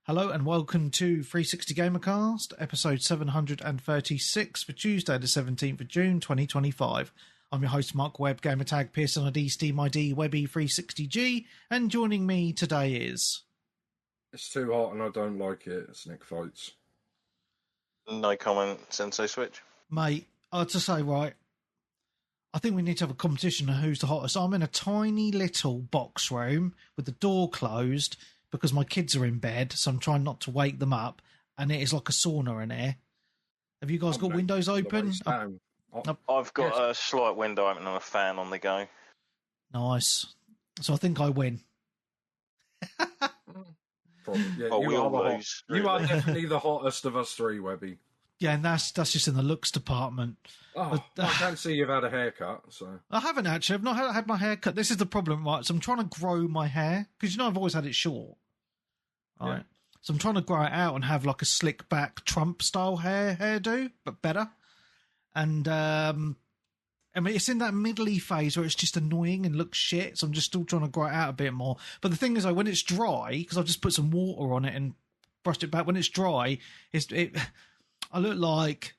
Hello and welcome to 360 Gamercast, episode 736 for Tuesday the 17th of June 2025. I'm your host Mark Webb, gamertag Pearson ID, Steam ID, Webby 360G, and joining me today is... It's too hot and I don't like it. Snick fights. No comment, Sensei Switch. Mate, I have to say, right, I think we need to have a competition on who's the hottest. I'm in a tiny little box room with the door closed because my kids are in bed, so I'm trying not to wake them up, and it is like a sauna in here. Have you guys got windows open? I've got a slight window open and a fan on the go. Nice. So I think I win. Yeah, Oh, you are definitely the hottest of us three, Webby. Yeah, and that's just in the looks department. Oh, I can't see you've had a haircut, so... I haven't actually. I've not had my hair cut. This is the problem, right? So I'm trying to grow my hair, because I've always had it short. Right? Yeah. So I'm trying to grow it out and have like a slick back Trump-style hairdo, but better. And, I mean, it's in that middly phase where it's just annoying and looks shit, so I'm just still trying to grow it out a bit more. But the thing is, when it's dry, because I've just put some water on it and brushed it back, when it's dry, I look like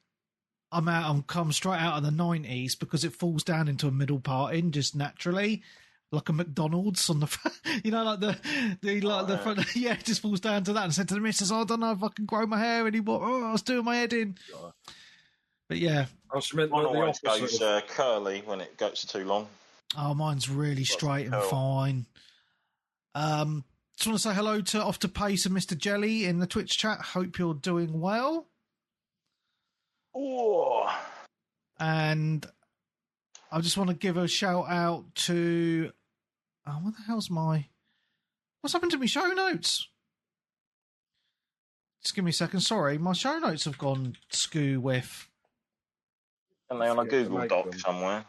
I'm come straight out of the 90s because it falls down into a middle parting just naturally, like a McDonald's on the front, like the front. Yeah, it just falls down to that. And I said to the missus, I don't know if I can grow my hair anymore. Oh, I was doing my head in. But yeah. Mine always goes curly when it goes too long. Oh, mine's really straight and fine. Just want to say hello to Off to Pace and Mr. Jelly in the Twitch chat. Hope you're doing well. Oh. And I just want to give a shout out to... Oh, what the hell's what's happened to my show notes? Just give me a second. Sorry, my show notes have gone skoo-whiff. And they're on a Google Doc somewhere.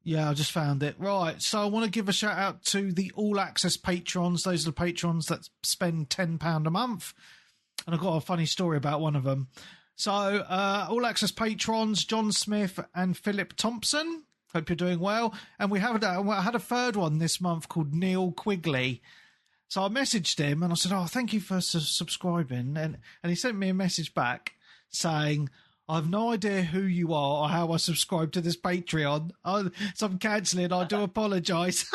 Yeah, I just found it. Right, so I want to give a shout out to the All Access patrons. Those are the patrons that spend £10 a month. And I've got a funny story about one of them. So, All Access patrons, John Smith and Philip Thompson. Hope you're doing well. And I had a third one this month called Neil Quigley. So I messaged him and I said, "Oh, thank you for subscribing." And he sent me a message back saying, "I have no idea who you are or how I subscribe to this Patreon. So I'm cancelling. I do apologise."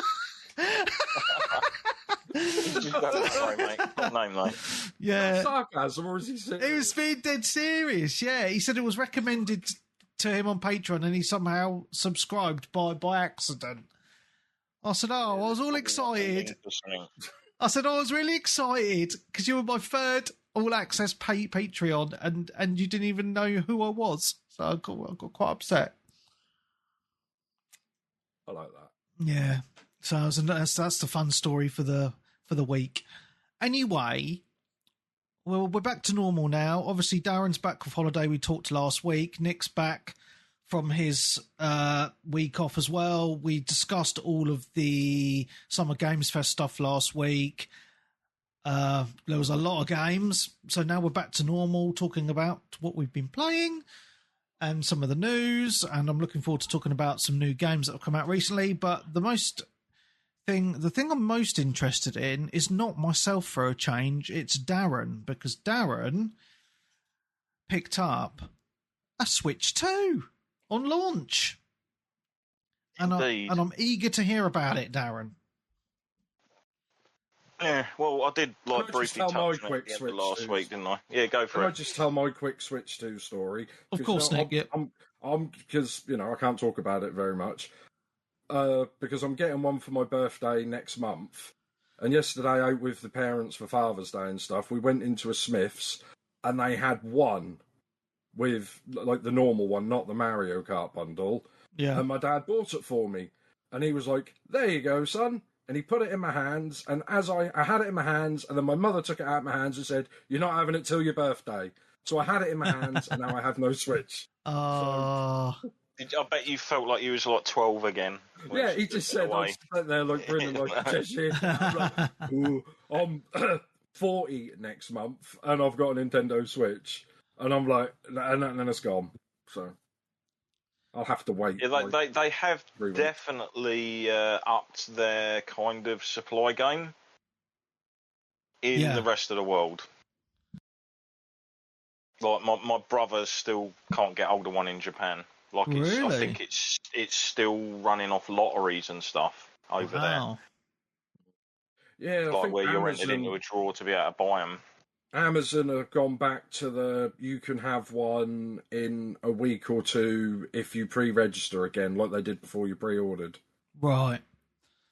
Sorry, mate. Got name, mate. Yeah. Sarcasm, or is he serious? He was being dead serious. Yeah, he said it was recommended to him on Patreon, and he somehow subscribed by accident. I said, "Oh, I was all excited." I said, "I was really excited because you were my third All Access Patreon, and you didn't even know who I was." So I got quite upset. I like that. Yeah. So that's the fun story for the week. Anyway, well, we're back to normal now. Obviously, Darren's back off holiday. We talked last week. Nick's back from his week off as well. We discussed all of the Summer Games Fest stuff last week. There was a lot of games. So now we're back to normal, talking about what we've been playing and some of the news. And I'm looking forward to talking about some new games that have come out recently. But the thing I'm most interested in is not myself for a change. It's Darren, because Darren picked up a Switch 2 on launch. And I'm eager to hear about it, Darren. Yeah, well, I did briefly touch on it at the end of last week, didn't I? Yeah, go for it. Can I just tell my quick Switch 2 story? Of course, Nick. Because I can't talk about it very much. Because I'm getting one for my birthday next month. And yesterday, out with the parents for Father's Day and stuff, we went into a Smith's and they had one with, like, the normal one, not the Mario Kart bundle. Yeah. And my dad bought it for me. And he was like, "There you go, son." And he put it in my hands. And as I had it in my hands, and then my mother took it out of my hands and said, "You're not having it till your birthday." So I had it in my hands, and now I have no Switch. Oh. So... I bet you felt like you was like 12 again. Yeah, he just said, I was sitting there like grinning like a shit. I'm 40 next month and I've got a Nintendo Switch. And I'm like, and then it's gone. So I'll have to wait. Yeah, they have definitely upped their kind of supply game in the rest of the world. Like my brother still can't get hold of one in Japan. Like Really? I think it's still running off lotteries and stuff over there. Yeah, I like think where you're Amazon, entered into a draw to be able to buy them. Amazon have gone back to you can have one in a week or two if you pre-register again, like they did before you pre-ordered. Right.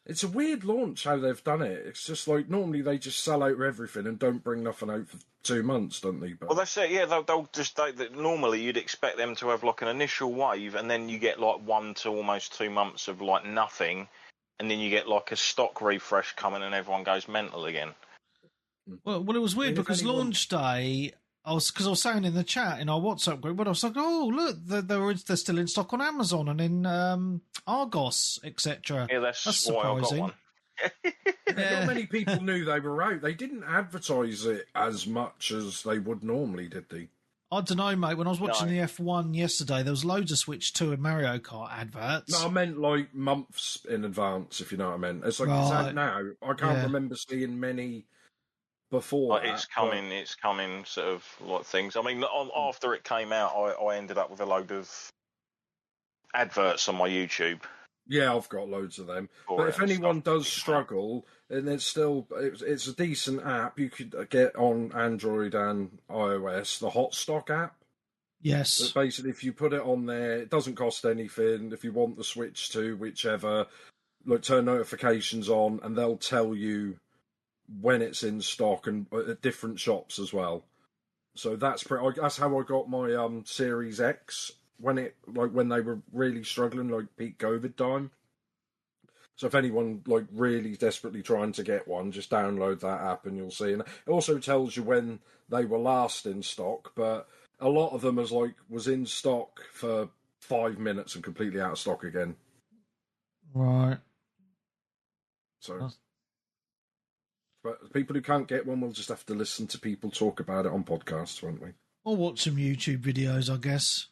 It's a weird launch how they've done it. It's just like normally they just sell out everything and don't bring nothing out for 2 months, don't they? But Well, that's it. Yeah, they'll just normally you'd expect them to have like an initial wave, and then you get like 1 to almost 2 months of like nothing, and then you get like a stock refresh coming, and everyone goes mental again. Well, it was weird because launch day, I was saying in the chat in our WhatsApp group, but I was like, oh look, they're still in stock on Amazon and in Argos, etc. Yeah, that's why surprising. I got one. Not many people knew they were out. They didn't advertise it as much as they would normally, did they? I don't know, mate. When I was watching the F1 yesterday, there was loads of Switch 2 and Mario Kart adverts. No, I meant like months in advance, if you know what I meant. It's like it's out now. I can't remember seeing many before. It's coming sort of like things. I mean, after it came out, I ended up with a load of adverts on my YouTube. Yeah, I've got loads of them. But if anyone does struggle, and it's a decent app. You could get on Android and iOS the Hot Stock app. Yes. But basically, if you put it on there, it doesn't cost anything. If you want the Switch to whichever, like turn notifications on, and they'll tell you when it's in stock and at different shops as well. So that's how I got my Series X when they were really struggling, like peak COVID time. So if anyone like really desperately trying to get one, just download that app and you'll see. And it also tells you when they were last in stock, but a lot of them was in stock for 5 minutes and completely out of stock again. Right. So, but people who can't get one will just have to listen to people talk about it on podcasts, won't we? Or watch some YouTube videos, I guess.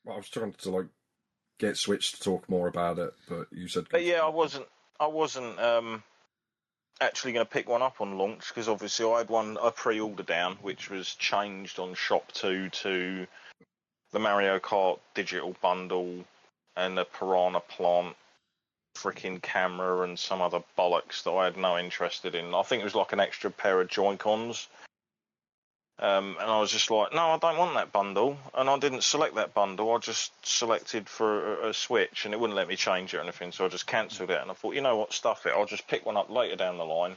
Well, I was trying to get Switch to talk more about it, but you said. But yeah, I wasn't actually going to pick one up on launch because obviously I had a pre-order down, which was changed on Shop 2 to the Mario Kart digital bundle and the Piranha Plant freaking camera and some other bollocks that I had no interest in. I think it was like an extra pair of Joy-Cons. And I was just like, no, I don't want that bundle. And I didn't select that bundle. I just selected for a Switch and it wouldn't let me change it or anything. So I just cancelled it. And I thought, you know what, stuff it. I'll just pick one up later down the line.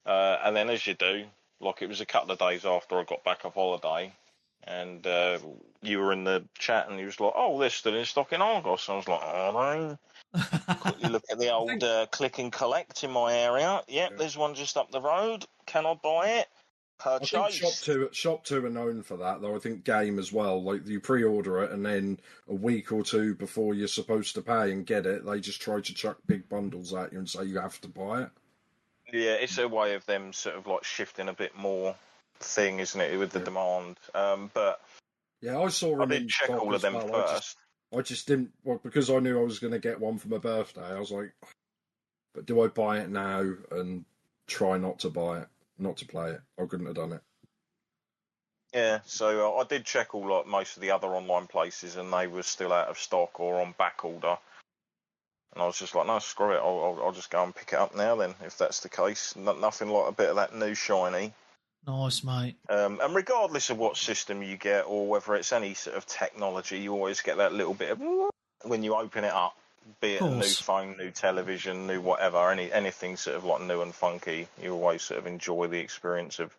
And then as you do, like it was a couple of days after I got back off holiday. And you were in the chat and you was like, oh, they're still in stock in Argos. And I was like, oh, no. Quickly look at the old click and collect in my area. Yep, there's one just up the road. Can I buy it? I think Shop 2 are known for that, though. I think Game as well. Like, you pre-order it, and then a week or two before you're supposed to pay and get it, they just try to chuck big bundles at you and say you have to buy it. Yeah, it's a way of them sort of like shifting a bit more thing, isn't it, with the demand? But yeah, I saw them. I did check all of them first. I just didn't, because I knew I was going to get one for my birthday. I was like, but do I buy it now and try not to buy it? Not to play it. I couldn't have done it. Yeah, so I did check most of the other online places, and they were still out of stock or on back order. And I was just like, no, screw it. I'll just go and pick it up now then, if that's the case. Nothing like a bit of that new shiny. Nice, mate. And regardless of what system you get or whether it's any sort of technology, you always get that little bit of when you open it up. Be it a new phone, new television, new whatever, anything sort of like new and funky, you always sort of enjoy the experience of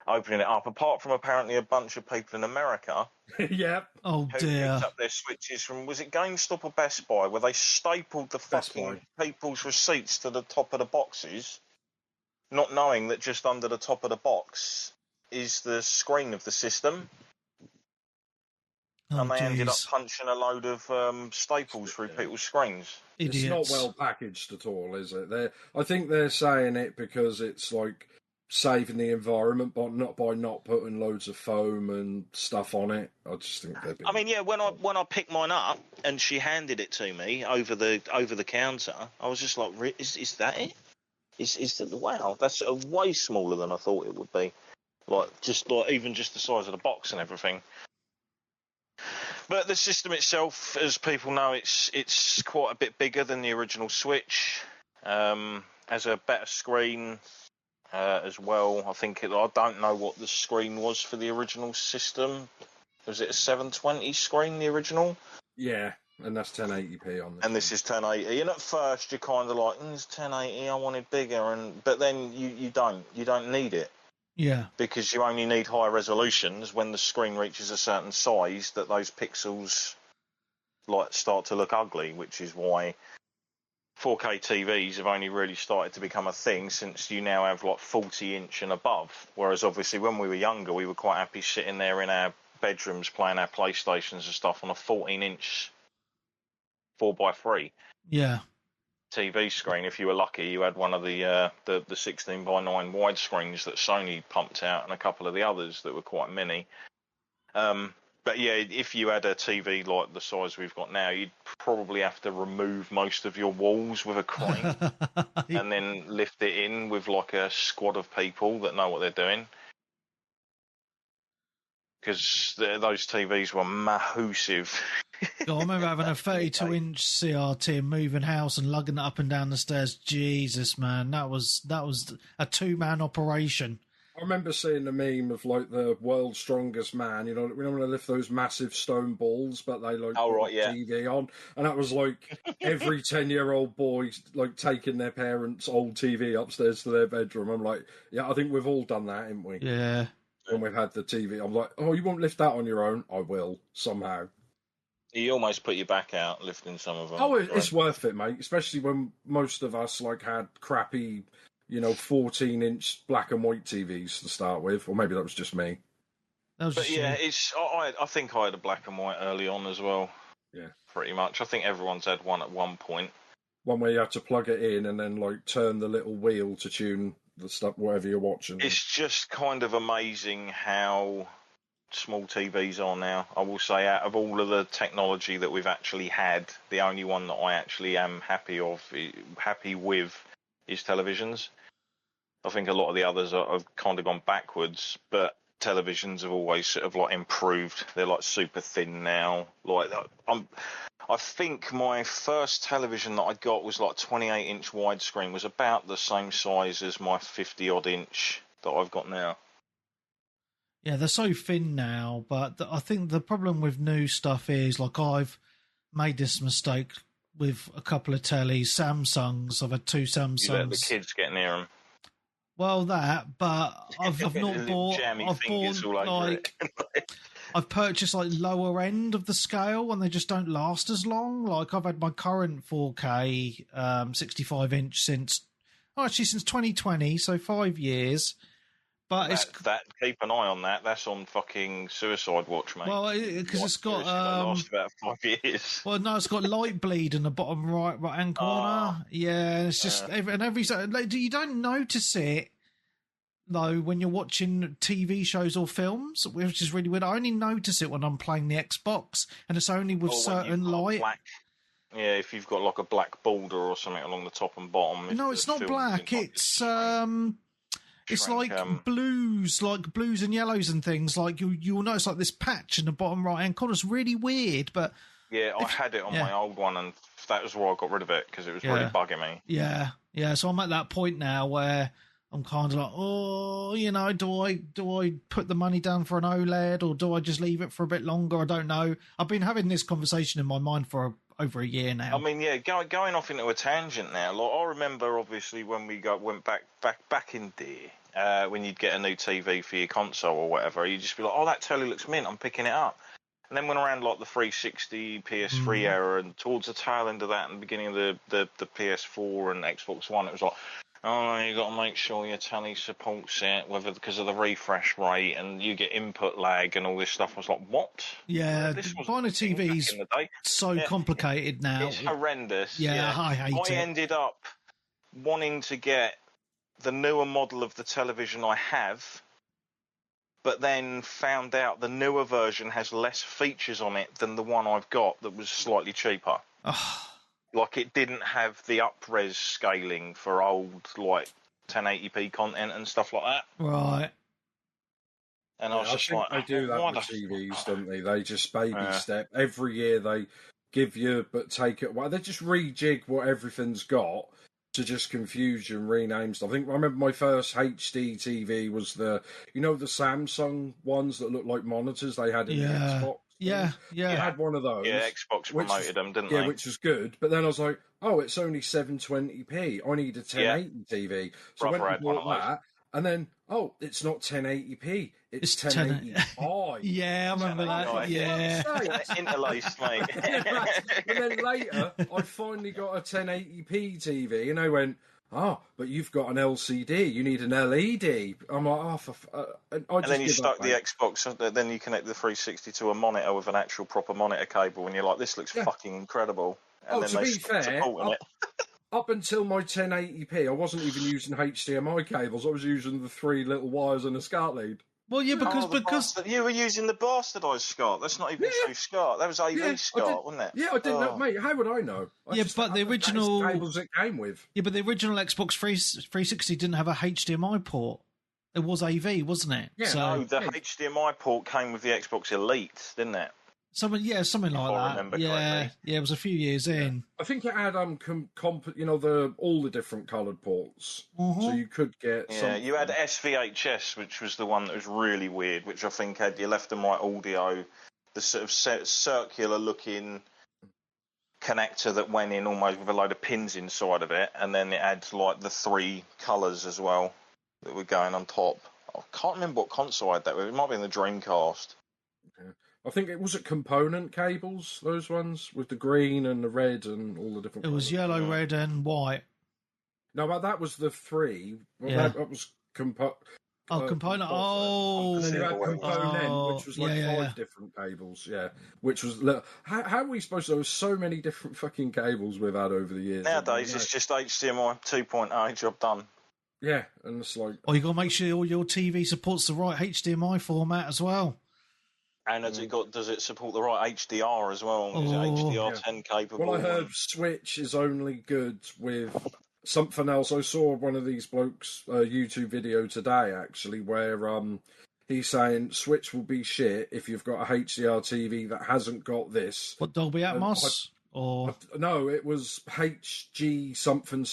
opening it up. Apart from apparently a bunch of people in America, yep. Oh dear, picked up their Switches from, was it GameStop or Best Buy, where they stapled the fucking people's receipts to the top of the boxes, not knowing that just under the top of the box is the screen of the system. And they ended up punching a load of staples through people's screens. Idiots. It's not well packaged at all, is it? I think they're saying it because it's like saving the environment, but not by not putting loads of foam and stuff on it. I just think they're. I mean, yeah. When I picked mine up and she handed it to me over the counter, I was just like, "Is that it? Wow, that's way smaller than I thought it would be." Even just the size of the box and everything. But the system itself, as people know, it's quite a bit bigger than the original Switch. Has a better screen as well. I don't know what the screen was for the original system. Was it a 720 screen, the original? Yeah, and that's 1080p on this. And this is 1080. And at first you're kind of like, it's 1080. I wanted bigger, but then you don't need it. Yeah. Because you only need higher resolutions when the screen reaches a certain size that those pixels start to look ugly, which is why 4K TVs have only really started to become a thing since you now have 40-inch and above. Whereas obviously when we were younger, we were quite happy sitting there in our bedrooms playing our PlayStations and stuff on a 14-inch 4x3. Yeah. TV screen. If you were lucky, you had one of the 16:9 widescreens that Sony pumped out, and a couple of the others that were quite mini. But yeah, if you had a TV like the size we've got now, you'd probably have to remove most of your walls with a crane and then lift it in with a squad of people that know what they're doing. Because those TVs were massive. I remember having a 32-inch CRT and moving house and lugging it up and down the stairs. Jesus, man, that was a two-man operation. I remember seeing the meme of the world's strongest man. We don't want to lift those massive stone balls, but they TV on, and that was every 10-year-old boy taking their parents' old TV upstairs to their bedroom. I'm like, yeah, I think we've all done that, haven't we? Yeah. When we've had the TV, I'm like, oh, you won't lift that on your own? I will somehow. You almost put your back out lifting some of them. Oh, it's worth it, mate. Especially when most of us had crappy, 14-inch black and white TVs to start with, or maybe that was just me. But yeah, I think I had a black and white early on as well. Yeah, pretty much. I think everyone's had one at one point. One where you have to plug it in and then turn the little wheel to tune the stuff, whatever you're watching. It's just kind of amazing how small TVs are now. I will say, out of all of the technology that we've actually had, the only one that I actually am happy with is televisions. I think a lot of the others have kind of gone backwards, but televisions have always sort of improved. They're super thin now. I think my first television that I got was 28-inch widescreen, was about the same size as my 50-odd inch that I've got now. Yeah, they're so thin now, but I think the problem with new stuff is, I've made this mistake with a couple of tellies, Samsungs. I've had two Samsungs. You let the kids get near them. Well, that, but I've not bought. I've purchased lower end of the scale, and they just don't last as long. I've had my current 4K 65-inch since 2020, so 5 years. But keep an eye on that. That's on fucking Suicide Watch, mate. Well, because it's got last about 5 years. Well, no, it's got light bleed in the bottom right hand corner. Yeah, it's just every you don't notice it though when you're watching TV shows or films, which is really weird. I only notice it when I'm playing the Xbox, and it's only with certain light. Yeah, if you've got a black border or something along the top and bottom. No, it's not black. It's blues, blues and yellows and things. You'll notice this patch in the bottom right hand corner. It's really weird, but yeah, I had it on my old one, and that was why I got rid of it because it was really bugging me. Yeah. So I'm at that point now where I'm kind of do I put the money down for an OLED or do I just leave it for a bit longer? I don't know. I've been having this conversation in my mind for over a year now. I mean, yeah, going off into a tangent now. I remember obviously when we went back in there, when you'd get a new TV for your console or whatever, you'd just be like, oh, that telly looks mint, I'm picking it up. And then went around the 360 PS3 era, and towards the tail end of that and the beginning of the PS4 and Xbox One, it was like, oh, you got to make sure your telly supports it, whether because of the refresh rate, and you get input lag and all this stuff. I was like, what? Yeah, buying a TV's so complicated now. It's horrendous. Yeah, I hate it. I ended up wanting to get the newer model of the television I have, but then found out the newer version has less features on it than the one I've got that was slightly cheaper. It didn't have the up-res scaling for old 1080p content and stuff like that. Right. And I Yeah, was I just think like, they do that why with the TVs, don't they? They just baby Yeah. step. Every year they give you, but take it away. They just rejig what everything's got to just confuse you and rename stuff. I remember my first HD TV was the Samsung ones that look like monitors they had in the Yeah. Xbox Yeah. things. I Yeah. had one of those. Yeah, Xbox promoted them, didn't Yeah, they? which was good. But then I was like, oh, it's only 720p. I need a 1080 TV. So I went Brother and had one bought of those. that. And then, oh, it's not 1080p. It's It's 10. 1080i. Yeah, I remember that. 1080i. Yeah. Interlaced, mate. And then later, I finally got a 1080p TV, and I went, oh, but you've got an LCD. You need an LED. I'm like, and And then you stuck the Xbox, then you connect the 360 to a monitor with an actual proper monitor cable, and you're like, this looks fucking incredible. And then to they be stopped fair, supporting it. up until my 1080p, I wasn't even using HDMI cables. I was using the 3 little wires and a SCART lead. Well, yeah, because you were using the bastardised SCART. That's not even true SCART. That was AV SCART, wasn't it? Yeah, I didn't know, mate. How would I know? but the original cables it came with. Yeah, but the original Xbox 360 didn't have a HDMI port. It was AV, wasn't it? Yeah, no, the HDMI port came with the Xbox Elite, didn't it? Something like that. Remember yeah, correctly. yeah, it was a few years in. I think it had all the different coloured ports, so you could get. Yeah, you had SVHS, which was the one that was really weird, which I think had your left and right audio, the sort of circular-looking connector that went in almost with a load of pins inside of it, and then it had like the 3 colours as well that were going on top. I can't remember what console had that. It might be in the Dreamcast. Yeah. I think it was component cables, those ones with the green and the red and all the different. It was yellow, red, and white. No, but that was the 3. Well, Yeah. that was component. And then you had component, which was like 5 different cables. Yeah, which was how are we supposed to? There was so many different fucking cables we've had over the years. Nowadays, it's just HDMI 2.0 job done. Yeah, and it's like, you got to make sure all your TV supports the right HDMI format as well. And does it support the right HDR as well? Is it HDR10 capable? Well, I heard Switch is only good with something else. I saw one of these blokes' YouTube video today, actually, where he's saying Switch will be shit if you've got a HDR TV that hasn't got this. What, Dolby Atmos? No, it was HG something,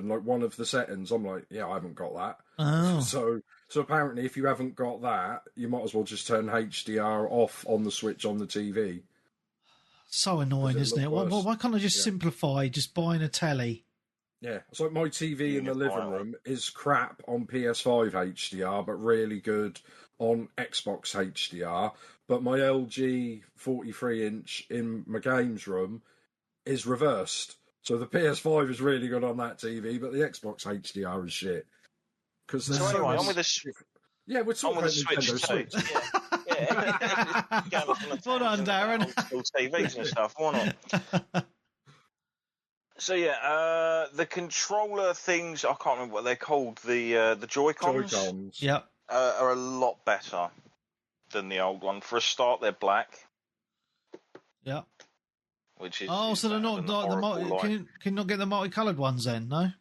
like one of the settings. I'm like, yeah, I haven't got that. Oh. So apparently, if you haven't got that, you might as well just turn HDR off on the Switch on the TV. So annoying, isn't it? Why can't I just simplify just buying a telly? Yeah, it's like my TV in the living room is crap on PS5 HDR, but really good on Xbox HDR. But my LG 43-inch in my games room is reversed. So the PS5 is really good on that TV, but the Xbox HDR is shit. So anyway, on with the yeah, we're talking about Nintendo Switch. Yeah. Well done, Darren. TVs and stuff, why not? So yeah, the controller things, I can't remember what they're called. The Joy-Cons. Joy-Cons. Yep. Are a lot better than the old one. For a start, they're black. Yeah. Which is so they're not the can you not get the multicoloured ones then? No.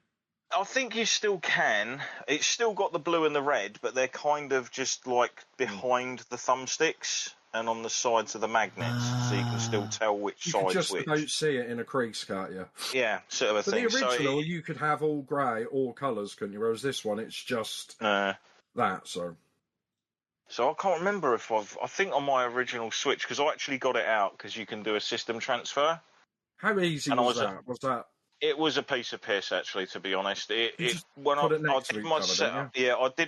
I think you still can. It's still got the blue and the red, but they're kind of just like behind the thumbsticks and on the sides of the magnets, so you can still tell which side's which. You can just about see it in a crease, can't you? Yeah, sort of a thing. But the original, you could have all grey, all colours, couldn't you? Whereas this one, it's just that, so... So I can't remember if I think on my original Switch, because I actually got it out because you can do a system transfer. How easy was that? It was a piece of piss, actually, to be honest. I did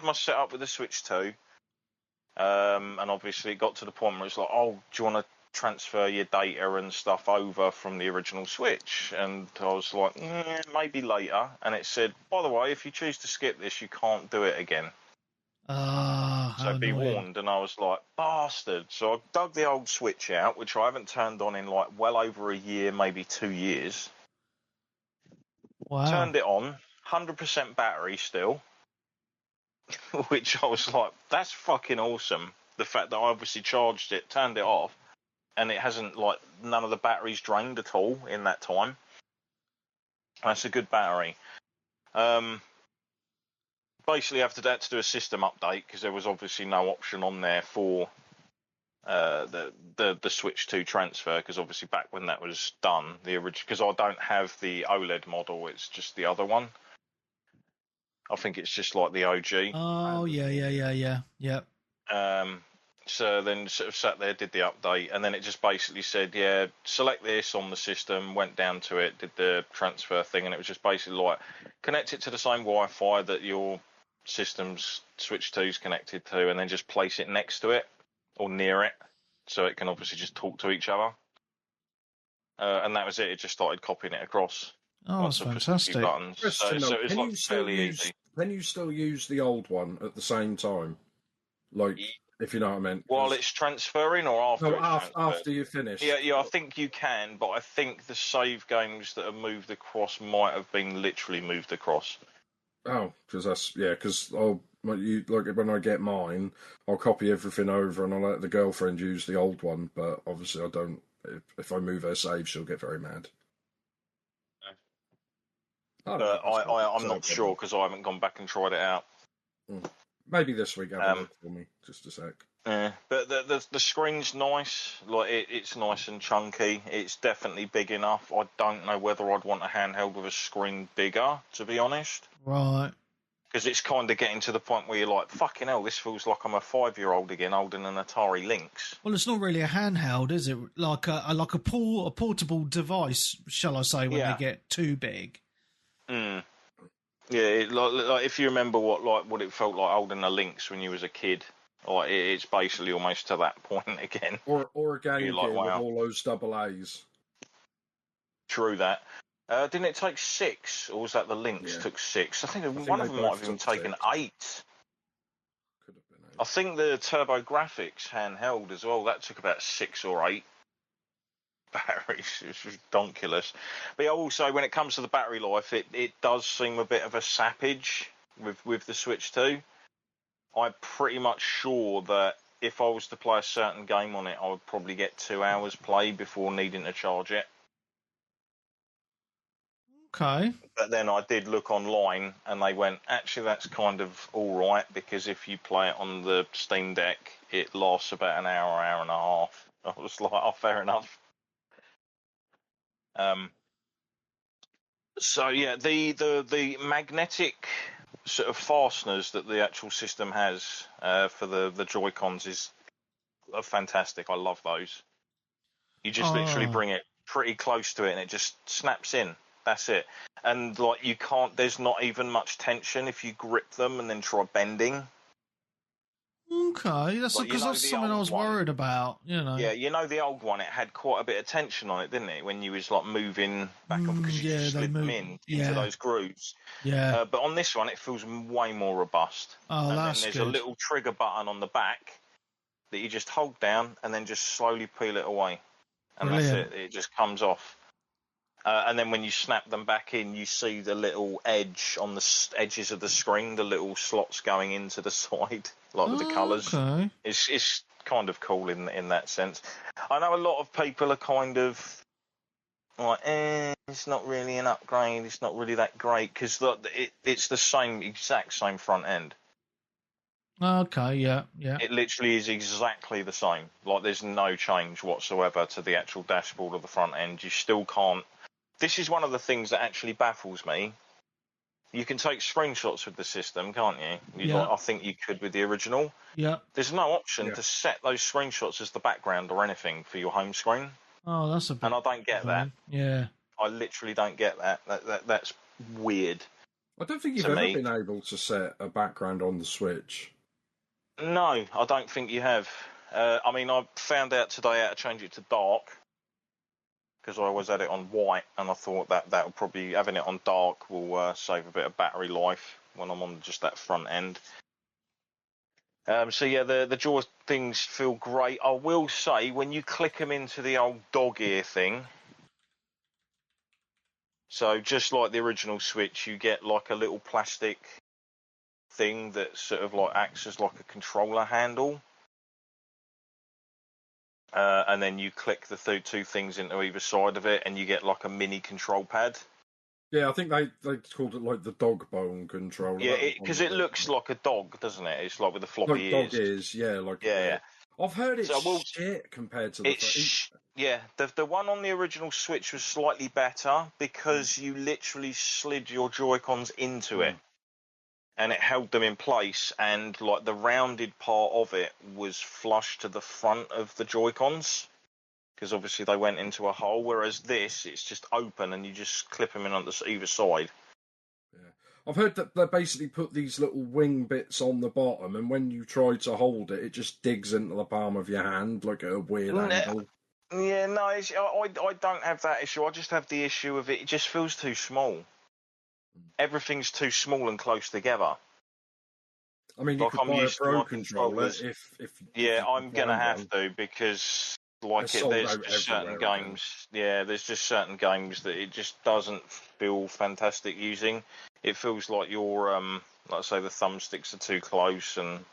my setup with the Switch 2, and obviously it got to the point where it's like, oh, do you want to transfer your data and stuff over from the original Switch? And I was like, maybe later. And it said, by the way, if you choose to skip this, you can't do it again. So be warned. And I was like, bastard. So I dug the old Switch out, which I haven't turned on in like well over a year, maybe 2 years. Wow. Turned it on, 100% battery still, which I was like, that's fucking awesome. The fact that I obviously charged it, turned it off, and it hasn't, like, none of the batteries drained at all in that time. That's a good battery. basically had to do a system update because there was obviously no option on there for the Switch 2 transfer, because obviously back when that was done, the original, because I don't have the OLED model, it's just the other one. I think it's just like the OG. Oh, yeah. So then sort of sat there, did the update, and then it just basically said, yeah, select this on the system, went down to it, did the transfer thing, and it was just basically like, connect it to the same Wi-Fi that your system's Switch 2's connected to, and then just place it next to it, or near it, so it can obviously just talk to each other. And that was it. It just started copying it across. Oh, that's fantastic. Buttons. So it was like fairly easy. Can you still use the old one at the same time? Like, if you know what I mean. While it's transferring or after? No, after you finish. Yeah, I think you can, but I think the save games that are moved across might have been literally moved across. Oh, because when I get mine, I'll copy everything over and I'll let the girlfriend use the old one. But obviously, I don't. If I move her save, she'll get very mad. I'm not sure because I haven't gone back and tried it out. Maybe this week, have a look for me, just a sec. Yeah, but the screen's nice. Like it's nice and chunky. It's definitely big enough. I don't know whether I'd want a handheld with a screen bigger, to be honest. Right. Because it's kind of getting to the point where you're like, fucking hell, this feels like I'm a 5-year-old again, holding an Atari Lynx. Well, it's not really a handheld, is it? Like a portable device, shall I say, when they get too big. Mm. Yeah, like if you remember what it felt like holding a Lynx when you was a kid, like it's basically almost to that point again. Or a Game like, Gear with all those double A's. True that. Didn't it take 6, or was that the Lynx took 6? I think one of them might have even taken 8. Could have been 8. I think the TurboGrafx handheld as well, that took about 6 or 8 batteries. It's ridiculous. But also, when it comes to the battery life, it does seem a bit of a sappage with the Switch 2. I'm pretty much sure that if I was to play a certain game on it, I would probably get 2 hours play before needing to charge it. Okay. But then I did look online, and they went, actually, that's kind of all right, because if you play it on the Steam Deck, it lasts about an hour and a half. I was like, oh, fair enough. So yeah, the magnetic sort of fasteners that the actual system has for the Joy-Cons are fantastic. I love those. You just literally bring it pretty close to it, and it just snaps in. That's it. And like there's not even much tension if you grip them and then try bending. Okay, that's because that's something I was worried about. Yeah, the old one, it had quite a bit of tension on it, didn't it? When you was like moving back and because you just slid them into those grooves. Yeah. But on this one, it feels way more robust. Oh, and that's then there's good. a little trigger button on the back that you just hold down and then just slowly peel it away, and Brilliant. that's it. It just comes off. And then when you snap them back in, you see the little edge on the edges of the screen, the little slots going into the side, like with the colours. Okay. It's kind of cool in that sense. I know a lot of people are kind of like, it's not really an upgrade, it's not really that great, because it's the exact same front end. Okay, yeah. It literally is exactly the same. Like, there's no change whatsoever to the actual dashboard of the front end. You still can't. This is one of the things that actually baffles me. You can take screenshots with the system, can't you? I think you could with the original. Yeah. There's no option to set those screenshots as the background or anything for your home screen. Oh, that's a bit. And I don't get that. Yeah. I literally don't get that. That's weird. I don't think you've ever been able to set a background on the Switch. No, I don't think you have. I mean, I found out today how to change it to dark, because I always had it on white, and I thought that would probably, having it on dark will save a bit of battery life when I'm on just that front end. So yeah, the jaw things feel great. I will say, when you click them into the old dog ear thing, so just like the original Switch, you get like a little plastic thing that sort of like acts as like a controller handle. And then you click the two things into either side of it, and you get like a mini control pad. Yeah, I think they called it like the dog bone controller. Yeah, That was because one it of the- looks like a dog, doesn't it? It's like with the floppy like ears. dog ears, yeah, like Yeah, yeah. I've heard it's So, well, shit compared to it's yeah. The one on the original Switch was slightly better because you literally slid your Joy-Cons into it, and it held them in place, and like the rounded part of it was flush to the front of the Joy-Cons, because obviously they went into a hole, whereas this, it's just open and you just clip them in on either side. Yeah. I've heard that they basically put these little wing bits on the bottom, and when you try to hold it, it just digs into the palm of your hand like at a weird angle. Yeah, no, I don't have that issue. I just have the issue of it just feels too small. Everything's too small and close together. I mean, you Like could I'm buy a used to pro my controller controllers. if Yeah, you I'm could gonna find have one. to because They're sold there's out just certain everywhere again. games. Yeah, there's just certain games that it just doesn't feel fantastic using. It feels like your like I say, the thumbsticks are too close, and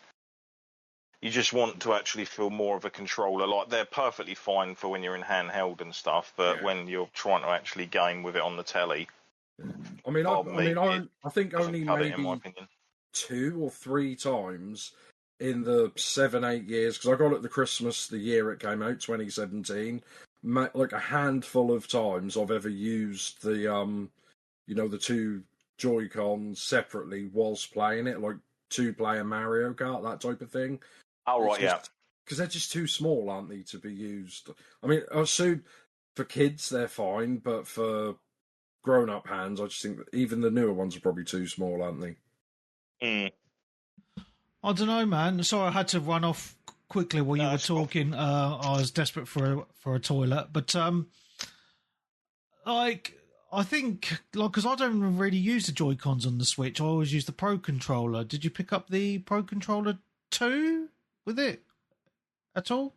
you just want to actually feel more of a controller. Like they're perfectly fine for when you're in handheld and stuff, but Yeah. when you're trying to actually game with it on the telly, I mean, I think doesn't only cut it in my maybe opinion. 2 or 3 times in the 7-8 years, because I got it the Christmas the year it came out, 2017. Like a handful of times I've ever used the the two Joy Cons separately whilst playing it, like two-player Mario Kart, that type of thing. Oh It's right, yeah. just because they're just too small, aren't they, to be used? I mean, I assume for kids they're fine, but for grown-up hands, I just think that even the newer ones are probably too small, aren't they? Mm. I don't know, man. Sorry, I had to run off quickly while you No, were it's cool. talking. I was desperate for a toilet, but like I think because I don't really use the Joy Cons on the Switch. I always use the Pro controller. Did you pick up the Pro controller too with it at all?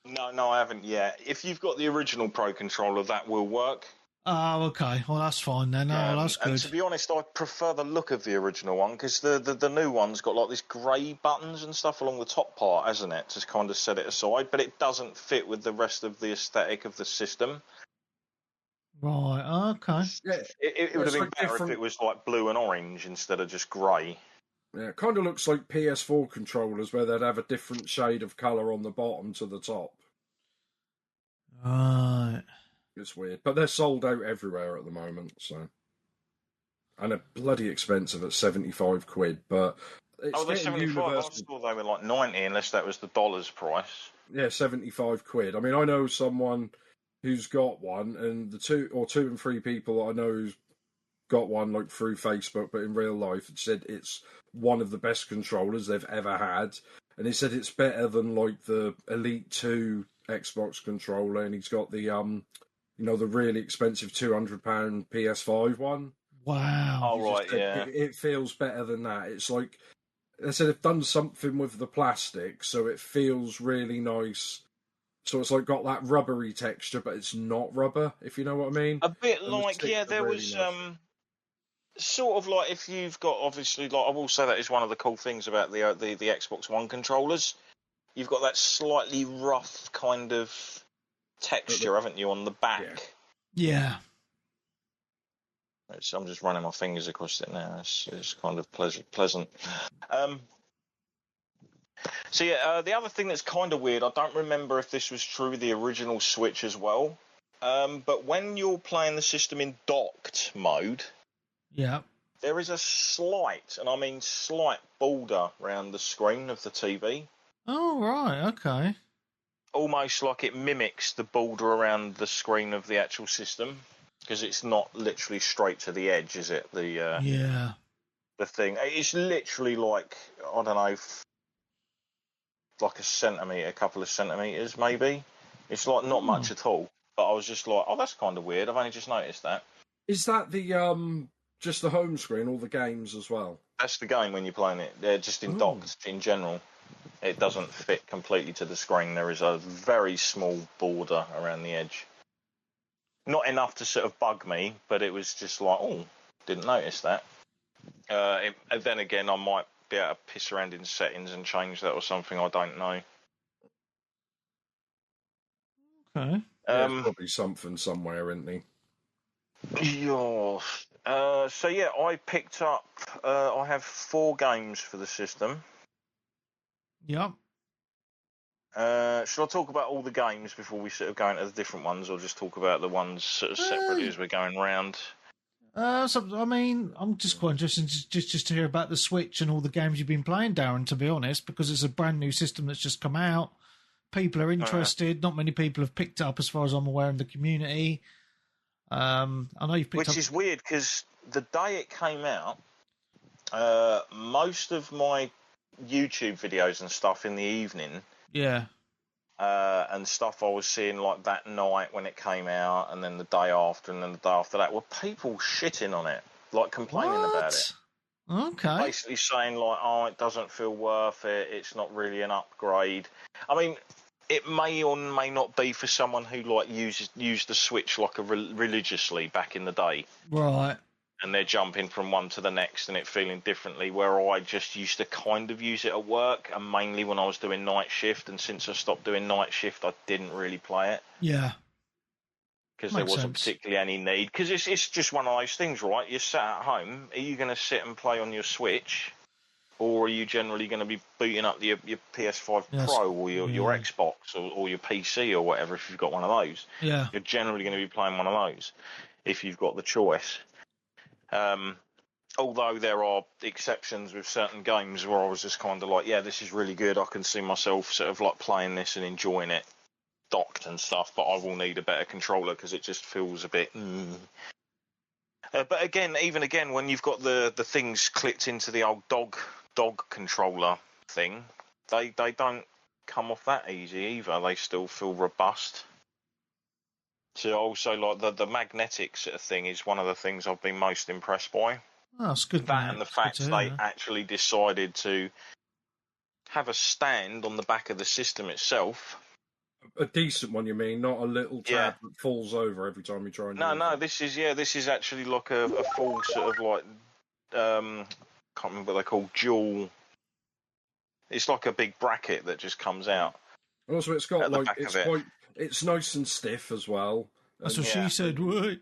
No, I haven't yet. If you've got the original Pro controller, that will work. Oh, okay. Well, that's fine then. Oh, that's And good. to be honest, I prefer the look of the original one because the new one's got like this grey buttons and stuff along the top part, hasn't it? To kind of set it aside, but it doesn't fit with the rest of the aesthetic of the system. Right. Okay. Yeah, It would have it's been like better if different. it was like blue and orange instead of just grey. Yeah, it kind of looks like PS4 controllers where they'd have a different shade of colour on the bottom to the top. Right. It's weird, but they're sold out everywhere at the moment. So, and they're bloody expensive at 75 quid, but it's Oh, they're getting 75. I universal. thought they were like 90, unless that was the dollar's price. Yeah, 75 quid. I mean, I know someone who's got one, and the two and three people I know who's got one like through Facebook, but in real life, it said it's one of the best controllers they've ever had, and he said it's better than like the Elite 2 Xbox controller, and he's got the the really expensive £200 PS5 one. Wow. Oh, He just right, said yeah. it feels better than that. It's like they said they've done something with the plastic, so it feels really nice. So it's like got that rubbery texture, but it's not rubber, if you know what I mean. A bit And the like, sticks yeah, are there really was nice. sort of like if you've got obviously like I will say that is one of the cool things about the Xbox One controllers. You've got that slightly rough kind of texture, haven't you, on the back? Yeah. Yeah. I'm just running my fingers across it now. It's kind of pleasant. So yeah, the other thing that's kind of weird, I don't remember if this was true with the original Switch as well, but when you're playing the system in docked mode, Yeah. there is a slight, and I mean slight, border around the screen of the TV. Oh, right. Okay. Almost like it mimics the border around the screen of the actual system, because it's not literally straight to the edge, is it? Yeah. The thing. It's literally like, I don't know, like a centimetre, a couple of centimetres maybe. It's like not Oh. much at all. But I was just like, oh, that's kind of weird. I've only just noticed that. Is that the just the home screen, all the games as well? That's the game when you're playing it. They're just in docked in general. It doesn't fit completely to the screen. There is a very small border around the edge. Not enough to sort of bug me, but it was just like, oh, didn't notice that. And then again, I might be able to piss around in settings and change that or something. I don't know. Okay. There's probably something somewhere, isn't there? Yeah. So yeah, I picked up. I have 4 games for the system. Yep. Shall I talk about all the games before we sort of go into the different ones, or just talk about the ones sort of separately as we're going round? I mean, I'm just quite interested just to hear about the Switch and all the games you've been playing, Darren, to be honest, because it's a brand new system that's just come out. People are interested. Not many people have picked it up, as far as I'm aware, in the community. I know you've picked up... Which is weird, because the day it came out, most of my YouTube videos and stuff in the evening... Yeah. And stuff I was seeing like that night when it came out, and then the day after, and then the day after that, were people shitting on it, like complaining about it. Okay. Basically saying like, oh, it doesn't feel worth it, it's not really an upgrade. I mean, it may or may not be for someone who like used the Switch like religiously back in the day. Right. And they're jumping from one to the next and it feeling differently, where I just used to kind of use it at work, and mainly when I was doing night shift, and since I stopped doing night shift I didn't really play it. Yeah. Because there wasn't particularly any need, because it's just one of those things, right? You're sat at home, are you going to sit and play on your Switch, or are you generally going to be booting up your PS5 Pro or your Xbox or your PC or whatever, if you've got one of those? Yeah. You're generally going to be playing one of those if you've got the choice. Although there are exceptions with certain games where I was just kind of like, yeah, this is really good, I can see myself sort of like playing this and enjoying it docked and stuff, but I will need a better controller because it just feels a bit... But again, when you've got the things clipped into the old dog controller thing, they don't come off that easy either. They still feel robust. So also, like the magnetic sort of thing is one of the things I've been most impressed by. Oh, that's good. That and the fact they actually decided to have a stand on the back of the system itself. A decent one, you mean? Not a little tab that falls over every time you try and... No, this is actually like a full sort of like... can't remember what they're called, dual... It's like a big bracket that just comes out. And also, it's got like... It's nice and stiff as well. That's what she said, right?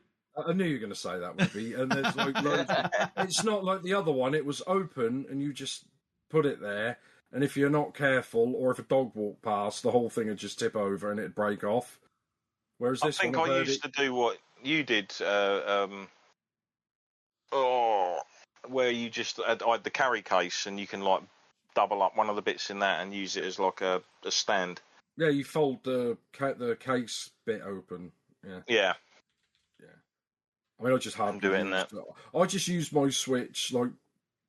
I knew you were going to say that, Webby. And there's like loads it's not like the other one. It was open and you just put it there. And if you're not careful, or if a dog walked past, the whole thing would just tip over and it'd break off. Whereas this one, I used to do what you did, where you just had the carry case and you can like double up one of the bits in that and use it as like a stand. Yeah, you fold the case bit open. Yeah. I mean, I just hardly doing that. I just used my Switch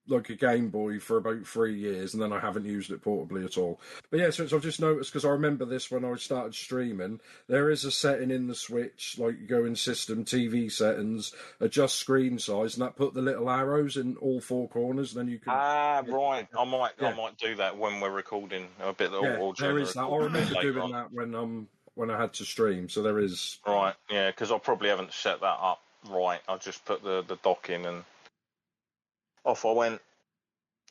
like a Game Boy for about 3 years, and then I haven't used it portably at all. But yeah, so I've just noticed, because I remember this when I started streaming, there is a setting in the Switch, like you go in System, TV settings, adjust screen size, and that put the little arrows in all 4 corners, and then you can... right. I might do that when we're recording a bit. There is that. I remember doing that when I had to stream, so there is... Right, yeah, because I probably haven't set that up right. I just put the dock in and off I went,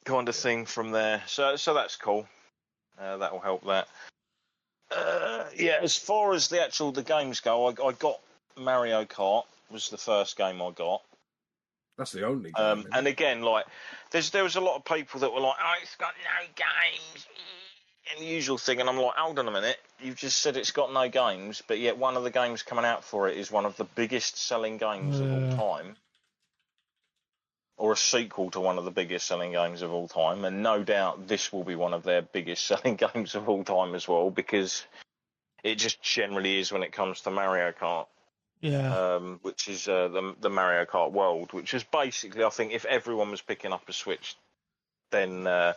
kind of thing from there. So that's cool. That will help that. As far as the games go, I got Mario Kart. Was the first game I got. That's the only game. And again, like there was a lot of people that were like, "Oh, it's got no games," and the usual thing. And I'm like, "Hold on a minute, you've just said it's got no games, but yet one of the games coming out for it is one of the biggest selling games of all time." Or a sequel to one of the biggest selling games of all time, and no doubt this will be one of their biggest selling games of all time as well, because it just generally is when it comes to Mario Kart. Yeah. Which is the Mario Kart World, which is basically, I think, if everyone was picking up a Switch, then I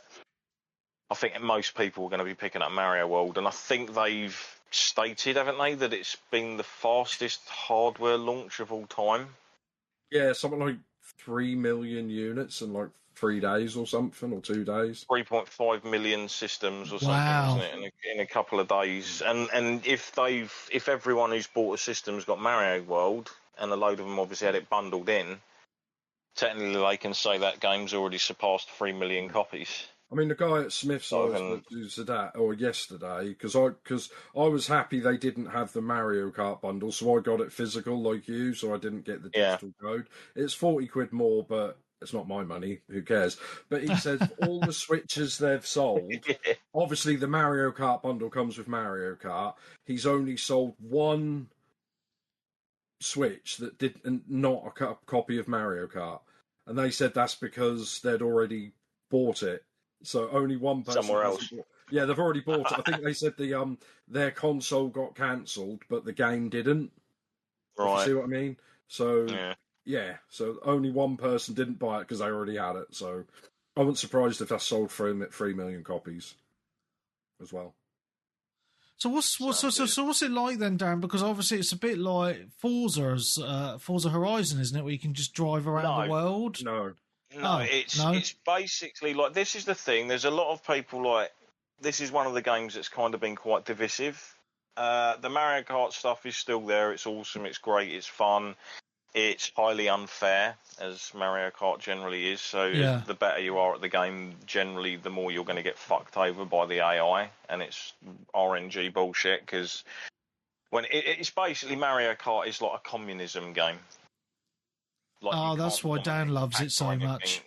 think most people are going to be picking up Mario World, and I think they've stated, haven't they, that it's been the fastest hardware launch of all time. Yeah, something like 3 million units in like 3 days or something, or 2 days. 3.5 million systems or something, isn't it, in a couple of days? And if everyone who's bought a system's got Mario World, and a load of them obviously had it bundled in, technically they can say that game's already surpassed 3 million copies. I mean, the guy at Smith's I spoke to today or yesterday because I was happy they didn't have the Mario Kart bundle, so I got it physical like you, so I didn't get the digital code. It's 40 quid more, but it's not my money. Who cares? But he said all the Switches they've sold. Obviously, the Mario Kart bundle comes with Mario Kart. He's only sold one Switch that did not a copy of Mario Kart, and they said that's because they'd already bought it. So only one person somewhere else. Yeah, they've already bought it. I think they said their console got cancelled, but the game didn't. Right. If you see what I mean? So yeah, so only one person didn't buy it because they already had it. So I wasn't surprised if that sold 3 million copies as well. So what's it like then, Darren? Because obviously it's a bit like Forza Horizon, isn't it? Where you can just drive around the world. No, it's basically like, this is the thing. There's a lot of people like, this is one of the games that's kind of been quite divisive. The Mario Kart stuff is still there. It's awesome. It's great. It's fun. It's highly unfair, as Mario Kart generally is. So the better you are at the game, generally, the more you're going to get fucked over by the AI, and it's RNG bullshit. Because when it's basically, Mario Kart is like a communism game. Like, that's why Dan loves it so much.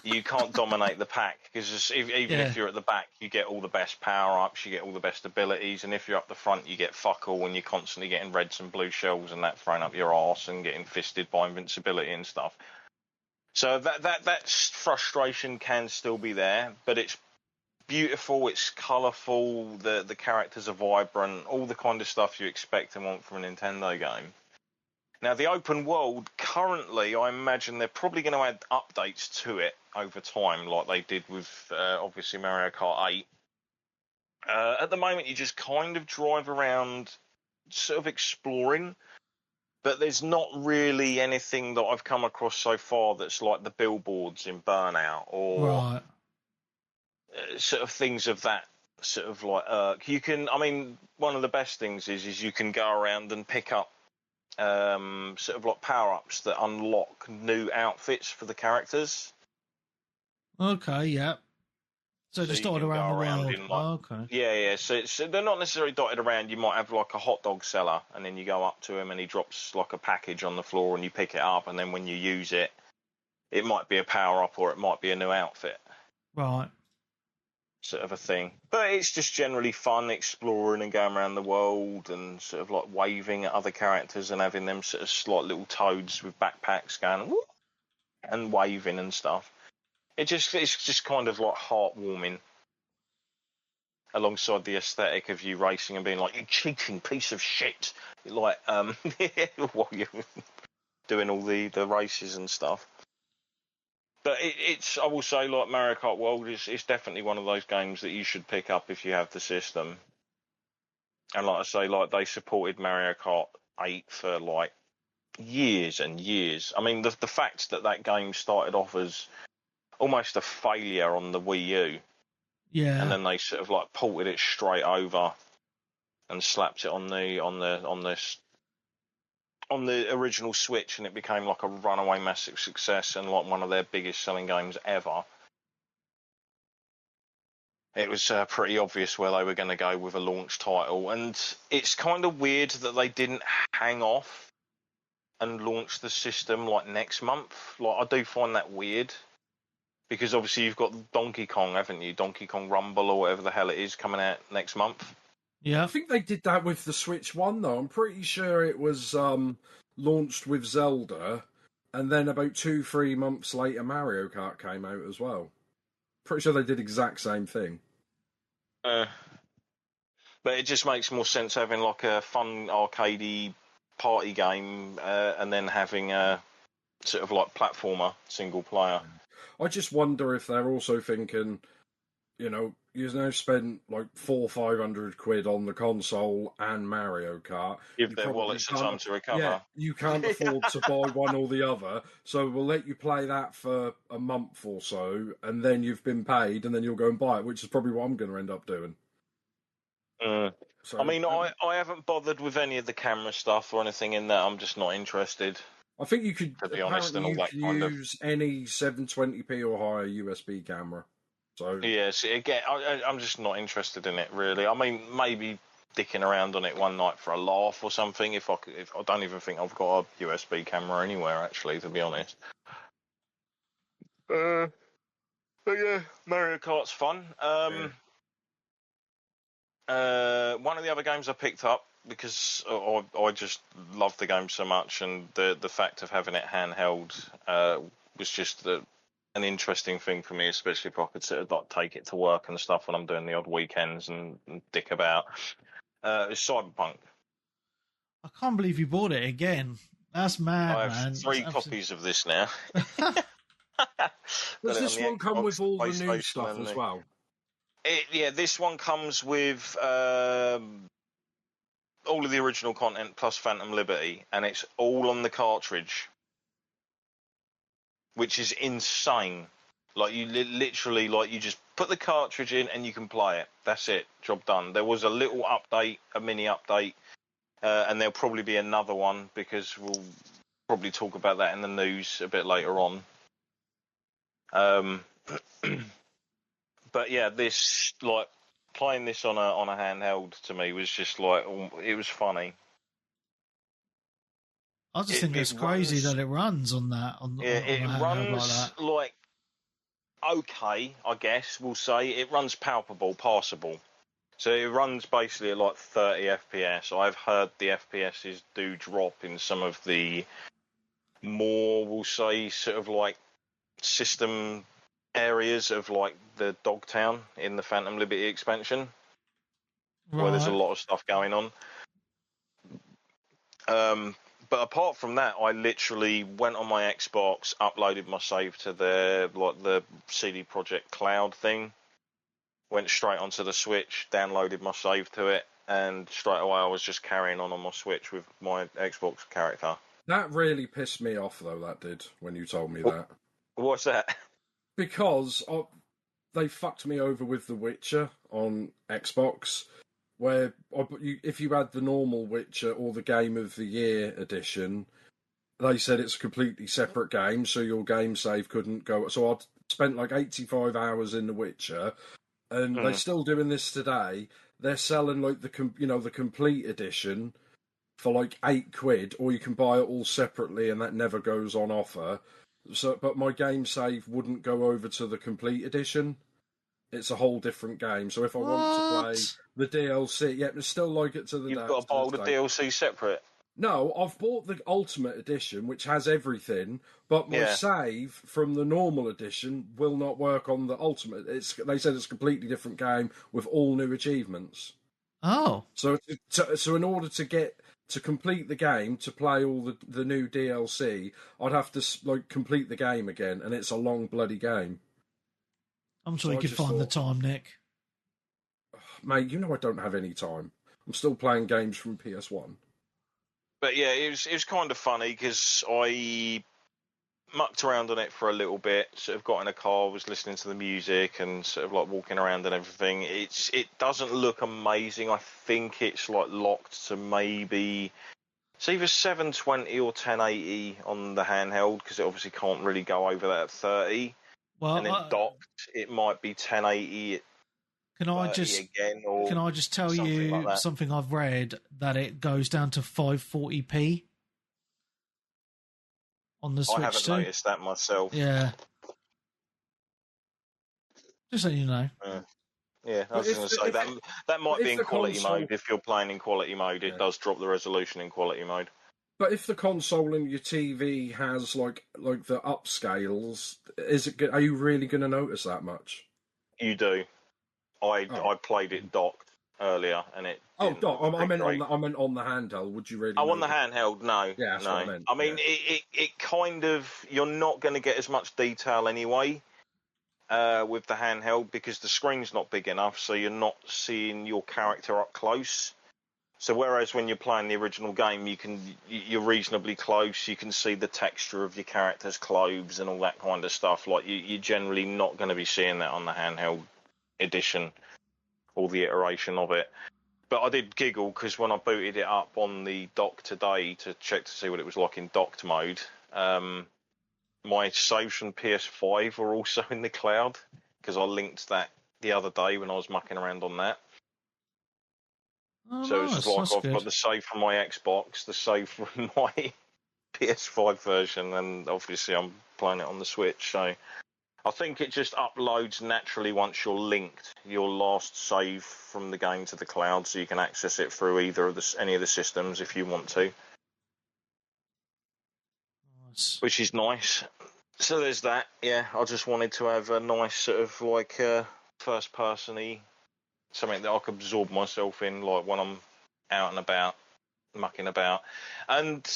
You can't dominate the pack, because even if you're at the back, you get all the best power-ups, you get all the best abilities, and if you're up the front, you get fuck all, and you're constantly getting reds and blue shells and that thrown up your arse and getting fisted by invincibility and stuff. So that frustration can still be there, but it's beautiful, it's colourful, the characters are vibrant, all the kind of stuff you expect and want from a Nintendo game. Now, the open world, currently, I imagine they're probably going to add updates to it over time, like they did with, obviously, Mario Kart 8. At the moment, you just kind of drive around, sort of exploring, but there's not really anything that I've come across so far that's like the billboards in Burnout, or sort of things of that sort of like you can, I mean, one of the best things is you can go around and pick up sort of like power-ups that unlock new outfits for the characters. Okay, yeah. So just dotted around the world. Okay. Yeah. So they're not necessarily dotted around. You might have like a hot dog seller, and then you go up to him and he drops like a package on the floor and you pick it up, and then when you use it, it might be a power-up or it might be a new outfit. Right. Sort of a thing. But it's just generally fun exploring and going around the world and sort of like waving at other characters and having them sort of like little toads with backpacks going whoop, and waving and stuff. It's just kind of like heartwarming, alongside the aesthetic of you racing and being like, you cheating piece of shit, like while you're doing all the races and stuff. But it's, I will say, like, Mario Kart World is definitely one of those games that you should pick up if you have the system. And like I say, like, they supported Mario Kart 8 for like years and years. I mean, the fact that game started off as almost a failure on the Wii U, and then they sort of like ported it straight over and slapped it on the original Switch, and it became like a runaway massive success and like one of their biggest selling games ever. It was pretty obvious where they were going to go with a launch title, and it's kind of weird that they didn't hang off and launch the system like next month. Like, I do find that weird, because obviously you've got Donkey Kong, haven't you? Donkey Kong Rumble or whatever the hell it is coming out next month. Yeah, I think they did that with the Switch One, though. I'm pretty sure it was launched with Zelda, and then about 2-3 months later, Mario Kart came out as well. Pretty sure they did exact same thing. But it just makes more sense having like a fun arcadey party game, and then having a sort of like platformer single player. I just wonder if they're also thinking, you've now spent like 400-500 quid on the console and Mario Kart. Give their wallets some time to recover. Yeah, you can't afford to buy one or the other, so we'll let you play that for a month or so, and then you've been paid, and then you'll go and buy it, which is probably what I'm going to end up doing. I mean, I haven't bothered with any of the camera stuff or anything in that. I'm just not interested. I think you could, to be honest, and all that use any 720p or higher USB camera. So yes, again, I'm just not interested in it really. I mean, maybe dicking around on it one night for a laugh or something. If I don't even think I've got a USB camera anywhere actually, to be honest. But yeah, Mario Kart's fun. One of the other games I picked up because I just love the game so much, and the fact of having it handheld was just an interesting thing for me, especially if I could sort of like take it to work and stuff when I'm doing the odd weekends and dick about. It's Cyberpunk. I can't believe you bought it again. That's mad, I have man. three copies of this now. does this one come with all the new PlayStation, stuff and as well? Yeah, this one comes with all of the original content plus Phantom Liberty, and it's all on the cartridge, which is insane. Like you literally, like you just put the cartridge in and you can play it. That's it, job done. There was a little update, a mini update, and there'll probably be another one because we'll probably talk about that in the news a bit later on. But yeah, this like playing this on a handheld to me was just like it was funny. I just think it's crazy that it runs on that on Yeah, a it handheld runs like that. like okay, I guess we'll say it runs palpable, passable. So it runs basically at like 30 FPS. I've heard the FPSs do drop in some of the more, we'll say, sort of like system areas of like the Dogtown in the Phantom Liberty expansion, where there's a Right. lot of stuff going on. But apart from that, I literally went on my Xbox, uploaded my save to the CD Projekt Cloud thing, went straight onto the Switch, downloaded my save to it, and straight away I was just carrying on my Switch with my Xbox character. That really pissed me off, though, that did, when you told me that. What's that? Because they fucked me over with The Witcher on Xbox, where if you had the normal Witcher or the Game of the Year edition, they said it's a completely separate game, so your game save couldn't go. So I'd spent like 85 hours in The Witcher, and they're still doing this today. They're selling like the complete edition for like £8, or you can buy it all separately, and that never goes on offer. So, but my game save wouldn't go over to the complete edition. It's a whole different game. So if I want to play the DLC, yeah, it's still like it to the. You've got to buy all the DLC separate. No, I've bought the Ultimate Edition, which has everything, but my save from the normal edition will not work on the Ultimate. They said it's a completely different game with all new achievements. Oh, so in order to complete the game, to play all the new DLC, I'd have to like complete the game again, and it's a long bloody game. I'm sure you could find the time, Nick. Mate, you know I don't have any time. I'm still playing games from PS1. But yeah, it was kind of funny because I mucked around on it for a little bit. Sort of got in a car, was listening to the music, and sort of like walking around and everything. It doesn't look amazing. I think it's like locked to maybe it's either 720 or 1080 on the handheld because it obviously can't really go over that at 30. Well, and then docked, it might be 1080. Can I just tell you like something I've read, that it goes down to 540p on the Switch I haven't noticed that myself. Yeah. Just so you know. Yeah, I was going to say that might be in quality mode. If you're playing in quality mode, it does drop the resolution in quality mode. But if the console in your TV has like the upscales, are you really going to notice that much? You do. I played it docked earlier, and it. Oh, dock. I meant on the handheld. Would you really? Oh, on the handheld, no. Yeah, that's no. what I meant. I mean, it kind of, you're not going to get as much detail anyway with the handheld because the screen's not big enough, so you're not seeing your character up close. So whereas when you're playing the original game, you're reasonably close. You can see the texture of your character's clothes and all that kind of stuff. Like you're generally not going to be seeing that on the handheld edition or the iteration of it. But I did giggle because when I booted it up on the dock today to check to see what it was like in docked mode, my saves from PS5 were also in the cloud. because I linked that the other day when I was mucking around on that. Oh, So it's nice. just like That's I've good. got the save from my Xbox, the save from my PS5 version, and obviously I'm playing it on the Switch. So I think it just uploads naturally once you're linked your last save from the game to the cloud, so you can access it through either of any of the systems if you want to, Nice. which is nice. So there's that. Yeah, I just wanted to have a nice sort of like first person-y, something that I could absorb myself in, like when I'm out and about, mucking about, and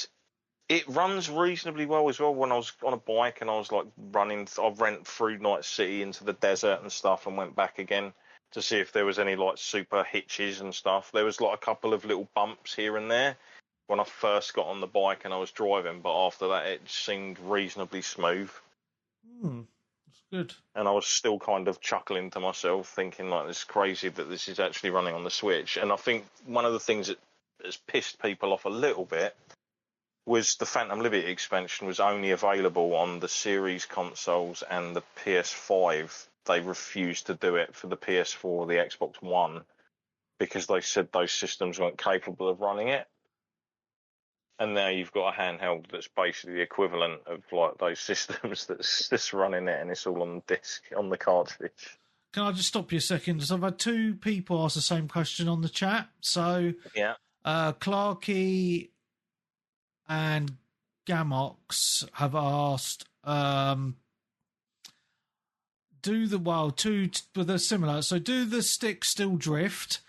it runs reasonably well as well. When I was on a bike and I was like running, I went through Night City into the desert and stuff, and went back again to see if there was any like super hitches and stuff. There was like a couple of little bumps here and there when I first got on the bike and I was driving, but after that it seemed reasonably smooth. That's good. And I was still kind of chuckling to myself, thinking like, "This is crazy that this is actually running on the Switch." And I think one of the things that has pissed people off a little bit was the Phantom Liberty expansion was only available on the Series consoles and the PS5. They refused to do it for the PS4 or the Xbox One because they said those systems weren't capable of running it. And now you've got a handheld that's basically the equivalent of like those systems that's running it, and it's all on the disc, on the cartridge. Can I just stop you a second? Because I've had two people ask the same question on the chat. So, Yeah. Clarky and Gamox have asked, but they're similar. So, do the sticks still drift?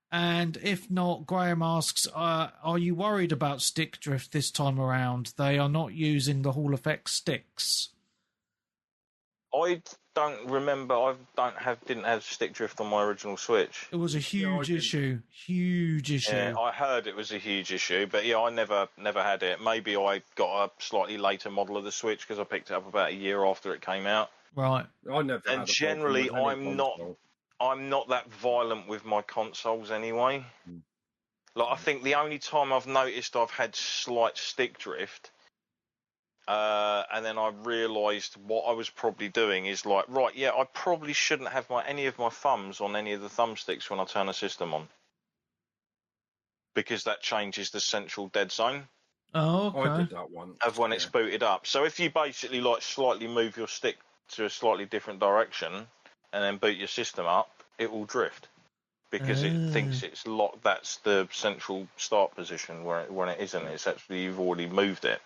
And if not, Graham asks, are you worried about stick drift this time around? They are not using the Hall Effect sticks. I don't remember. Didn't have stick drift on my original Switch. It was a huge issue. Huge issue. Yeah, I heard it was a huge issue, but yeah, I never had it. Maybe I got a slightly later model of the Switch because I picked it up about a year after it came out. Right. I never. And had generally, I'm not. I'm not that violent with my consoles anyway. Like, I think the only time I've noticed I've had slight stick drift, and then I realised what I was probably doing is like, right, yeah, I probably shouldn't have any of my thumbs on any of the thumbsticks when I turn a system on, because that changes the central dead zone. Oh, okay. I did that one. Of when it's booted up. So if you basically like slightly move your stick to a slightly different direction and then boot your system up, it will drift because it thinks it's locked. That's the central start position when it isn't. It's actually you've already moved it.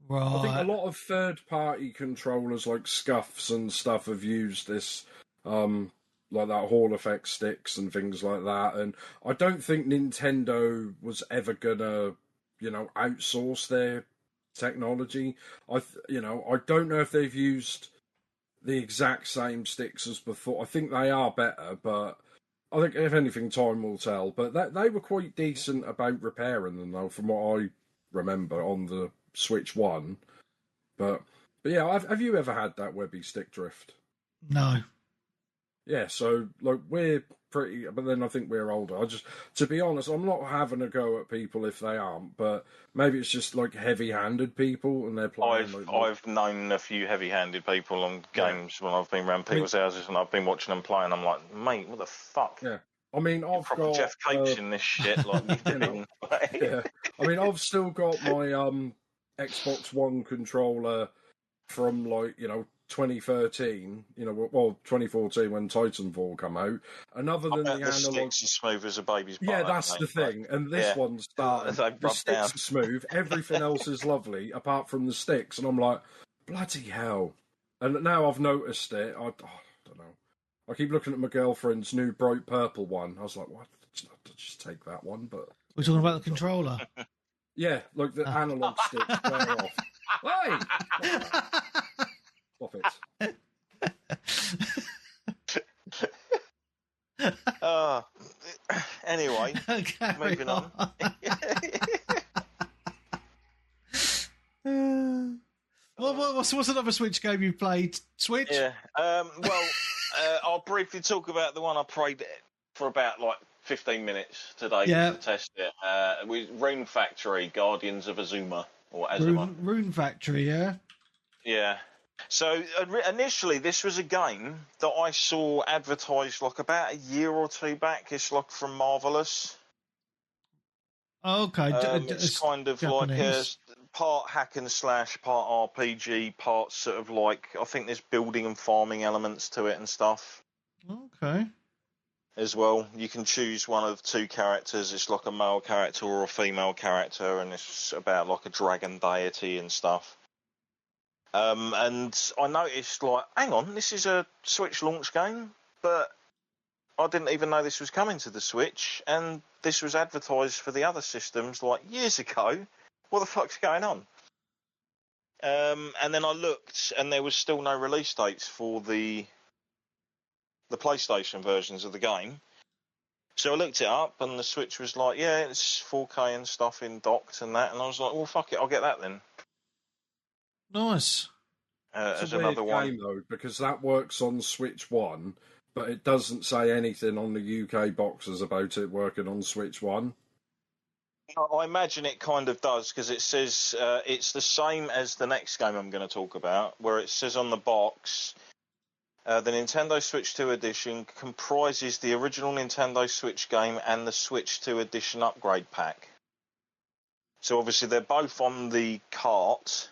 Right. I think a lot of third-party controllers like Scuffs and stuff have used this, like that Hall Effect sticks and things like that. And I don't think Nintendo was ever gonna, outsource their technology. I don't know if they've used the exact same sticks as before. I think they are better, but I think if anything, time will tell. But they were quite decent about repairing them, though, from what I remember on the Switch One. But yeah, have you ever had that Webby stick drift? No. Yeah, so like we're pretty, but then I think we're older. To be honest, I'm not having a go at people if they aren't, but maybe it's just like heavy-handed people and they're playing. I've known a few heavy-handed people on games when I've been around people's houses and I've been watching them play, and I'm like, mate, what the fuck? Yeah, I mean, I've got Jeff Capes in this shit, like you doing. Yeah, I mean, I've still got my Xbox One controller from 2013, 2014 when Titanfall come out. And other than the analog, sticks are smooth as a baby's butt. Yeah, that's the thing. And this one's starting. The sticks are smooth. Everything else is lovely, apart from the sticks. And I'm like, bloody hell. And now I've noticed it. I don't know. I keep looking at my girlfriend's new bright purple one. I was like, what? I'll just take that one. But we're talking about the controller. Yeah, like the analog sticks wear off. Hey! Stop it. Anyway, moving on. What's another Switch game you played? Switch? Yeah. I'll briefly talk about the one I played for about 15 minutes today to test it. With Rune Factory, Guardians of Azuma or Azuma. Rune Factory, yeah. Yeah. So initially, this was a game that I saw advertised like about a year or two back. It's like from Marvelous. Okay, It's kind of like a Japanese. part hack and slash, part RPG, part sort of like, I think there's building and farming elements to it and stuff Okay. as well. You can choose one of two characters. It's like a male character or a female character, and it's about like a dragon deity and stuff. And I noticed, like, hang on, this is a Switch launch game, but I didn't even know this was coming to the Switch, and this was advertised for the other systems like years ago. What the fuck's going on? And then I looked, and there was still no release dates for the PlayStation versions of the game. So I looked it up, and the Switch was like, yeah, it's 4K and stuff in docked and that, and I was like, well, fuck it, I'll get that then. Nice. It's As a weird another one. game though, because that works on Switch One, but it doesn't say anything on the UK boxes about it working on Switch One. I imagine it kind of does, because it says it's the same as the next game I'm going to talk about, where it says on the box, the Nintendo Switch 2 edition comprises the original Nintendo Switch game and the Switch 2 edition upgrade pack. So obviously they're both on the cart,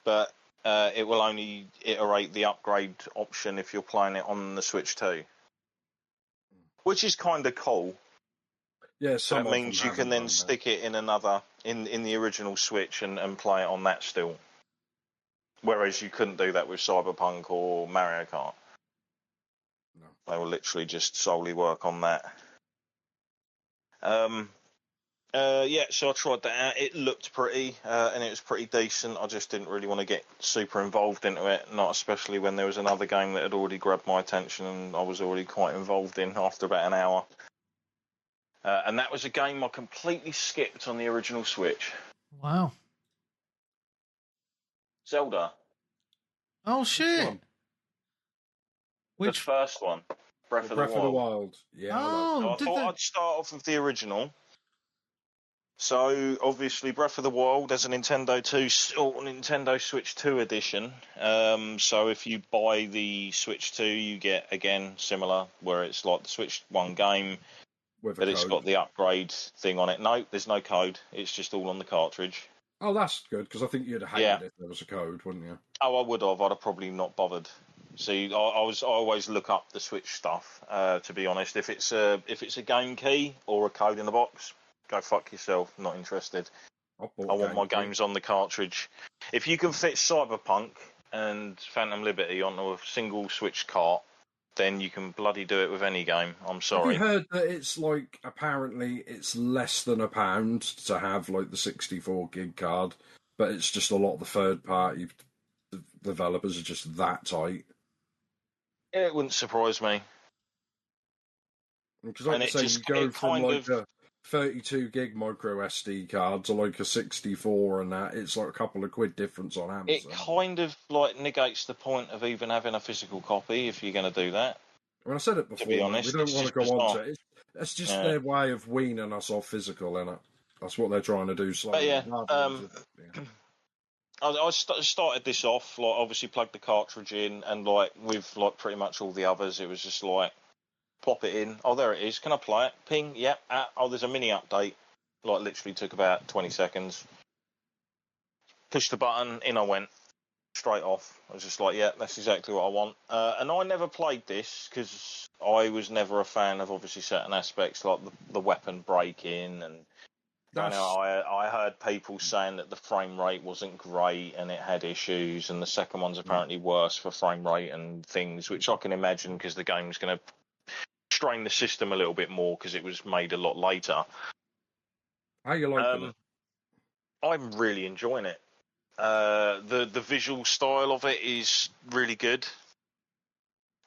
but it will only iterate the upgrade option if you're playing it on the Switch 2. Which is kind of cool. Yeah, So some it of means them you can haven't then done stick it in another, in the original Switch and play it on that still. Whereas you couldn't do that with Cyberpunk or Mario Kart. No. They will literally just solely work on that. Yeah, so I tried that out. It looked pretty, and it was pretty decent. I just didn't really want to get super involved into it, not especially when there was another game that had already grabbed my attention and I was already quite involved in after about an hour. And that was a game I completely skipped on the original Switch. Wow. Zelda. Oh shit. One. The first one. Breath of the Breath of the Wild. Wild. Yeah, I like Oh, So I thought I'd start off with the original. So obviously, Breath of the Wild as a Nintendo 2 or Nintendo Switch 2 edition. So if you buy the Switch 2, you get again similar, where it's like the Switch 1 game, with a but it's code. got the upgrade thing on it. No, there's no code. It's just all on the cartridge. Oh, that's good, because I think you'd have hated Yeah. it if there was a code, wouldn't you? Oh, I would have. I'd have probably not bothered. See, I always look up the Switch stuff. To be honest, if it's a game key or a code in the box, go fuck yourself. Not interested. I want my games on the cartridge. If you can fit Cyberpunk and Phantom Liberty onto a single Switch cart, then you can bloody do it with any game. I'm sorry. Have you heard that it's like, apparently it's less than £1 to have like the 64 gig card, but it's just a lot of the third party developers are just that tight. It wouldn't surprise me. Because like I say, you go from like a 32 gig micro SD card to like a 64 and that, it's like a couple of quid difference on Amazon. It kind of like negates the point of even having a physical copy if you're going to do that. I mean, I said it before, to be honest, we don't want to go bizarre. on to it. It's just their way of weaning us off physical, innit? That's what they're trying to do slowly. I started this off, like, obviously plugged the cartridge in, and like with like pretty much all the others, it was just like plop it in. Oh, there it is. Can I play it? Ping. Yep. Oh, there's a mini update. Like literally took about 20 seconds. Pushed the button. In I went. Straight off. I was just like, yeah, that's exactly what I want. And I never played this because I was never a fan of obviously certain aspects like the weapon break-in, and I heard people saying that the frame rate wasn't great and it had issues, and the second one's apparently worse for frame rate and things, which I can imagine because the game's going to strain the system a little bit more because it was made a lot later. How you liking it? I'm really enjoying it. The visual style of it is really good.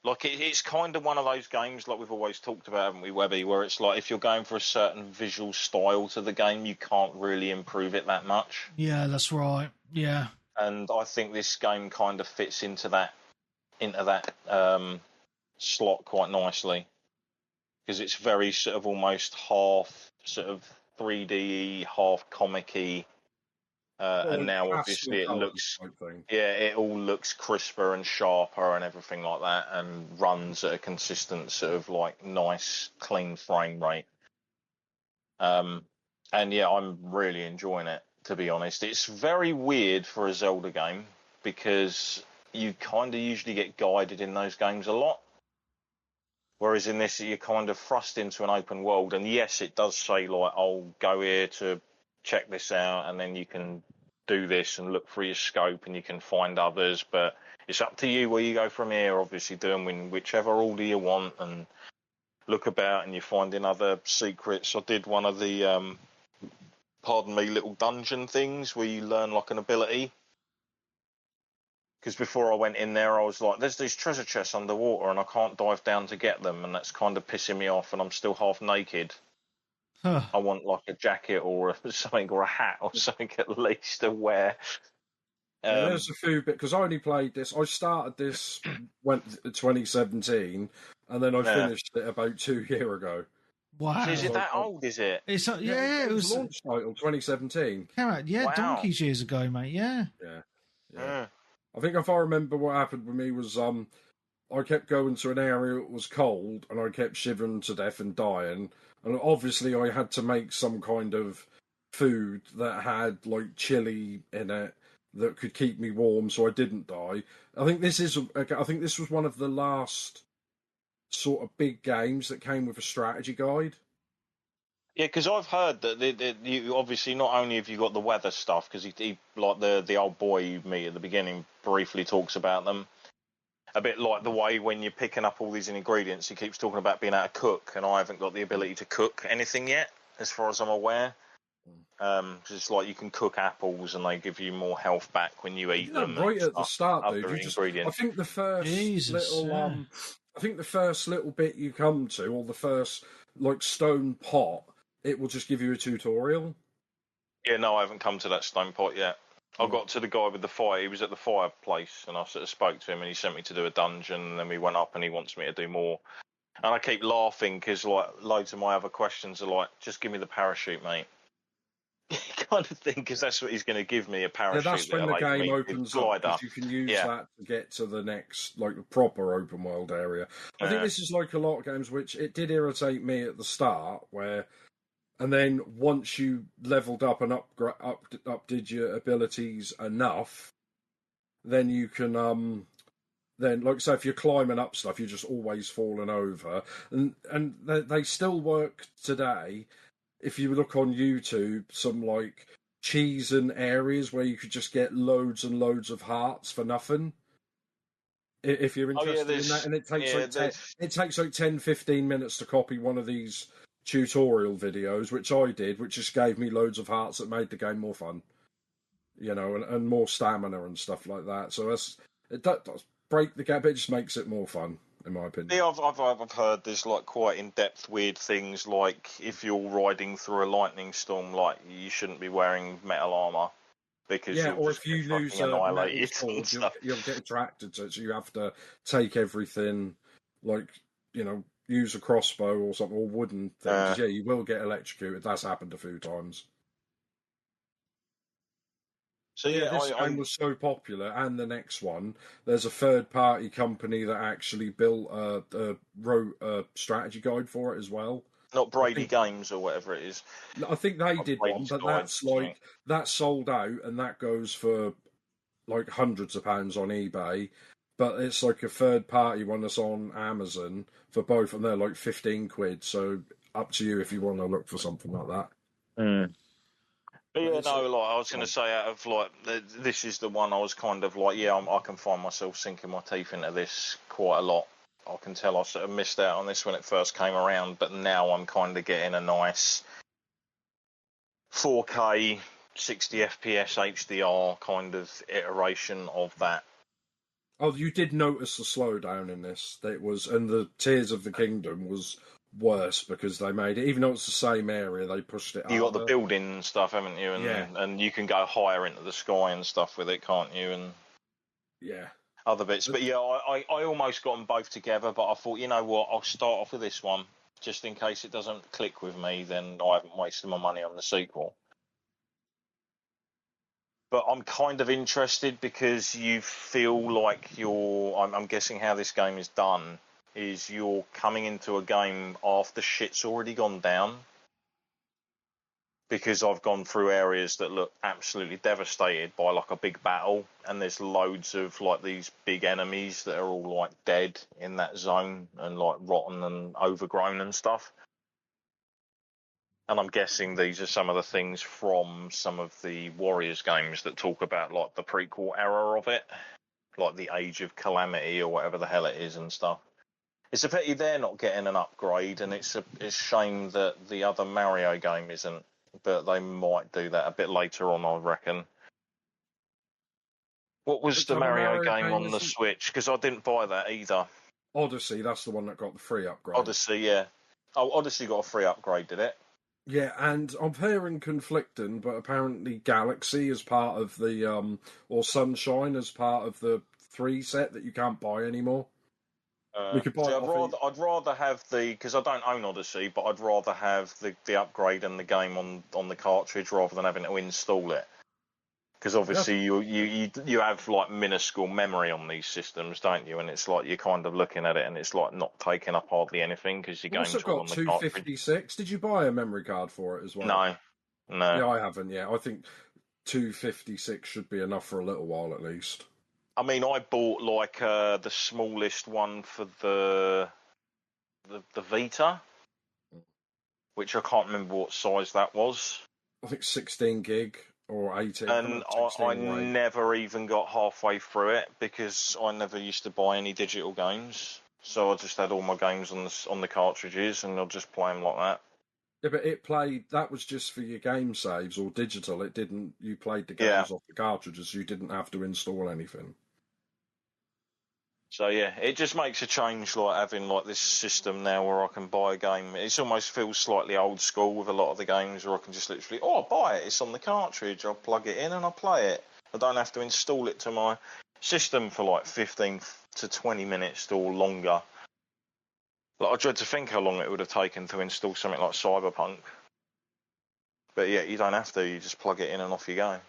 Like it's kind of one of those games like we've always talked about, haven't we, Webby, where it's like if you're going for a certain visual style to the game, you can't really improve it that much. Yeah, that's right. Yeah. And I think this game kind of fits into that slot quite nicely, because it's very sort of almost half sort of 3D, half comic-y. Well, and now pastel obviously it colours looks, type thing. yeah, it all looks crisper and sharper and everything like that, and runs at a consistent sort of like nice, clean frame rate. And yeah, I'm really enjoying it, to be honest. It's very weird for a Zelda game because you kind of usually get guided in those games a lot. Whereas in this, you're kind of thrust into an open world. And yes, it does say, like, oh, go here to check this out, and then you can do this and look through your scope and you can find others. But it's up to you where you go from here, obviously, doing in whichever order you want and look about and you're finding other secrets. I did one of the, pardon me, little dungeon things where you learn, like, an ability. Because before I went in there, I was like, there's these treasure chests underwater and I can't dive down to get them, and that's kind of pissing me off, and I'm still half naked. Huh. I want like a jacket or something, or a hat or something at least to wear. Yeah, there's a few bit because I only played this. I started this went 2017, and then I Yeah. finished it about 2 years ago. Wow. So is it that old, is it? It's It was launch title 2017. came out, Wow. donkeys years ago, mate. Yeah. Yeah. I think if I remember what happened with me was I kept going to an area that was cold, and I kept shivering to death and dying. And obviously, I had to make some kind of food that had like chili in it that could keep me warm, so I didn't die. I think this was one of the last sort of big games that came with a strategy guide. Yeah, because I've heard that you obviously not only have you got the weather stuff, because he like the old boy you meet at the beginning briefly talks about them. A bit like the way when you're picking up all these ingredients, he keeps talking about being able to cook, and I haven't got the ability to cook anything yet, as far as I'm aware. It's like you can cook apples, and they give you more health back when you eat them. Right at the start, other dude. ingredients. I think the first Jesus, little I think the first little bit you come to, or the first like stone pot, it will just give you a tutorial. Yeah, no, I haven't come to that stone pot yet. I got to the guy with the fire. He was at the fireplace, and I sort of spoke to him, and he sent me to do a dungeon, and then we went up, and he wants me to do more. And I keep laughing because like loads of my other questions are like, just give me the parachute, mate. Kind of thing, because that's what he's going to give me, a parachute. Yeah, that's when the game opens up, because you can use that to get to the next like proper open world area. I think this is like a lot of games, which it did irritate me at the start, where. And then once you leveled up and updid your abilities enough, then you can then like say if you're climbing up stuff, you're just always falling over, and they still work today. If you look on YouTube, some like cheese and areas where you could just get loads and loads of hearts for nothing. If you're interested in that, and it takes like 10, 15 minutes to copy one of these tutorial videos, which I did, which just gave me loads of hearts that made the game more fun, and more stamina and stuff like that. So it does break the game, but it just makes it more fun, in my opinion. Yeah, I've heard there's like quite in-depth weird things, like if you're riding through a lightning storm, like you shouldn't be wearing metal armor because or if you lose a metal sword, you'll get attracted to it, so you have to take everything, like use a crossbow or something, or wooden things. Yeah, you will get electrocuted. That's happened a few times. So this game was so popular, and the next one, there's a third-party company that actually built wrote a strategy guide for it as well. Not Brady Games or whatever it is. I think they did one, but that's sold out, and that goes for like hundreds of pounds on eBay. But it's like a third-party one that's on Amazon for both, and they're like 15 quid. So up to you if you want to look for something like that. But yeah, no, like I was going to say, out of like this is the one I was kind of like, I can find myself sinking my teeth into this quite a lot. I can tell I sort of missed out on this when it first came around, but now I'm kind of getting a nice 4K 60 FPS HDR kind of iteration of that. Oh, you did notice the slowdown in this. And the Tears of the Kingdom was worse because they made it, even though it's the same area, they pushed it. You got the building and stuff, haven't you? And you can go higher into the sky and stuff with it, can't you? And other bits. But yeah, I almost got them both together, but I thought, you know what, I'll start off with this one just in case it doesn't click with me. Then I haven't wasted my money on the sequel. But I'm kind of interested because you feel like I'm guessing how this game is done is you're coming into a game after shit's already gone down. Because I've gone through areas that look absolutely devastated by like a big battle, and there's loads of like these big enemies that are all like dead in that zone and like rotten and overgrown and stuff. And I'm guessing these are some of the things from some of the Warriors games that talk about like the prequel era of it, like the Age of Calamity or whatever the hell it is and stuff. It's a pity they're not getting an upgrade, and it's a shame that the other Mario game isn't. But they might do that a bit later on, I reckon. What was the Mario game on the Switch? Because I didn't buy that either. Odyssey, that's the one that got the free upgrade. Odyssey, yeah. Oh, Odyssey got a free upgrade, did it? Yeah, and I'm hearing conflicting, but apparently Galaxy is part of the, or Sunshine as part of the 3 set that you can't buy anymore. We could buy I'd rather have because I don't own Odyssey, but I'd rather have the upgrade and the game on the cartridge rather than having to install it. Because obviously you have like minuscule memory on these systems, don't you? And it's like you're kind of looking at it, and it's like not taking up hardly anything because your game's all on the cartridge. 256. Did you buy a memory card for it as well? No. Yeah, I haven't. Yeah, I think 256 should be enough for a little while at least. I mean, I bought like the smallest one for the Vita, which I can't remember what size that was. I think 16 gig or 18. And I never even got halfway through it because I never used to buy any digital games. So I just had all my games on the cartridges, and I'll just play them like that. Yeah, but that was just for your game saves or digital. It didn't. You played the games off the cartridges. You didn't have to install anything. So yeah, it just makes a change, like having like this system now where I can buy a game. It almost feels slightly old school with a lot of the games where I can just literally, I'll buy it. It's on the cartridge. I'll plug it in and I'll play it. I don't have to install it to my system for like 15 to 20 minutes or longer. Like, I dread to think how long it would have taken to install something like Cyberpunk. But yeah, you don't have to. You just plug it in and off you go.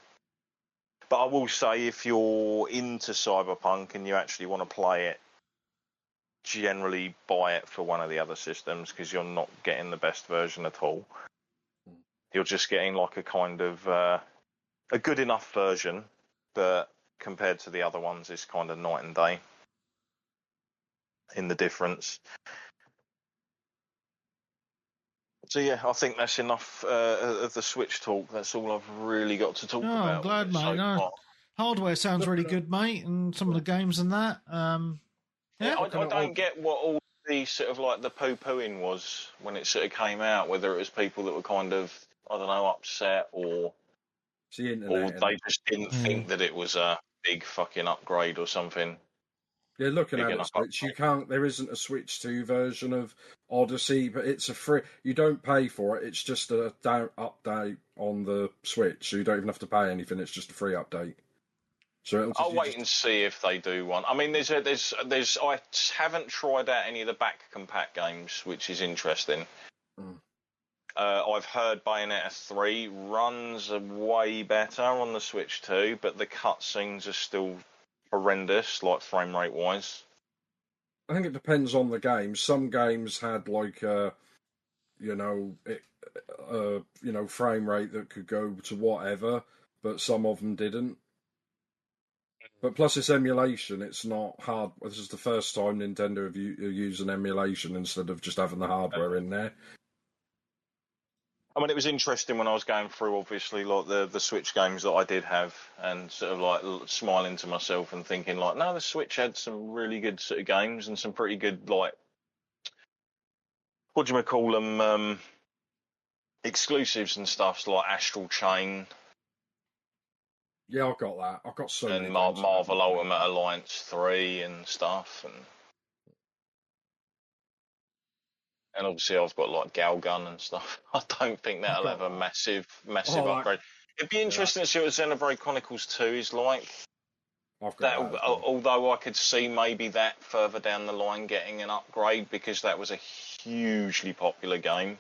But I will say, if you're into Cyberpunk and you actually want to play it, generally buy it for one of the other systems because you're not getting the best version at all. You're just getting like a kind of a good enough version, but compared to the other ones, it's kind of night and day in the difference. So yeah, I think that's enough of the Switch talk. That's all I've really got to talk about. I'm glad, mate. No, hardware sounds really good, mate, and some of the games and that. Yeah, I don't get what all the sort of like the poo-pooing was when it sort of came out. Whether it was people that were kind of, I don't know, upset or they just didn't think that it was a big fucking upgrade or something. Yeah, looking at it, Switch, there isn't a Switch 2 version of Odyssey, but it's a free. You don't pay for it. It's just a update on the Switch, so you don't even have to pay anything. It's just a free update. So I'll wait and see if they do one. I mean, there's. I haven't tried out any of the back compat games, which is interesting. I've heard Bayonetta 3 runs way better on the Switch 2, but the cutscenes are still horrendous, like frame rate wise. I think it depends on the game. Some games had like frame rate that could go to whatever, but some of them didn't. But plus it's emulation, it's not hard. This is the first time Nintendo have used an emulation instead of just having the hardware in there. I mean, it was interesting when I was going through, obviously, like the Switch games that I did have, and sort of like smiling to myself and thinking, like, no, the Switch had some really good sort of games and some pretty good, like, what do you call them, exclusives and stuff, like Astral Chain. Yeah, I've got that. I've got so many. And Marvel Ultimate Alliance 3 and stuff, and obviously I've got like Galgun and stuff. I don't think that'll have a massive upgrade. It'd be interesting to see what Xenoblade Chronicles 2 is like. Although I could see maybe that further down the line getting an upgrade because that was a hugely popular game.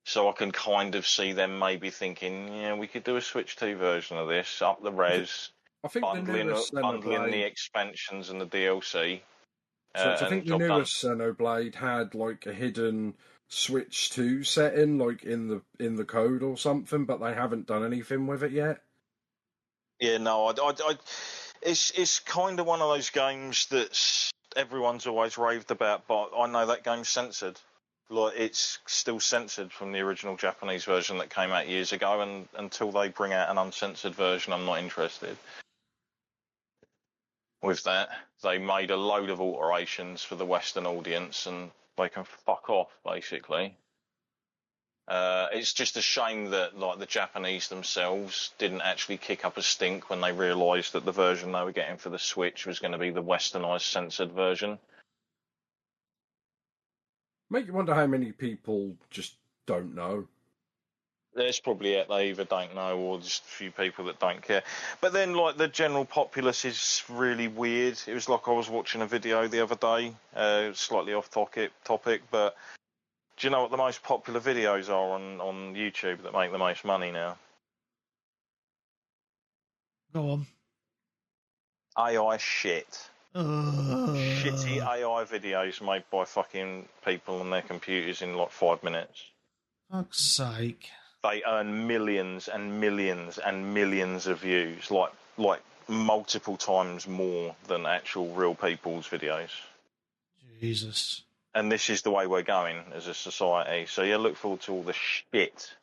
So I can kind of see them maybe thinking, yeah, we could do a Switch 2 version of this, up the res, I think the newest bundling the Xenoblade. expansions and the DLC, So I and think the job done. newest Xenoblade had like a hidden Switch 2 setting, like in the code or something, but they haven't done anything with it yet. Yeah, no, it's kind of one of those games that everyone's always raved about, but I know that game's censored. Like, it's still censored from the original Japanese version that came out years ago, and until they bring out an uncensored version, I'm not interested. With that, they made a load of alterations for the Western audience, and they can fuck off, basically. It's just a shame that like the Japanese themselves didn't actually kick up a stink when they realised that the version they were getting for the Switch was going to be the westernised censored version. Make you wonder how many people just don't know. There's probably it they either don't know or just a few people that don't care. But then, like, the general populace is really weird. It was like I was watching a video the other day, slightly off topic, but do you know what the most popular videos are on YouTube that make the most money now? Go on. AI shit. Shitty AI videos made by fucking people on their computers in like 5 minutes. Fuck's sake. They earn millions and millions and millions of views, like multiple times more than actual real people's videos. Jesus. And this is the way we're going as a society. So yeah, look forward to all the shit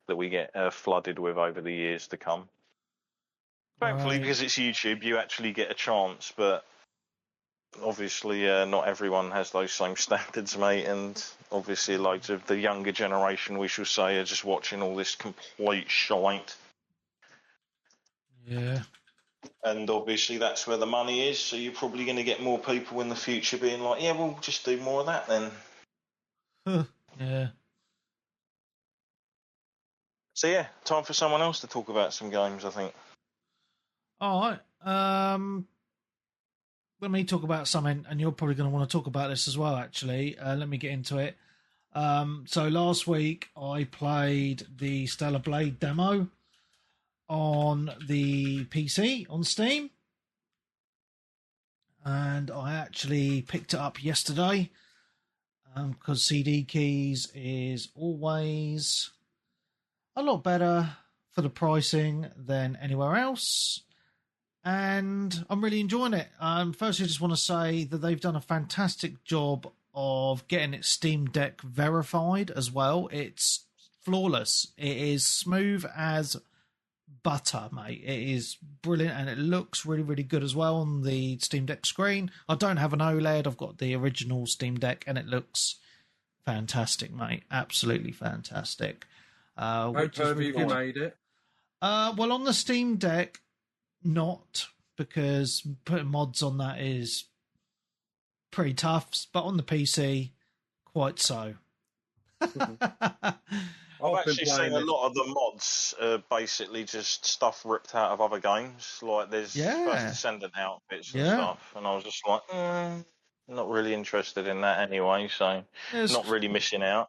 that we get flooded with over the years to come. Thankfully, because it's YouTube, you actually get a chance, but obviously not everyone has those same standards, mate, and obviously loads of the younger generation, we shall say, are just watching all this complete shite. Yeah. And obviously that's where the money is, so you're probably going to get more people in the future being like, yeah, we'll just do more of that then. Yeah. So yeah, time for someone else to talk about some games, I think. All right. Let me talk about something, and you're probably going to want to talk about this as well, actually. Let me get into it. So last week, I played the Stellar Blade demo on the PC on Steam. And I actually picked it up yesterday because CD keys is always a lot better for the pricing than anywhere else. And I'm really enjoying it. Firstly, I just want to say that they've done a fantastic job of getting it Steam Deck verified as well. It's flawless. It is smooth as butter, mate. It is brilliant, and it looks really, really good as well on the Steam Deck screen. I don't have an OLED. I've got the original Steam Deck, and it looks fantastic, mate. Absolutely fantastic. How have you made it? Well, on the Steam Deck, not, because putting mods on that is pretty tough, but on the PC, quite so. I've actually seen a lot of the mods basically just stuff ripped out of other games. Like there's first descendant outfits and stuff, and I was just like, not really interested in that anyway, so not really missing out.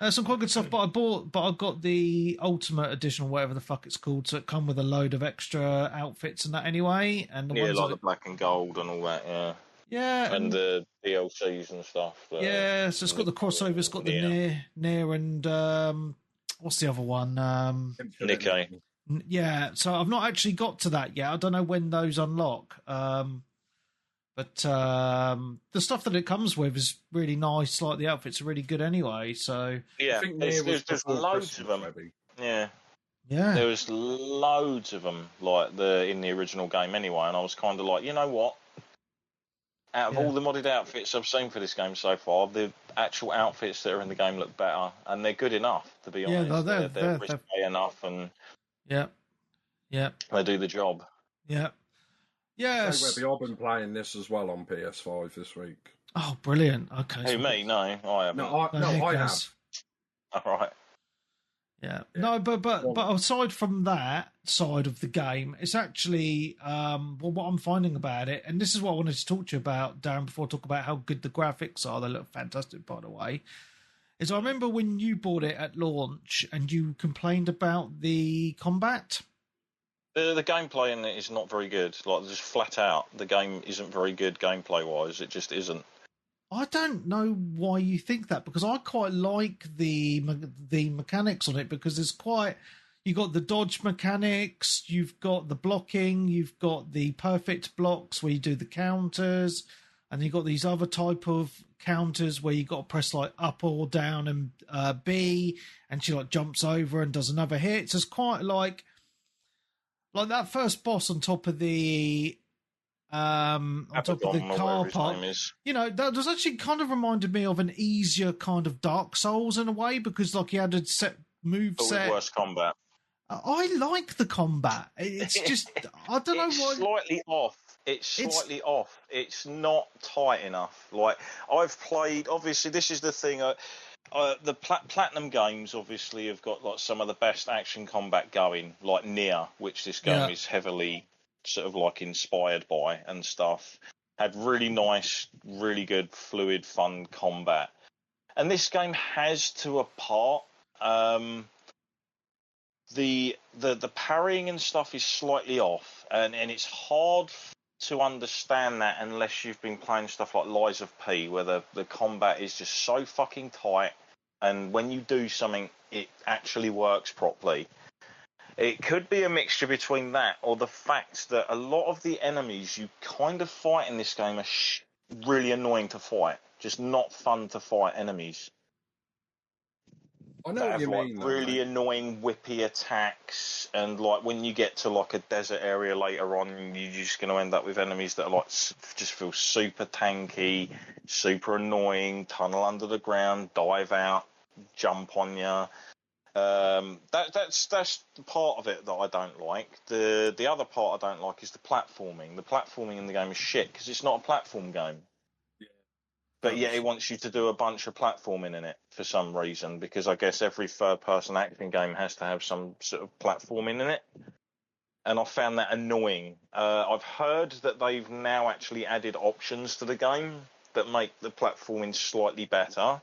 Some quite good stuff, but I got the Ultimate Edition, or whatever the fuck it's called, so it come with a load of extra outfits and that anyway. And the ones like the black and gold and all that, yeah, and the DLCs and stuff. Yeah, so it's got the crossover, it's got the near and what's the other one? Nikkei. Yeah, so I've not actually got to that yet. I don't know when those unlock. But the stuff that it comes with is really nice. Like the outfits are really good anyway. So yeah, there's loads of them. Maybe. Yeah, yeah. There was loads of them like in the original game anyway, and I was kind of like, you know what? Out of all the modded outfits I've seen for this game so far, the actual outfits that are in the game look better, and they're good enough, to be honest. They're risque enough, and yeah, they do the job. Yeah. Yes. So, Webby, I've been playing this as well on PS5 this week. Oh, brilliant! Okay. Who, me? No, I haven't. No, I have. All right. Yeah. No, but aside from that side of the game, it's actually what I'm finding about it, and this is what I wanted to talk to you about, Darren, before I talk about how good the graphics are. They look fantastic, by the way. is I remember when you bought it at launch and you complained about the combat. The gameplay in it is not very good. Like, just flat out, the game isn't very good gameplay-wise. It just isn't. I don't know why you think that, because I quite like the mechanics on it, because there's quite... You've got the dodge mechanics, you've got the blocking, you've got the perfect blocks where you do the counters, and you've got these other type of counters where you've got to press like up or down and B, and she like jumps over and does another hit. So it's quite like that first boss on top of the car park. You know, that was actually kind of reminded me of an easier kind of Dark Souls in a way, because like he had a set move set. Worse combat. I like the combat. It's just I don't know why. Slightly off. It's slightly off. It's not tight enough. Like, I've played. Obviously, this is the thing. The Platinum games obviously have got like some of the best action combat going, like Nier, which this game is heavily sort of like inspired by and stuff. Had really nice, really good, fluid, fun combat, and this game has to a part. The parrying and stuff is slightly off, and it's hard to understand that unless you've been playing stuff like Lies of P, where the combat is just so fucking tight, and when you do something, it actually works properly. It could be a mixture between that or the fact that a lot of the enemies you kind of fight in this game are really annoying to fight, just not fun to fight enemies. I know what you mean. Really annoying whippy attacks, and like when you get to like a desert area later on, you're just going to end up with enemies that are like just feel super tanky, super annoying. Tunnel under the ground, dive out, jump on you. That's the part of it that I don't like. The other part I don't like is the platforming. The platforming in the game is shit because it's not a platform game. But yeah, it wants you to do a bunch of platforming in it for some reason, because I guess every third-person action game has to have some sort of platforming in it. And I found that annoying. I've heard that they've now actually added options to the game that make the platforming slightly better.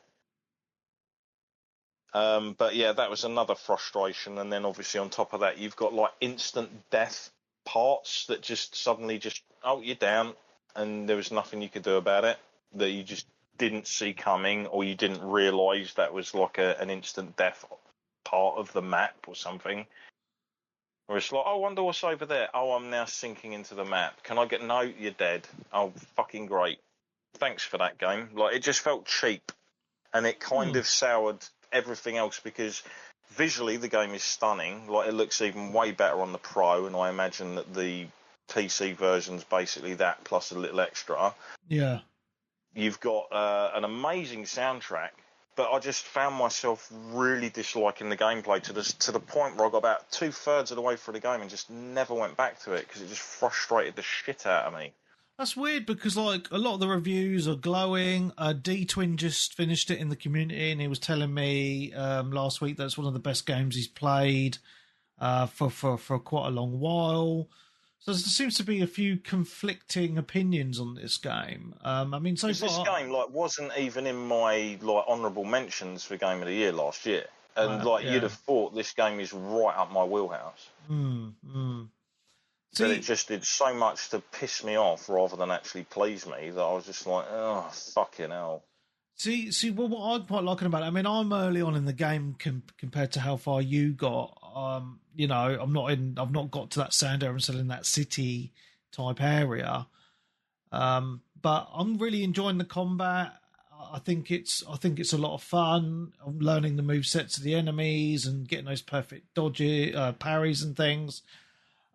But yeah, that was another frustration. And then obviously on top of that, you've got like instant death parts that just suddenly you're down, and there was nothing you could do about it, that you just didn't see coming, or you didn't realise that was like an instant death part of the map or something. Or it's like, I wonder what's over there. Oh, I'm now sinking into the map. Can I get... No, you're dead. Oh, fucking great. Thanks for that game. Like, it just felt cheap, and it kind of soured everything else, because visually the game is stunning. Like, it looks even way better on the Pro, and I imagine that the PC version's basically that plus a little extra. Yeah. You've got an amazing soundtrack, but I just found myself really disliking the gameplay to the point where I got about 2/3 of the way through the game and just never went back to it because it just frustrated the shit out of me. That's weird, because like a lot of the reviews are glowing. D-Twin just finished it in the community, and he was telling me last week that's one of the best games he's played for quite a long while. So there seems to be a few conflicting opinions on this game. I mean, so far... This game wasn't even in my honourable mentions for Game of the Year last year. And you'd have thought this game is right up my wheelhouse. But it just did so much to piss me off rather than actually please me that I was just like, oh, fucking hell. See, well, what I'm quite liking about it, I mean, I'm early on in the game compared to how far you got. You know, I've not got to that sand area, I'm still in that city type area. But I'm really enjoying the combat. I think it's a lot of fun. I'm learning the movesets of the enemies and getting those perfect dodges, parries and things.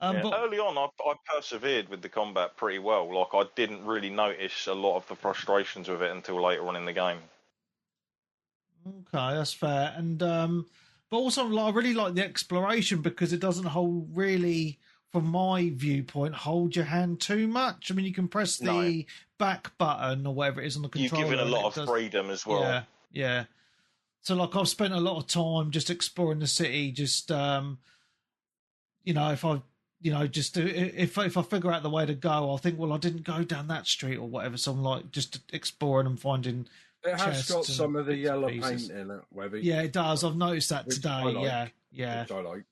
But early on, I persevered with the combat pretty well. Like, I didn't really notice a lot of the frustrations with it until later on in the game. Okay, that's fair. And but also, I really like the exploration, because it doesn't really, from my viewpoint, hold your hand too much. I mean, you can press the back button or whatever it is on the controller. You're given a lot of freedom as well. Yeah. So, like, I've spent a lot of time just exploring the city. Just, you know, if I figure out the way to go, I'll think, well, I didn't go down that street or whatever. So I'm like just exploring and finding It has got chests some and of the bits and yellow pieces. paint in it, Webby. Yeah, it does. I've noticed that Which today. I like. Yeah. Which I like.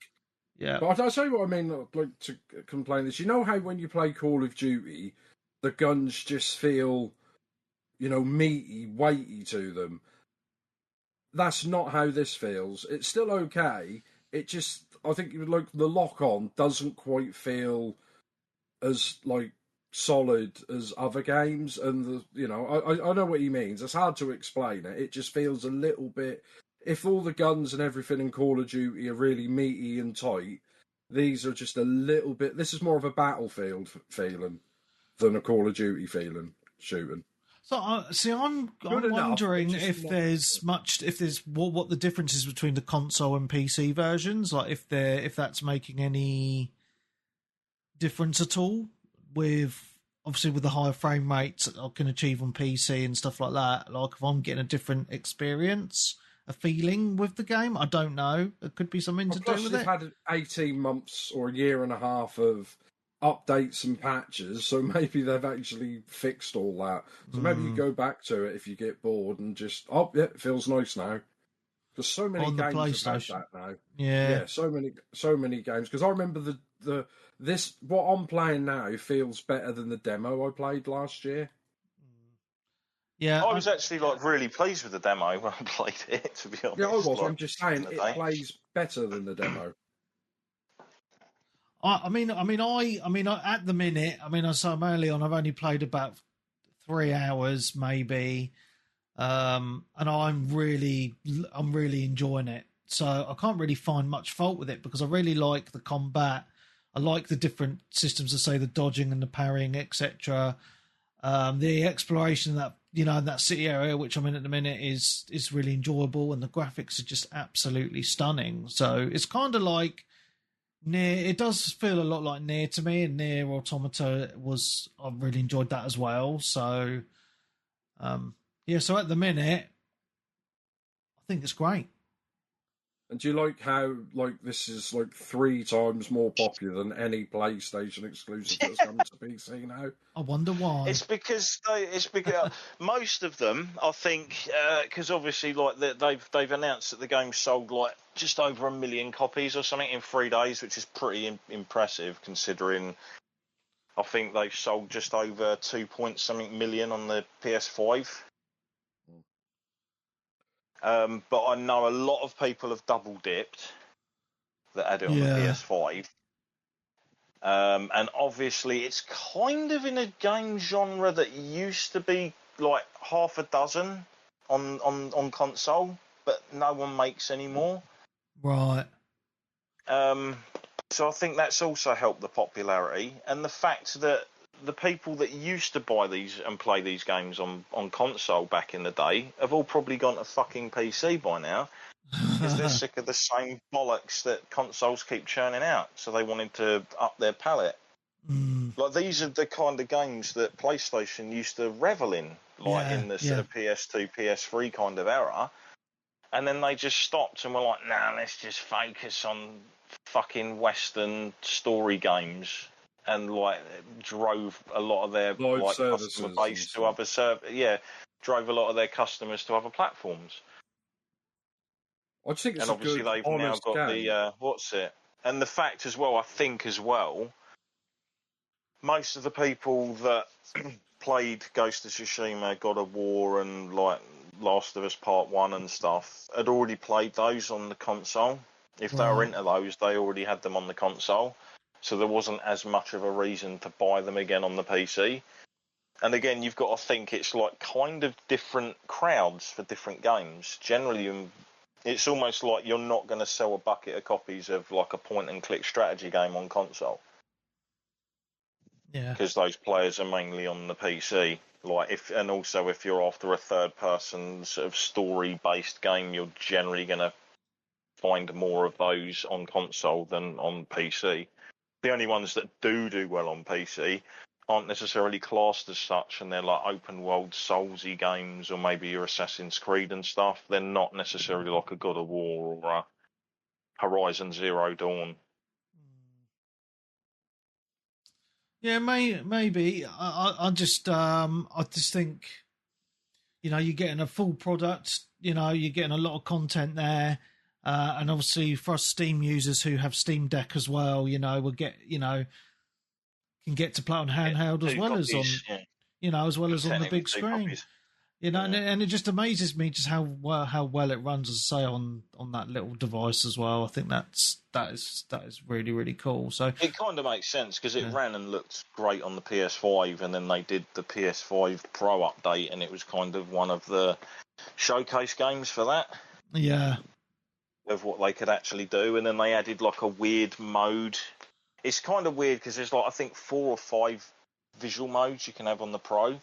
Yeah. But I'll tell you what I mean, like, to complain this. You know how when you play Call of Duty, the guns just feel, meaty, weighty to them? That's not how this feels. It's still okay. It just, I think, like, the lock-on doesn't quite feel as, like, solid as other games. And, I know what he means. It's hard to explain it. It just feels a little bit... If all the guns and everything in Call of Duty are really meaty and tight, these are just a little bit... This is more of a Battlefield feeling than a Call of Duty feeling, shooting. So, I'm Good enough, but wondering just if not- there's what the difference is between the console and PC versions. Like if that's making any difference at all with obviously with the higher frame rates that I can achieve on PC and stuff like that. Like if I'm getting a different experience, a feeling with the game, I don't know. It could be something to do Plus, with they've it. had 18 months or a year and a half of updates and patches, so maybe they've actually fixed all that. So maybe you go back to it if you get bored and just, it feels nice now. Because so many On the games have had PlayStation. that now. Yeah. So many games. Because I remember what I'm playing now feels better than the demo I played last year. Yeah. I was actually like really pleased with the demo when I played it. To be honest, Yeah, I was. like, I'm just saying in the it day. plays better than the demo. At the minute, so I'm early on. I've only played about 3 hours, maybe, and I'm really enjoying it. So I can't really find much fault with it because I really like the combat. I like the different systems to say the dodging and the parrying, etc. The exploration that in that city area which I'm in at the minute is really enjoyable, and the graphics are just absolutely stunning. So it's kind of like Near. It does feel a lot like Near to me, and Near Automata I really enjoyed that as well. So, so at the minute, I think it's great. And do you like how this is 3 times more popular than any PlayStation exclusive that's come to PC now? I wonder why. It's because most of them, I think, because obviously like they've announced that the game sold like just over 1 million copies or something in 3 days, which is pretty impressive considering. I think they've sold just over 2 point something million on the PS5. But I know a lot of people have double dipped that had it on the PS5. And obviously, it's kind of in a game genre that used to be like half a dozen on console, but no one makes anymore. Right. So I think that's also helped the popularity, and the fact that the people that used to buy these and play these games on console back in the day have all probably gone to fucking PC by now. Because they're sick of the same bollocks that consoles keep churning out, so they wanted to up their palette. Like these are the kind of games that PlayStation used to revel in, in the sort of PS2, PS3 kind of era, and then they just stopped and were like, "Nah, let's just focus on fucking Western story games," and drove a lot of their Live customer base to other drove a lot of their customers to other platforms. I just think it's And obviously they've now got game. the and the fact as well, I think as well, most of the people that played Ghost of Tsushima, God of War, and Last of Us Part 1 and stuff had already played those on the console. If they were into those, they already had them on the console, so there wasn't as much of a reason to buy them again on the PC. And again, you've got to think it's kind of different crowds for different games. Generally, it's almost like you're not going to sell a bucket of copies of a point-and-click strategy game on console. Yeah. Because those players are mainly on the PC. And also if you're after a third-person sort of story-based game, you're generally going to find more of those on console than on PC. The only ones that do well on PC aren't necessarily classed as such, and they're open world Soulsy games, or maybe your Assassin's Creed and stuff. They're not necessarily like a God of War or a Horizon Zero Dawn. Yeah, maybe. I just think you know, you're getting a full product. You know, you're getting a lot of content there. And obviously for us Steam users who have Steam Deck as well, you know, can get to play on handheld as well as on, you know, as well as on the big screen. You know, and it just amazes me just how well it runs, as I say, on that little device as well. I think that is really, really cool. So it kind of makes sense because it ran and looked great on the PS5, and then they did the PS5 Pro update, and it was kind of one of the showcase games for that. Yeah. Of what they could actually do, and then they added like a weird mode. It's kind of weird because there's like I think 4 or 5 visual modes you can have on the Pro.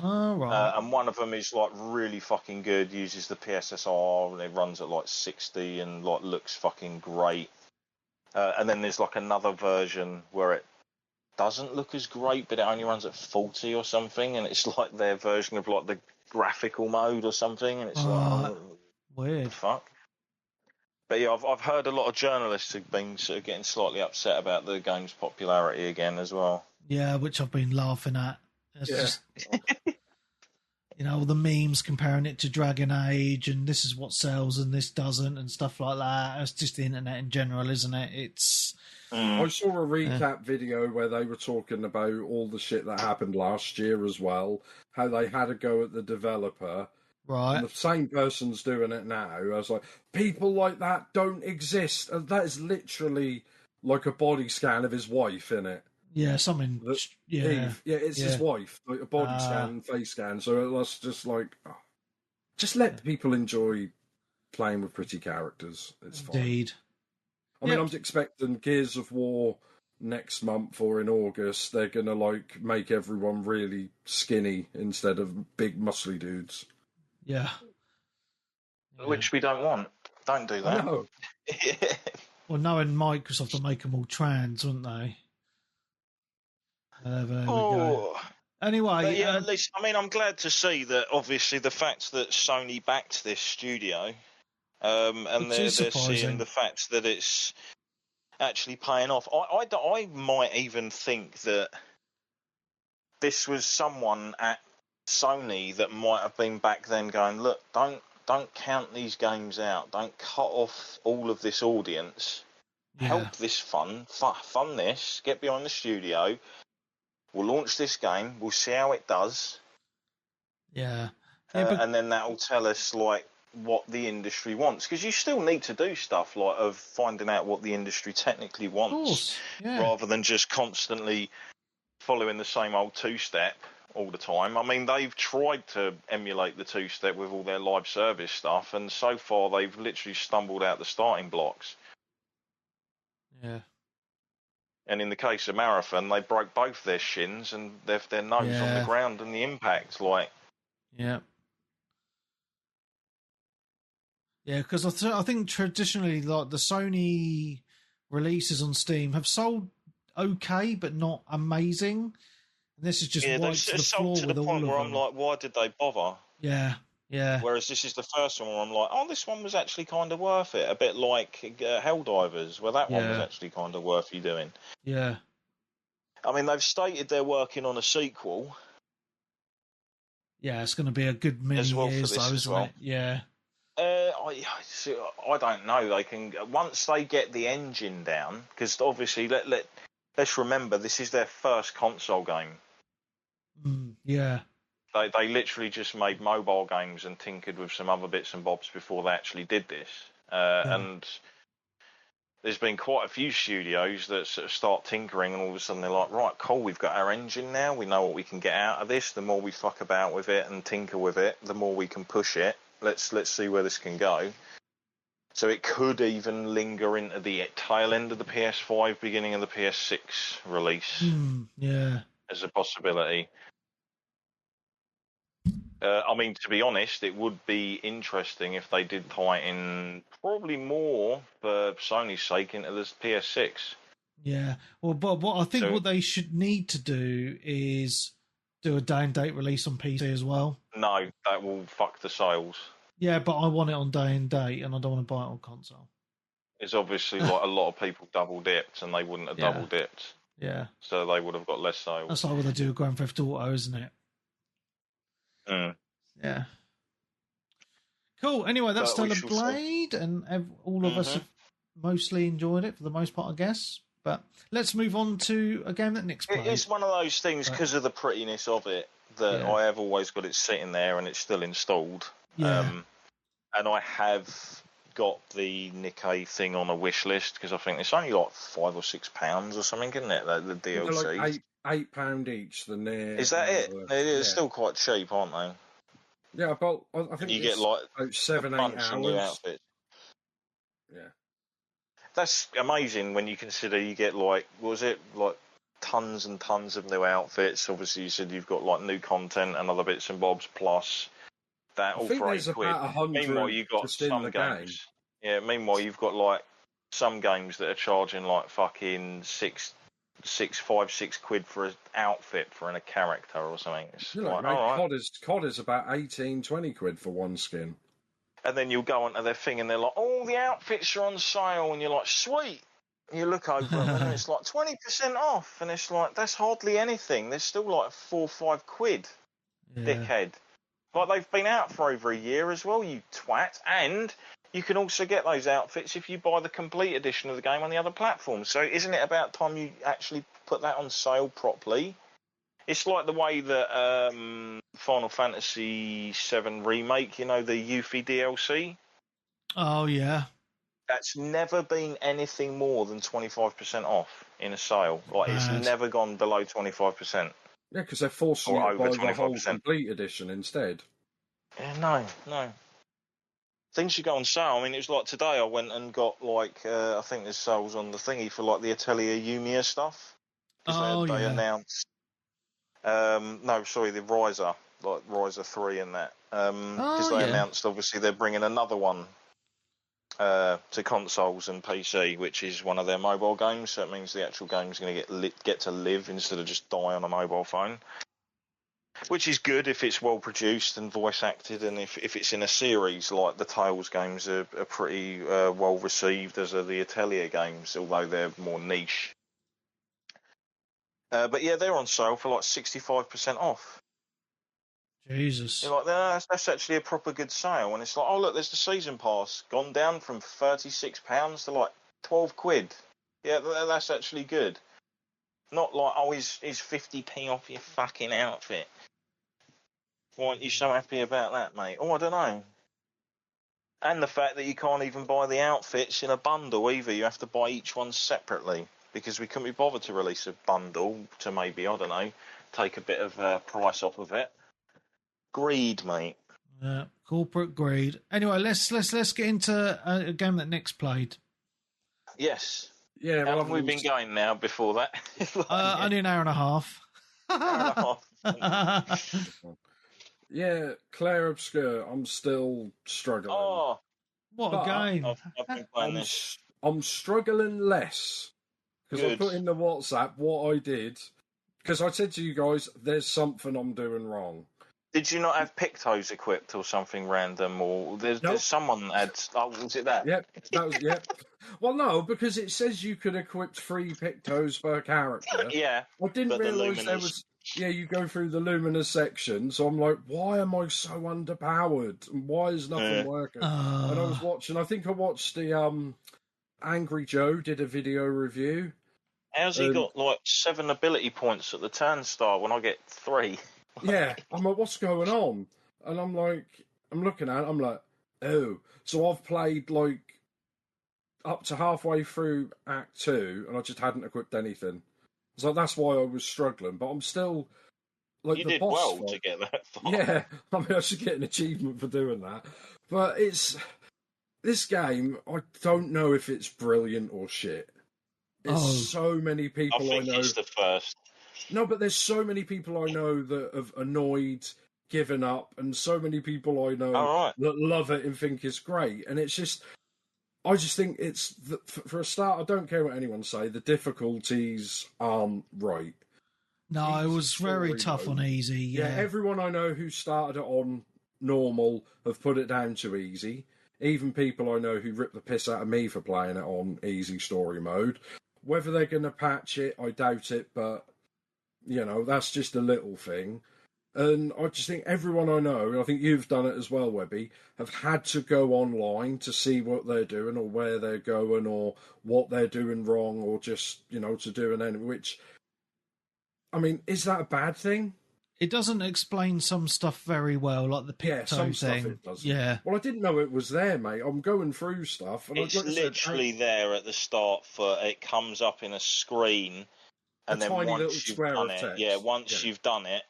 Oh, right. And one of them is like really fucking good, uses the PSSR, and it runs at like 60 and like looks fucking great. And then there's like another version where it doesn't look as great, but it only runs at 40 or something, and it's like their version of like the graphical mode or something, and it's like weird. Fuck. But yeah, I've heard a lot of journalists have been sort of getting slightly upset about the game's popularity again as well. Yeah, which I've been laughing at. It's just, you know, all the memes comparing it to Dragon Age and this is what sells and this doesn't and stuff like that. It's just the internet in general, isn't it? It's. I saw a recap video where they were talking about all the shit that happened last year as well, how they had a go at the developer. Right. And the same person's doing it now. I was like, people like that don't exist. And that is literally like a body scan of his wife, in it. Yeah, something. Eve. Yeah, it's his wife. Like a body scan, face scan. So it was just like, just let people enjoy playing with pretty characters. It's fine. Indeed. I mean, I'm expecting Gears of War next month or in August. They're going to like make everyone really skinny instead of big muscly dudes. Yeah. Which we don't want. Don't do that. No. Well, knowing Microsoft will make them all trans, wouldn't they? There we go. Anyway, but yeah, at least I mean, I'm glad to see that. Obviously, the fact that Sony backed this studio, and they're seeing the fact that it's actually paying off. I might even think that this was someone at Sony that might have been back then going, look, don't count these games out, don't cut off all of this audience, help this fund this, get behind the studio, we'll launch this game, we'll see how it does, and then that'll tell us like what the industry wants, because you still need to do stuff like of finding out what the industry technically wants, rather than just constantly following the same old two-step all the time. I mean, they've tried to emulate the two-step with all their live service stuff, and so far they've literally stumbled out the starting blocks. Yeah. And in the case of Marathon, they broke both their shins and their nose on the ground and the impact. Like, yeah, because I think traditionally, like the Sony releases on Steam have sold okay, but not amazing. This is just wiped to the floor to the with point all where of I'm them. like, why did they bother? Yeah. Whereas this is the first one where I'm like, oh, this one was actually kind of worth it. A bit like Helldivers, where that one was actually kind of worth you doing. Yeah. I mean, they've stated they're working on a sequel. Yeah, it's going to be a good many years, though, isn't it? Yeah. I don't know. They can, once they get the engine down, because obviously let's remember this is their first console game. Yeah. They literally just made mobile games and tinkered with some other bits and bobs before they actually did this. And there's been quite a few studios that sort of start tinkering, and all of a sudden they're like, right, cool, we've got our engine now. We know what we can get out of this. The more we fuck about with it and tinker with it, the more we can push it. Let's see where this can go. So it could even linger into the tail end of the PS5, beginning of the PS6 release. As a possibility. I mean, to be honest, it would be interesting if they did tie in probably more for Sony's sake into this PS6. Yeah. Well, but what I think what they should need to do is do a day and date release on PC as well. No, that will fuck the sales. Yeah, but I want it on day and date, and I don't want to buy it on console. It's obviously like a lot of people double dipped, and they wouldn't have double dipped. Yeah. So they would have got less sales. That's like what they do with Grand Theft Auto, isn't it? Mm. Yeah. Cool. Anyway, that's But we Stellar shall see. Blade, and all of us have mostly enjoyed it for the most part, I guess. But let's move on to a game that Nick's played. It's one of those things because of the prettiness of it that I have always got it sitting there and it's still installed. Yeah. And I have got the Nikkei thing on a wish list because I think it's only like £5 or £6 or something, isn't it? The DLC. They're like £8 each. Is that it? They're still quite cheap, aren't they? Yeah, but I think you get like about 7-8 hours. New outfits. Yeah. That's amazing when you consider you get like, what was it, like tons and tons of new outfits. Obviously, you said you've got like new content and other bits and bobs plus that all for £8. Meanwhile, you've got some games. Yeah. Meanwhile, you've got like some games that are charging like fucking £6 for an outfit for a character or something. It's like, COD is about 18-20 quid for one skin. And then you'll go onto their thing and they're like, oh, the outfits are on sale. And you're like, sweet. And you look over them and it's like 20% off. And it's like, that's hardly anything. There's still like 4 or 5 quid, dickhead. Like, they've been out for over a year as well, you twat. And you can also get those outfits if you buy the complete edition of the game on the other platforms. So isn't it about time you actually put that on sale properly? It's like the way that Final Fantasy VII Remake, you know, the Yuffie DLC. Oh, yeah. That's never been anything more than 25% off in a sale. Like, it's never gone below 25%. Yeah, because they're forcing you to buy the whole complete edition instead. Yeah, no. Things should go on sale. I mean, it was like today I went and got, like, I think there's sales on the thingy for, like, the Atelier Yumiya stuff. Because they announced... the Riser, like Riser 3 and that. Because they announced, obviously, they're bringing another one to consoles and PC, which is one of their mobile games. So it means the actual game's going to get to live instead of just die on a mobile phone. Which is good if it's well produced and voice acted, and if it's in a series like the Tales games are pretty well received, as are the Atelier games, although they're more niche. But yeah, they're on sale for like 65% off. Jesus. You're like, that's actually a proper good sale. And it's like, oh, look, there's the season pass gone down from £36 to like 12 quid. Yeah, that's actually good. Not like, oh, is 50p off your fucking outfit. Why aren't you so happy about that, mate? Oh, I don't know. And the fact that you can't even buy the outfits in a bundle either. You have to buy each one separately. Because we couldn't be bothered to release a bundle to maybe, I don't know, take a bit of price off of it. Greed, mate. Yeah, corporate greed. Anyway, let's get into a game that Nick's played. Yes. Yeah. How long have we been going now before that? Only an hour and a half. Yeah, Claire Obscure. I'm still struggling. Oh, what a game! I've been playing this. I'm struggling less. Because I put in the WhatsApp what I did. Because I said to you guys, there's something I'm doing wrong. Did you not have Pictos equipped or something random? Or there's someone had... Oh, was it that? Yep, that was... Yep. Well, no, because it says you could equip 3 Pictos per character. Yeah. I didn't realise there was... Yeah, you go through the Luminous section, so I'm like, why am I so underpowered? And why is nothing working? And I was watching... I think I watched the... Angry Joe did a video review. How's he got like 7 ability points at the turnstile when I get 3? Yeah, I'm like, what's going on? And I'm like, I'm looking at it, I'm like, oh. So I've played like up to halfway through Act 2 and I just hadn't equipped anything. So that's why I was struggling, but I'm still like you the did boss well fight. to get that far. Yeah, I mean, I should get an achievement for doing that. But this game, I don't know if it's brilliant or shit. There's so many people I know. It's the first. No, but there's so many people I know that have annoyed, given up, and so many people I know that love it and think it's great. And it's just, I just think it's, for a start, I don't care what anyone say, the difficulties aren't right. No, it was very tough on easy. Yeah, everyone I know who started it on normal have put it down to easy. Even people I know who rip the piss out of me for playing it on easy story mode. Whether they're going to patch it, I doubt it, but, you know, that's just a little thing. And I just think everyone I know, and I think you've done it as well, Webby, have had to go online to see what they're doing or where they're going or what they're doing wrong or just, to do an enemy, which, I mean, is that a bad thing? It doesn't explain some stuff very well, like the Yeah, Picto some thing. stuff it doesn't. Yeah. Well, I didn't know it was there, mate. I'm going through stuff. And It's like I said, literally there at the start it comes up in a screen, and then tiny little once you've square done of it, text. you've done it,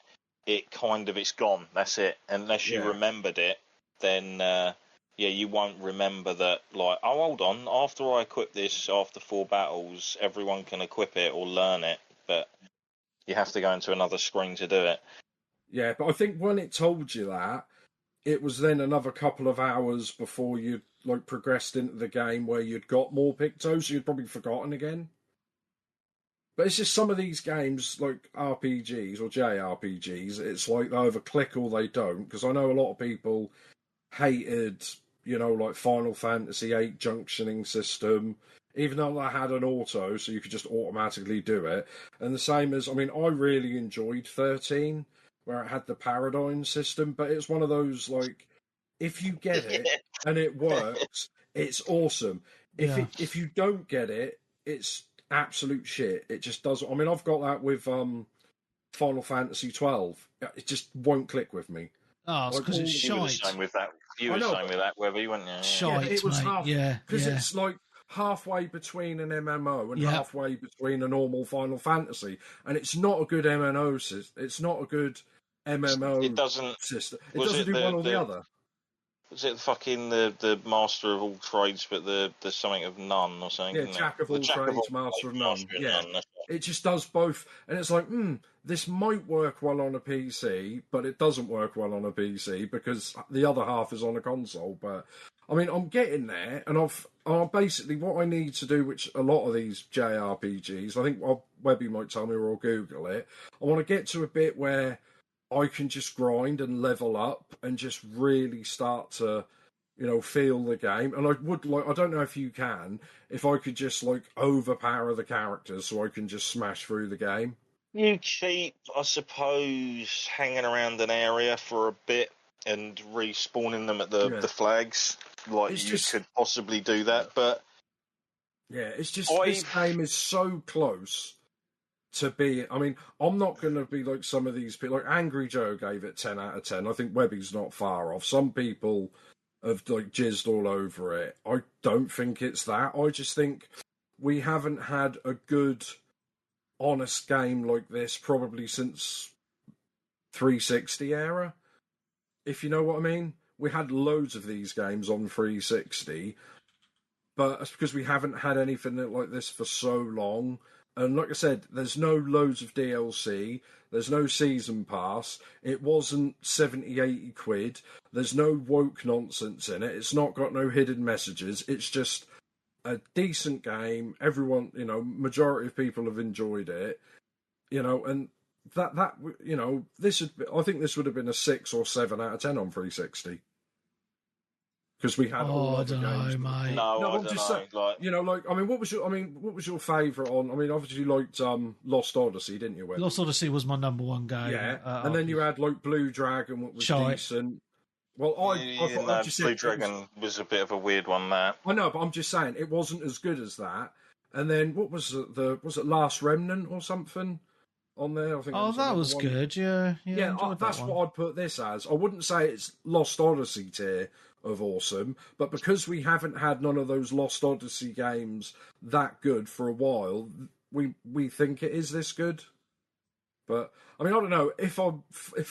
it's gone. That's it. Unless you remembered it, then you won't remember that. Like, oh, hold on, after I equip this, after 4 battles, everyone can equip it or learn it, but you have to go into another screen to do it. Yeah, but I think when it told you that, it was then another couple of hours before you'd progressed into the game where you'd got more Pictos, so you'd probably forgotten again. But it's just some of these games, like RPGs or JRPGs, it's like they either click or they don't. Because I know a lot of people hated, like Final Fantasy VIII junctioning system, even though I had an auto, so you could just automatically do it. And the same as, I mean, I really enjoyed 13, where it had the paradigm system, but it's one of those, like, if you get it and it works, it's awesome. If you don't get it, it's absolute shit. It just doesn't. I mean, I've got that with Final Fantasy 12. It just won't click with me. Oh, it's because it's You were the shite. same with that. You were the same with that, Webby, weren't you? Shite, it was mate. because it's like halfway between an MMO and halfway between a normal Final Fantasy, and it's not a good MMO system. It's not a good MMO system. It doesn't do one or the other. Was it fucking the master of all trades, but the something of none or something? Yeah, jack of all trades, master of none. Yeah, it just does both, and it's like, this might work well on a PC, but it doesn't work well on a PC because the other half is on a console. But I mean, I'm getting there, and I've basically what I need to do, which a lot of these JRPGs, I think Webby might tell me or I'll Google it. I want to get to a bit where I can just grind and level up and just really start to, feel the game. And I would I don't know if you can, if I could just overpower the characters so I can just smash through the game. You keep, I suppose, hanging around an area for a bit and respawning them at the flags. Could possibly do that, but yeah, it's just this game is so close to be. I mean, I'm not going to be like some of these people. Like Angry Joe gave it 10 out of 10. I think Webby's not far off. Some people have jizzed all over it. I don't think it's that. I just think we haven't had a good, honest game like this probably since 360 era. If you know what I mean. We had loads of these games on 360, but it's because we haven't had anything like this for so long. And like I said, there's no loads of DLC. There's no season pass. It wasn't 70, 80 quid. There's no woke nonsense in it. It's not got no hidden messages. It's just a decent game. Everyone, majority of people have enjoyed it. And that I think this would have been a 6 or 7 out of 10 on 360. Because we had all other games. Mate. No, I'm just saying, I mean, what was your favourite on? I mean, obviously you liked Lost Odyssey, didn't you? Webby? Lost Odyssey was my number one game. Yeah, and then you had Blue Dragon, what was decent. Well, I thought Blue Dragon was a bit of a weird one. That I know, but I'm just saying it wasn't as good as that. And then what was was it Last Remnant or something on there? I think. Oh, that was good. Yeah. That's what I'd put this as. I wouldn't say it's Lost Odyssey tier of awesome, but because we haven't had none of those Lost Odyssey games that good for a while, we think it is this good. But I mean, I don't know if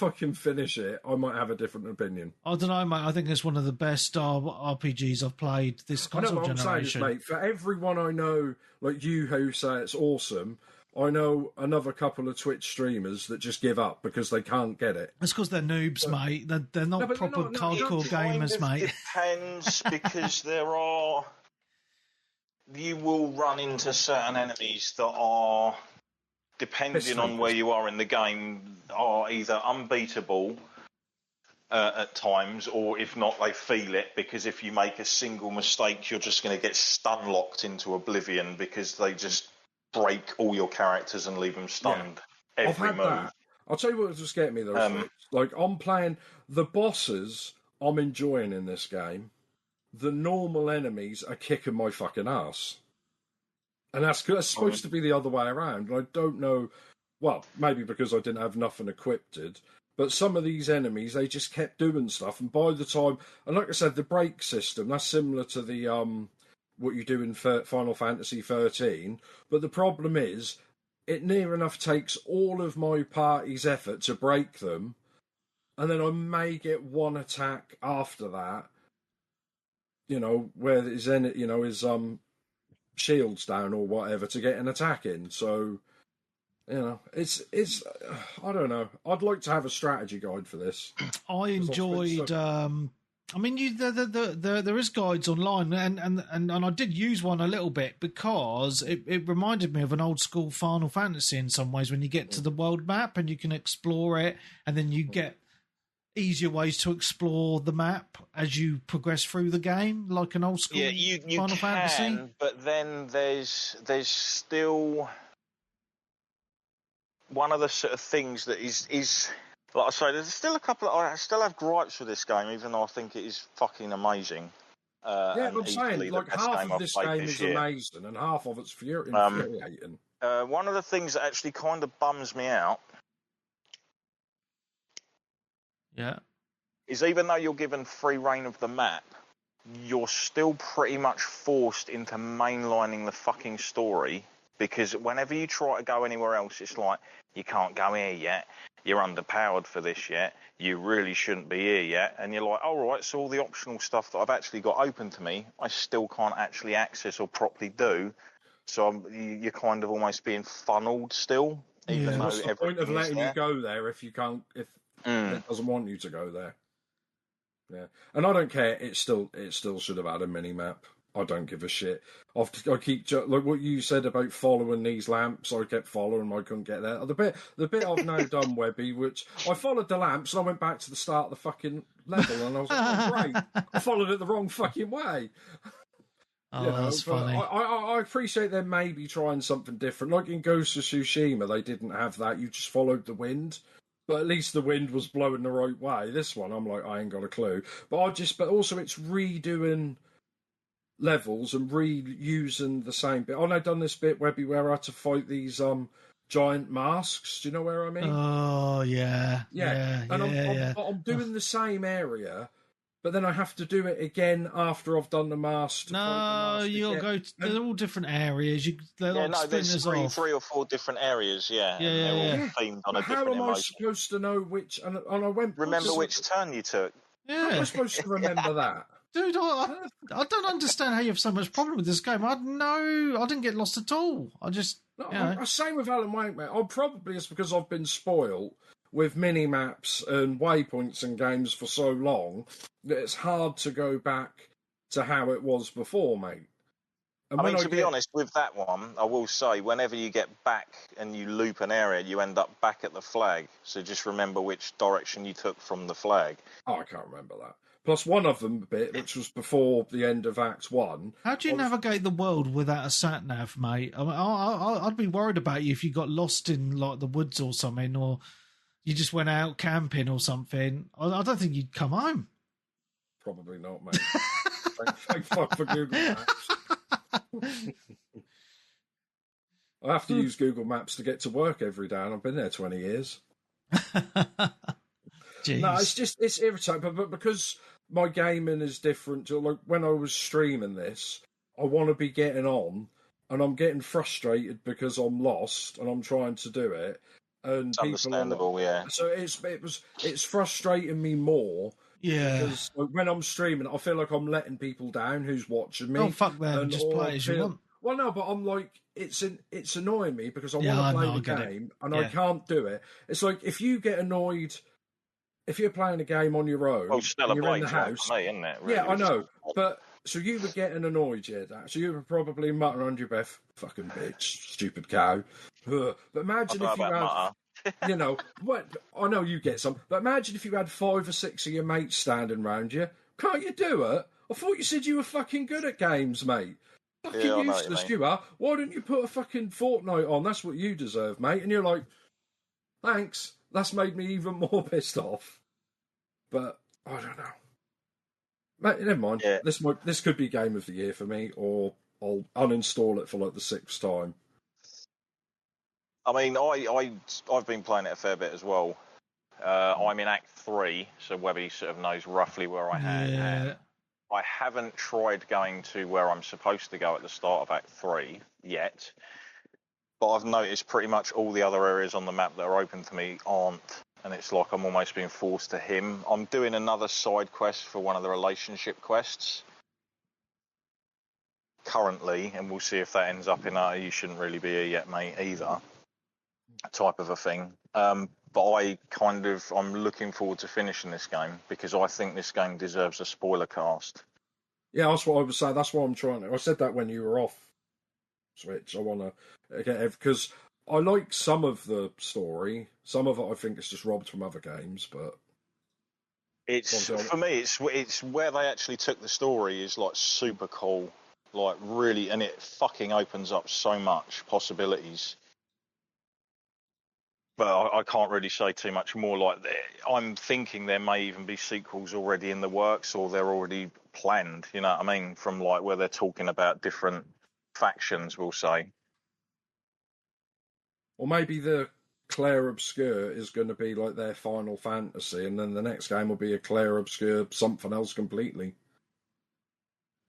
I can finish it, I might have a different opinion. I don't know, mate. I think it's one of the best RPGs I've played this console generation. I'm saying, mate, for everyone I know, like you, who say it's awesome, I know another couple of Twitch streamers that just give up because they can't get it. It's because they're noobs, mate. They're not proper hardcore gamers, mate. It depends because you will run into certain enemies that are, depending on where you are in the game, are either unbeatable at times, or if not, they feel it, because if you make a single mistake, you're just going to get stun locked into oblivion because they just break all your characters and leave them stunned every move. I'll tell you what was getting me though. Like I'm playing the bosses. I'm enjoying in this game. The normal enemies are kicking my fucking ass, and that's supposed to be the other way around. And I don't know. Well, maybe because I didn't have nothing equipped. But some of these enemies, they just kept doing stuff, and by the time, and like I said, the break system, that's similar to the what you do in Final Fantasy 13. But the problem is, it near enough takes all of my party's effort to break them, and then I may get one attack after that. You know, where his shields down or whatever to get an attack in. So. You know, it's. I don't know. I'd like to have a strategy guide for this. I enjoyed. I mean, there is guides online, and I did use one a little bit because it reminded me of an old school Final Fantasy in some ways. When you get to the world map and you can explore it, and then you get easier ways to explore the map as you progress through the game, like an old school Final Fantasy. But then there's still. One of the sort of things that is like I say, there's still a couple. I still have gripes with this game, even though I think it is fucking amazing. I'm saying like half of this game is amazing, and half of it's infuriating. One of the things that actually kind of bums me out, is even though you're given free reign of the map, you're still pretty much forced into mainlining the fucking story. Because whenever you try to go anywhere else, it's like, you can't go here yet, you're underpowered for this yet, you really shouldn't be here yet, and you're like, all right, so all the optional stuff that I've actually got open to me, I still can't actually access or properly do, so you're kind of almost being funneled still, even though what's the point of letting you go there if you can't, if it doesn't want you to go there? Yeah, and I don't care, it still should have had a mini-map. I don't give a shit. I keep like what you said about following these lamps. I kept following them. I couldn't get there. The bit I've now done, Webby, which I followed the lamps and I went back to the start of the fucking level, and I was like, oh, great, I followed it the wrong fucking way. That's funny. I appreciate them maybe trying something different. Like in Ghost of Tsushima, they didn't have that. You just followed the wind. But at least the wind was blowing the right way. This one, I'm like, I ain't got a clue. But also it's redoing levels and reusing the same bit. I've done this bit, Webby, where I had to fight these giant masks. Do you know where I mean? Oh, yeah. I'm doing the same area, but then I have to do it again after I've done the mask. No, you'll go. They're all different areas. There's three or four different areas. They're all themed on a different emotion. How am I supposed to know which? And I went. Remember which turn you took? Yeah. How am I supposed to remember that? Dude, I don't understand how you have so much problem with this game. I didn't get lost at all. Same with Alan Wake, mate. Probably it's because I've been spoiled with mini maps and waypoints and games for so long that it's hard to go back to how it was before, mate. And to be honest, with that one, I will say, whenever you get back and you loop an area, you end up back at the flag. So just remember which direction you took from the flag. Oh, I can't remember that. Plus one of them bit, which was before the end of Act 1. How do you navigate the world without a sat-nav, mate? I mean, I'd be worried about you if you got lost in like the woods or something, or you just went out camping or something. I don't think you'd come home. Probably not, mate. Thank fuck for Google Maps. I have to use Google Maps to get to work every day, and I've been there 20 years. No, it's irritating, but because my gaming is different. Like when I was streaming this, I want to be getting on, and I'm getting frustrated because I'm lost and I'm trying to do it. And it's understandable, yeah. So it's frustrating me more. Yeah. Because when I'm streaming, I feel like I'm letting people down who's watching me. Oh, fuck them. Just play as you want. Well, no, but I'm like, it's annoying me because I want to play the game and I can't do it. It's like if you get annoyed. If you're playing a game on your own, you're in the house. Me, isn't it? Really? Yeah, I know. But so you were getting annoyed, so you were probably muttering under your breath, "Fucking bitch, stupid cow." But imagine if you had, what? I know you get some, but imagine if you had 5 or 6 of your mates standing around you. Can't you do it? I thought you said you were fucking good at games, mate. Fucking useless you are. Why don't you put a fucking Fortnite on? That's what you deserve, mate. And you're like, thanks. That's made me even more pissed off. But I don't know. Mate, never mind. Yeah. This could be game of the year for me, or I'll uninstall it for like the 6th time. I mean, I've been playing it a fair bit as well. I'm in Act 3, so Webby sort of knows roughly where I am. I haven't tried going to where I'm supposed to go at the start of Act 3 yet, but I've noticed pretty much all the other areas on the map that are open to me aren't, and it's like I'm almost being forced to him. I'm doing another side quest for one of the relationship quests currently, and we'll see if that ends up in a "you shouldn't really be here yet, mate," either type of a thing. But I'm looking forward to finishing this game because I think this game deserves a spoiler cast. Yeah, that's what I was saying. That's what I'm trying to. I said that when you were off Switch. I want to get it because I like some of the story. Some of it I think it's just robbed from other games, but for me, it's where they actually took the story is like super cool, like really, and it fucking opens up so much possibilities. But I can't really say too much more. Like, I'm thinking there may even be sequels already in the works, or they're already planned. You know what I mean? From like where they're talking about different factions, we'll say. Or maybe the Claire Obscure is going to be like their Final Fantasy, and then the next game will be a Claire Obscure something else completely.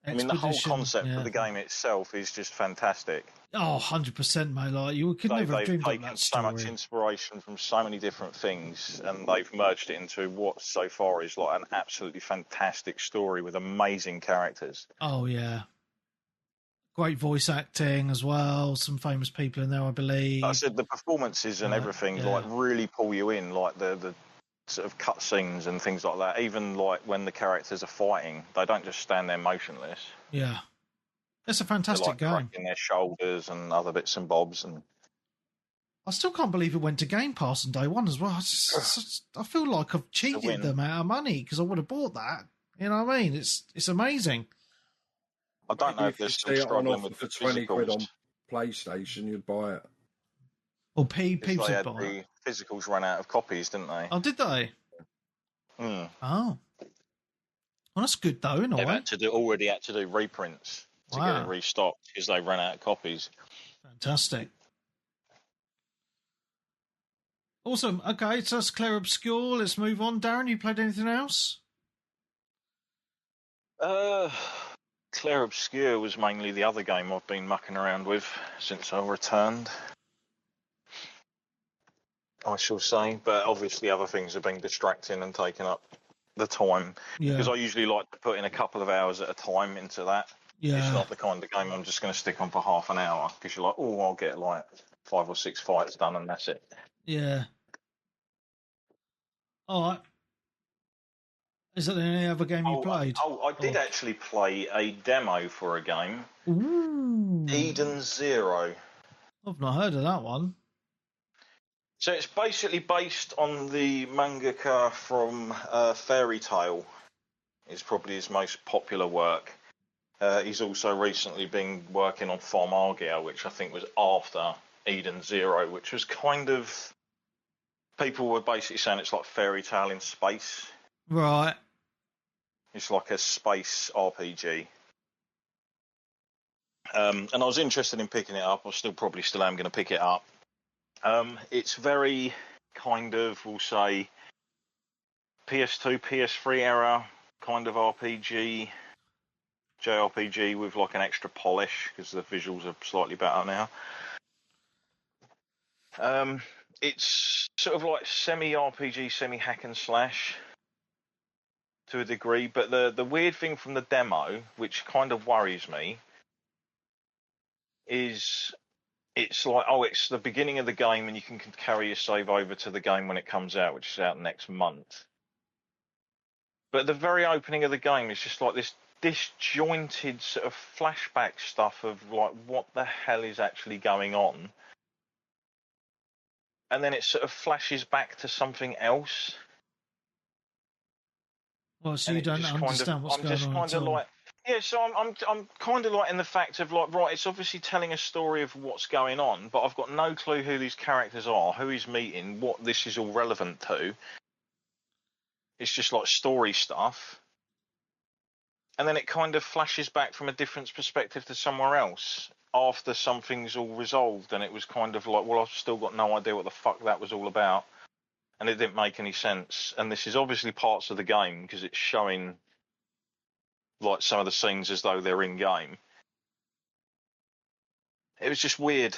I mean, the whole concept of the game itself is just fantastic. Oh, 100%, mate. Like, you could never have dreamed of that story. So much inspiration from so many different things, and they've merged it into what so far is like an absolutely fantastic story with amazing characters. Oh, yeah. Great voice acting as well. Some famous people in there, I believe. Like I said, the performances and everything like really pull you in, like the sort of cutscenes and things like that. Even like when the characters are fighting, they don't just stand there motionless. Yeah. It's a fantastic game. Cracking their shoulders and other bits and bobs. And I still can't believe it went to Game Pass on day one as well. I feel like I've cheated them out of money because I would have bought that. You know what I mean? It's amazing. I don't know if they're still struggling with the 20 quid on PlayStation, you'd buy it. Or people would buy it. The physicals ran out of copies, didn't they? Oh, did they? Mm. Oh. Well, that's good though, in a way. Already had to do reprints to get it restocked because they ran out of copies. Fantastic. Awesome. Okay, so that's Claire Obscure. Let's move on. Darren, you played anything else? Claire Obscure was mainly the other game I've been mucking around with since I returned, I shall say. But obviously other things have been distracting and taking up the time. Yeah. Because I usually like to put in a couple of hours at a time into that. Yeah. It's not the kind of game I'm just going to stick on for half an hour because you're like, oh, I'll get like 5 or 6 fights done and that's it. Yeah. All right. Is there any other game you played? I did actually play a demo for a game. Ooh. Eden Zero. I've not heard of that one. So it's basically based on the mangaka from Fairy Tail. It's probably his most popular work. He's also recently been working on Farmagia, which I think was after Eden Zero, which was kind of... People were basically saying it's like Fairy Tail in space. Right. It's like a space RPG. And I was interested in picking it up. I probably still am going to pick it up. It's very kind of, we'll say, PS2, PS3 era kind of RPG, JRPG with like an extra polish because the visuals are slightly better now. It's sort of like semi-RPG, semi-hack and slash to a degree, but the weird thing from the demo, which kind of worries me, is it's like, it's the beginning of the game and you can carry your save over to the game when it comes out, which is out next month. But the very opening of the game is just like this disjointed sort of flashback stuff of like what the hell is actually going on. And then it sort of flashes back to something else. Well, so you don't understand what's going on. I'm just kind of like, Yeah, so I'm kind of like in the fact of like, right, it's obviously telling a story of what's going on, but I've got no clue who these characters are, who he's meeting, what this is all relevant to. It's just like story stuff. And then it kind of flashes back from a different perspective to somewhere else after something's all resolved, and it was kind of like, well, I've still got no idea what the fuck that was all about, and it didn't make any sense. And this is obviously parts of the game because it's showing like some of the scenes as though they're in game. It was just weird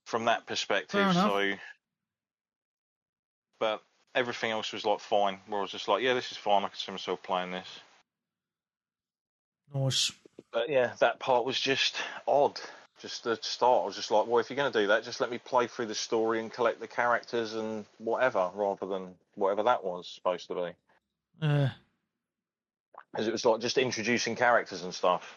from that perspective. So, but everything else was like fine. Where I was just like, yeah, this is fine. I can see myself playing this. Nice. But yeah, that part was just odd. Just the start, I was just like, well, if you're going to do that, just let me play through the story and collect the characters and whatever, rather than whatever that was supposed to be. Because it was like just introducing characters and stuff.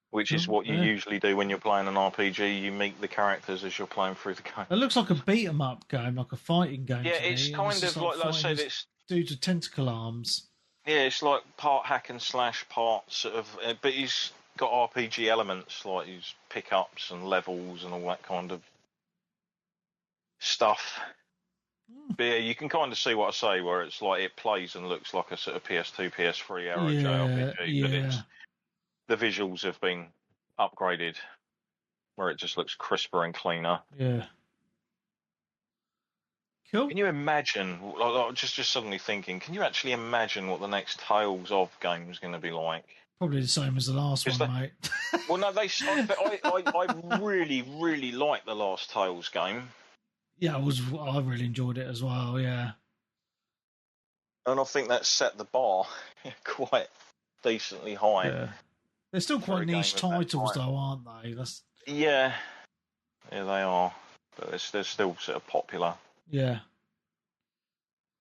Which is what you usually do when you're playing an RPG. You meet the characters as you're playing through the game. It looks like a beat-em-up game, like a fighting game. Yeah, it's kind of like I said, it's dudes with tentacle arms. Yeah, it's like part hack and slash, part sort of, but he's got RPG elements, like his pickups and levels and all that kind of stuff. But yeah, you can kind of see what I say, where it's like it plays and looks like a sort of PS2, PS3 era JRPG, but it's the visuals have been upgraded, where it just looks crisper and cleaner. Yeah. Cool. Can you imagine? Like, just suddenly thinking, can you actually imagine what the next Tales of game is going to be like? Probably the same as the last one, mate. Well, no, I really, really like the last Tales game. Yeah, I really enjoyed it as well. Yeah. And I think that set the bar quite decently high. Yeah. They're still quite niche titles, though, aren't they? Yeah, they are. But they're still sort of popular. Yeah.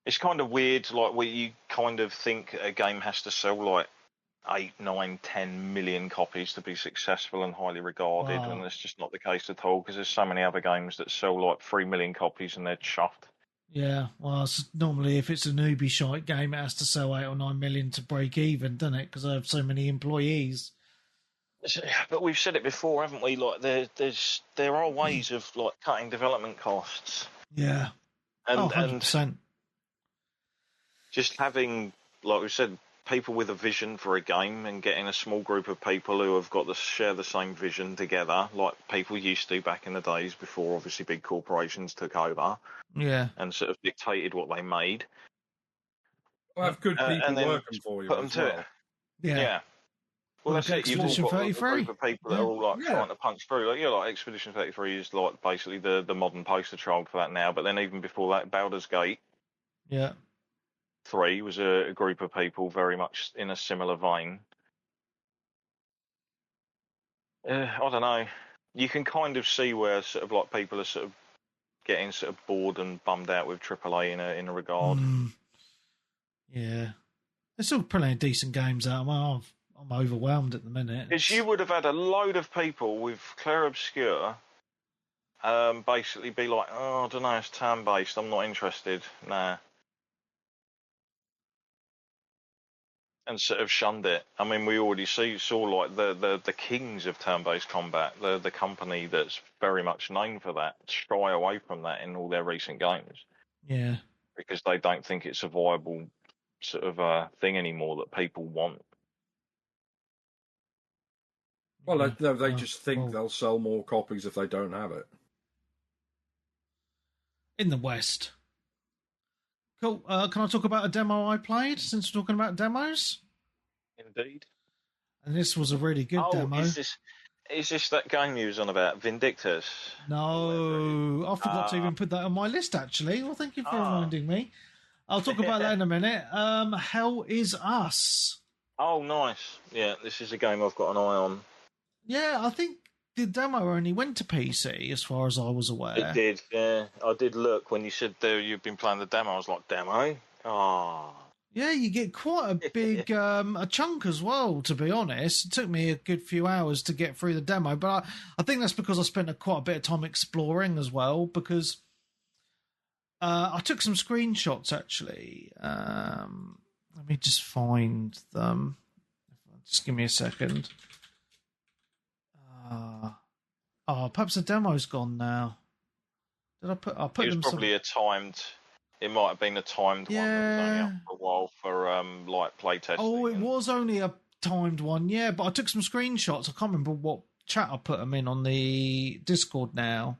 It's kind of weird, like where you kind of think a game has to sell like 8, 9, 10 million copies to be successful and highly regarded, and that's just not the case at all, because there's so many other games that sell like 3 million copies and they're chuffed. Yeah, well, normally if it's a newbie shite game, it has to sell 8 or 9 million to break even, doesn't it? Because they have so many employees. But we've said it before, haven't we? Like there are ways of like cutting development costs. Yeah. And 100%. And just having, like we said, people with a vision for a game and getting a small group of people who have got to share the same vision together, like people used to back in the days before obviously big corporations took over. Yeah. And sort of dictated what they made. Well, have good people working for you. Put them to it. Yeah. Well, that's it. You've all got a group of people that are all like trying to punch through. Like, like Expedition 33 is like basically the modern poster child for that now. But then even before that, Baldur's Gate 3 was a group of people very much in a similar vein. I don't know. You can kind of see where sort of like people are sort of getting sort of bored and bummed out with AAA in a regard. Yeah. There's still plenty of decent games out. I'm overwhelmed at the minute. Because you would have had a load of people with Clair Obscur basically be like, oh, I don't know, it's turn-based, I'm not interested. Nah. And sort of shunned it. I mean, we already saw like the kings of turn-based combat, the company that's very much known for that, shy away from that in all their recent games. Yeah. Because they don't think it's a viable sort of thing anymore that people want. Well, they just think they'll sell more copies if they don't have it. In the West. Cool. Can I talk about a demo I played, since we're talking about demos? Indeed. And this was a really good demo. Is this that game you was on about, Vindictus? No, I forgot to even put that on my list, actually. Well, thank you for reminding me. I'll talk about that in a minute. Hell Is Us. Oh, nice. Yeah, this is a game I've got an eye on. Yeah, I think the demo only went to PC, as far as I was aware. It did, yeah. I did look when you said there you've been playing the demo. I was like, demo? Oh. Yeah, you get quite a big a chunk as well, to be honest. It took me a good few hours to get through the demo, but I think that's because I spent quite a bit of time exploring as well, because I took some screenshots, actually, Let me just find them. Just give me a second. Perhaps the demo's gone now. Did I put? I put It was them. probably a timed. It might have been a timed one that was only up for a while for like play testing. Oh, it was only a timed one, yeah. But I took some screenshots. I can't remember what chat I put them in on the Discord now.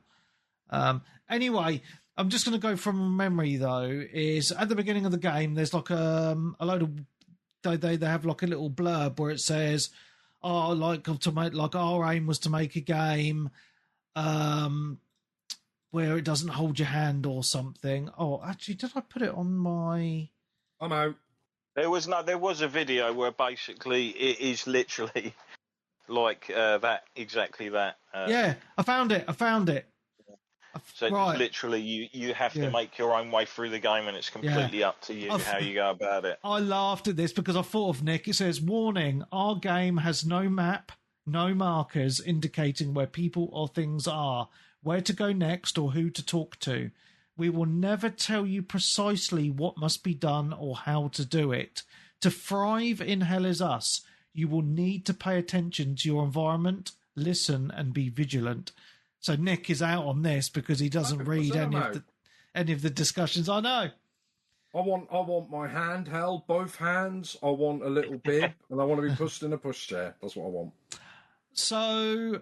Anyway, I'm just going to go from memory though. Is at the beginning of the game, there's like a load of they have like a little blurb where it says, "Oh, like to make like our aim was to make a game." Where it doesn't hold your hand or something. Oh, actually, did I put it on my... I'm out. There was a video where basically it is literally like that, exactly that. Yeah, I found it. So right. It's literally you have to make your own way through the game, and it's completely up to you how you go about it. I laughed at this because I thought of Nick. It says, "Warning, our game has no map, no markers indicating where people or things are, where to go next, or who to talk to. We will never tell you precisely what must be done or how to do it. To thrive in Hell Is Us, you will need to pay attention to your environment, listen, and be vigilant." So Nick is out on this because he doesn't read any of the discussions. I know. I want my hand held, both hands. I want a little bib, and I want to be pushed in a pushchair. That's what I want. So,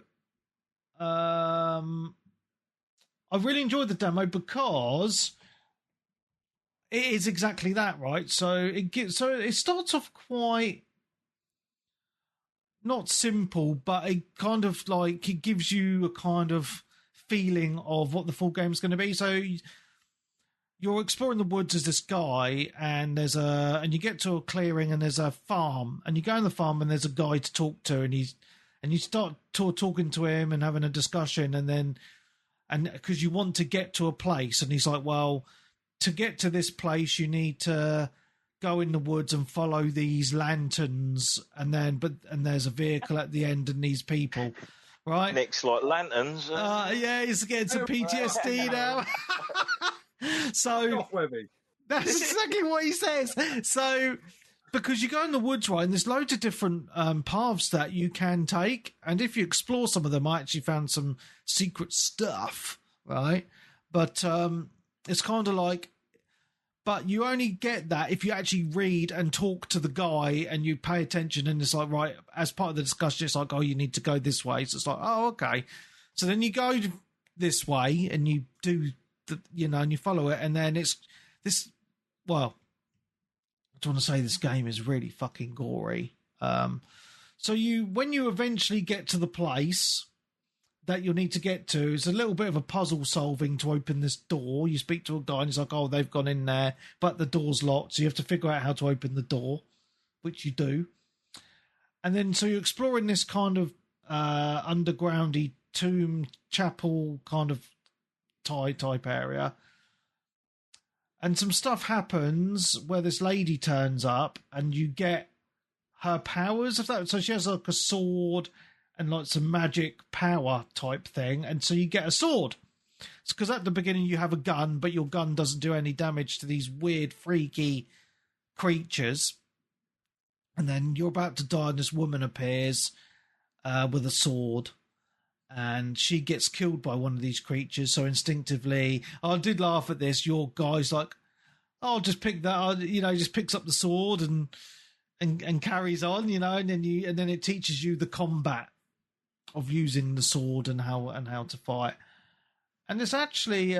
I really enjoyed the demo because it is exactly that, right? So it starts off quite not simple, but it kind of like it gives you a kind of feeling of what the full game is going to be. So you're exploring the woods as this guy, and and you get to a clearing, and there's a farm, and you go in the farm, and there's a guy to talk to, and you start talking to him and having a discussion, and because you want to get to a place, and he's like, well, to get to this place, you need to go in the woods and follow these lanterns, and there's a vehicle at the end and these people, right? Nick's like lanterns. Yeah, he's getting some PTSD now. So that's exactly what he says. So because you go in the woods, right, and there's loads of different paths that you can take, and if you explore some of them, I actually found some secret stuff, right? But it's kind of like, but you only get that if you actually read and talk to the guy and you pay attention, and it's like, right, as part of the discussion, it's like, oh, you need to go this way. So it's like, oh, okay. So then you go this way and you do, and you follow it, and then it's this, well, I don't want to say this game is really fucking gory. So when you eventually get to the place that you'll need to get to, it's a little bit of a puzzle solving to open this door. You speak to a guy and he's like, oh, they've gone in there, but the door's locked. So you have to figure out how to open the door, which you do. And then, so you're exploring this kind of undergroundy tomb chapel kind of type area. And some stuff happens where this lady turns up and you get her powers of that. So she has like a sword and like some magic power type thing, and so you get a sword. It's because at the beginning you have a gun, but your gun doesn't do any damage to these weird, freaky creatures. And then you're about to die, and this woman appears with a sword, and she gets killed by one of these creatures. So instinctively, I did laugh at this. Your guy's like, "Oh, just pick that," just picks up the sword and carries on, and then it teaches you the combat of using the sword and how to fight. And it's actually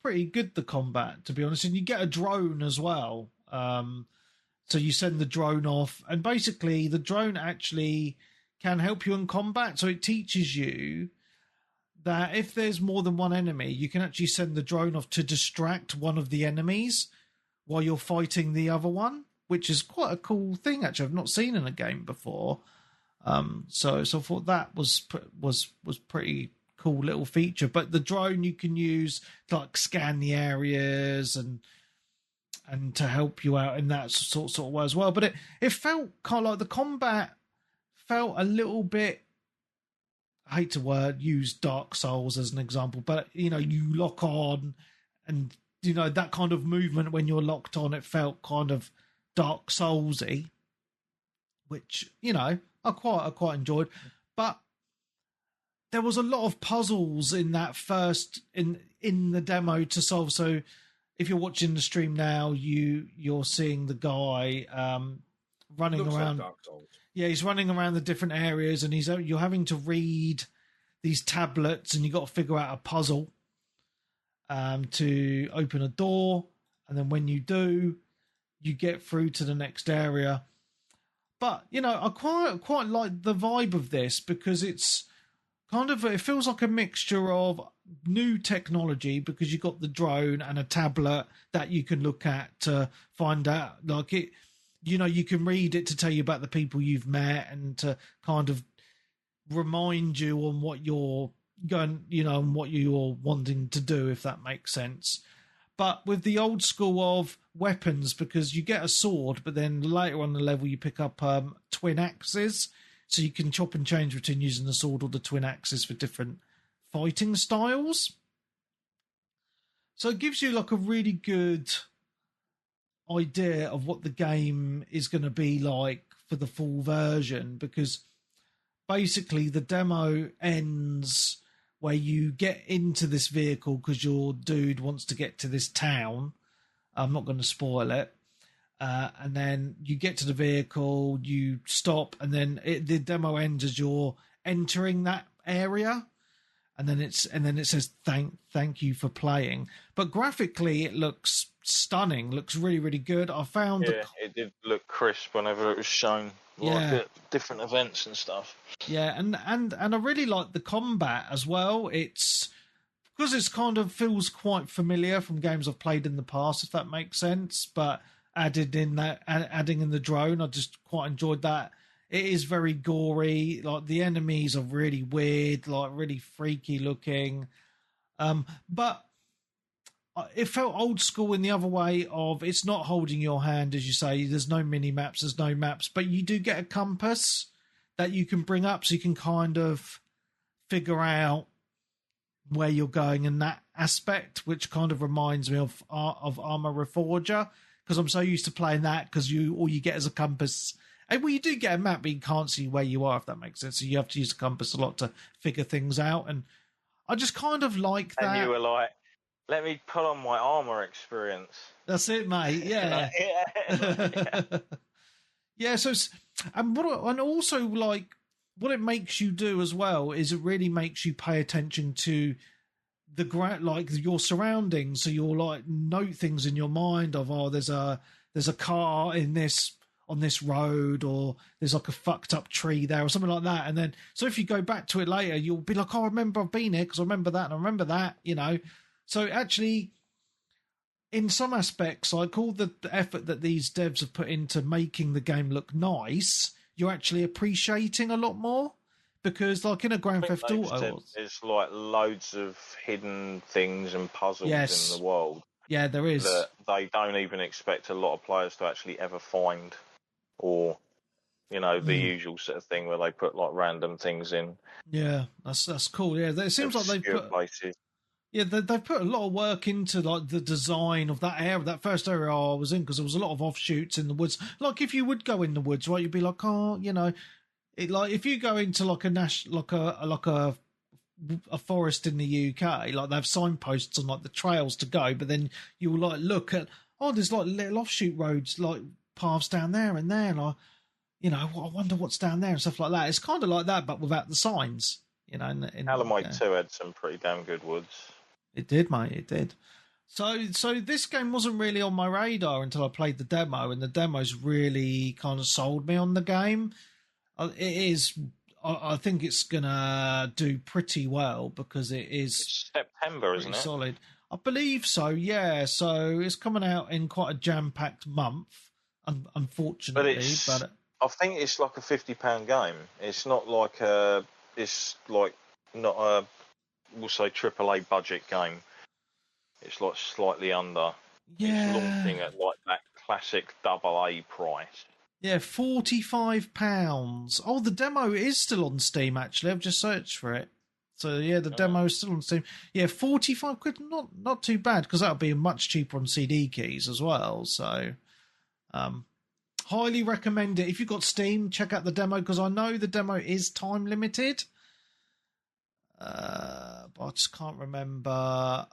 pretty good, the combat, to be honest. And you get a drone as well. So you send the drone off, and basically the drone actually can help you in combat. So it teaches you that if there's more than one enemy, you can actually send the drone off to distract one of the enemies while you're fighting the other one, which is quite a cool thing, actually. I've not seen in a game before. So I thought that was pretty cool little feature. But the drone you can use to like scan the areas and to help you out in that sort of way as well. But it felt kind of like the combat felt a little bit, I hate to use Dark Souls as an example, but you lock on and that kind of movement when you're locked on. It felt kind of Dark Soulsy, which I quite enjoyed. But there was a lot of puzzles in that first in the demo to solve. So if you're watching the stream now, you're seeing the guy running Looks around. like Dark Souls. Yeah, he's running around the different areas, and you're having to read these tablets, and you've got to figure out a puzzle to open a door, and then when you do, you get through to the next area. But I quite like the vibe of this, because it's kind of, it feels like a mixture of new technology, because you've got the drone and a tablet that you can look at to find out, like it. You can read it to tell you about the people you've met and to kind of remind you on what you're going, and what you're wanting to do, if that makes sense. But with the old school of weapons, because you get a sword, but then later on the level you pick up twin axes, so you can chop and change between using the sword or the twin axes for different fighting styles. So it gives you like a really good idea of what the game is going to be like for the full version, because basically the demo ends where you get into this vehicle because your dude wants to get to this town. I'm not going to spoil it. And then you get to the vehicle, you stop, and then the demo ends as you're entering that area. And then it says thank you for playing. But graphically, it looks stunning. Looks really, really good. I found it did look crisp whenever it was shown, at different events and stuff. Yeah, and I really like the combat as well. It's because it's kind of feels quite familiar from games I've played in the past, if that makes sense. But adding in the drone, I just quite enjoyed that. It is very gory. Like the enemies are really weird, like really freaky looking. But it felt old school in the other way of it's not holding your hand, as you say. There's no mini maps, there's no maps, but you do get a compass that you can bring up, so you can kind of figure out where you're going in that aspect, which kind of reminds me of Armour Reforger, because I'm so used to playing that, because all you get is a compass. And well, you do get a map, but you can't see where you are, if that makes sense. So you have to use a compass a lot to figure things out. And I just kind of like that. And you were like, let me put on my armour experience. That's it, mate. Yeah. Yeah. So, and also like what it makes you do as well is it really makes you pay attention to the like your surroundings. So you'll like note things in your mind of, there's a car in this on this road, or there's like a fucked up tree there or something like that. And then, so if you go back to it later, you'll be like, I remember I've been here because I remember that and I remember that, So actually, in some aspects, like all the effort that these devs have put into making the game look nice, you're actually appreciating a lot more, because like in a Grand Theft Auto, there's like loads of hidden things and puzzles in the world. Yeah, there is. That they don't even expect a lot of players to actually ever find, or the usual sort of thing where they put like random things in. Yeah, that's cool. Yeah, it seems like they've put places. Yeah, they've put a lot of work into like the design of that area, that first area I was in, because there was a lot of offshoots in the woods. Like if you would go in the woods, right, you'd be like, like if you go into like a forest in the UK, like they have signposts on like the trails to go, but then you'll like look at, there's like little offshoot roads, like paths down there and there, like I wonder what's down there and stuff like that. It's kind of like that, but without the signs. Alan Wake 2 had some pretty damn good woods. It did, mate. It did. So this game wasn't really on my radar until I played the demo, and the demo's really kind of sold me on the game. It is. I think it's gonna do pretty well because it's September, isn't it? Solid. I believe so. Yeah. So it's coming out in quite a jam-packed month, unfortunately. But I think it's like a £50 game. It's not like it's like not a, we'll say, AAA budget game. It's like slightly under. Yeah. It's launching at like that classic AA price. Yeah, £45. Oh, the demo is still on Steam, actually. I've just searched for it. So yeah, the demo is still on Steam. Yeah, 45 quid, not too bad, because that'll be much cheaper on CD keys as well. So highly recommend it. If you've got Steam, check out the demo, because I know the demo is time limited. But I just can't remember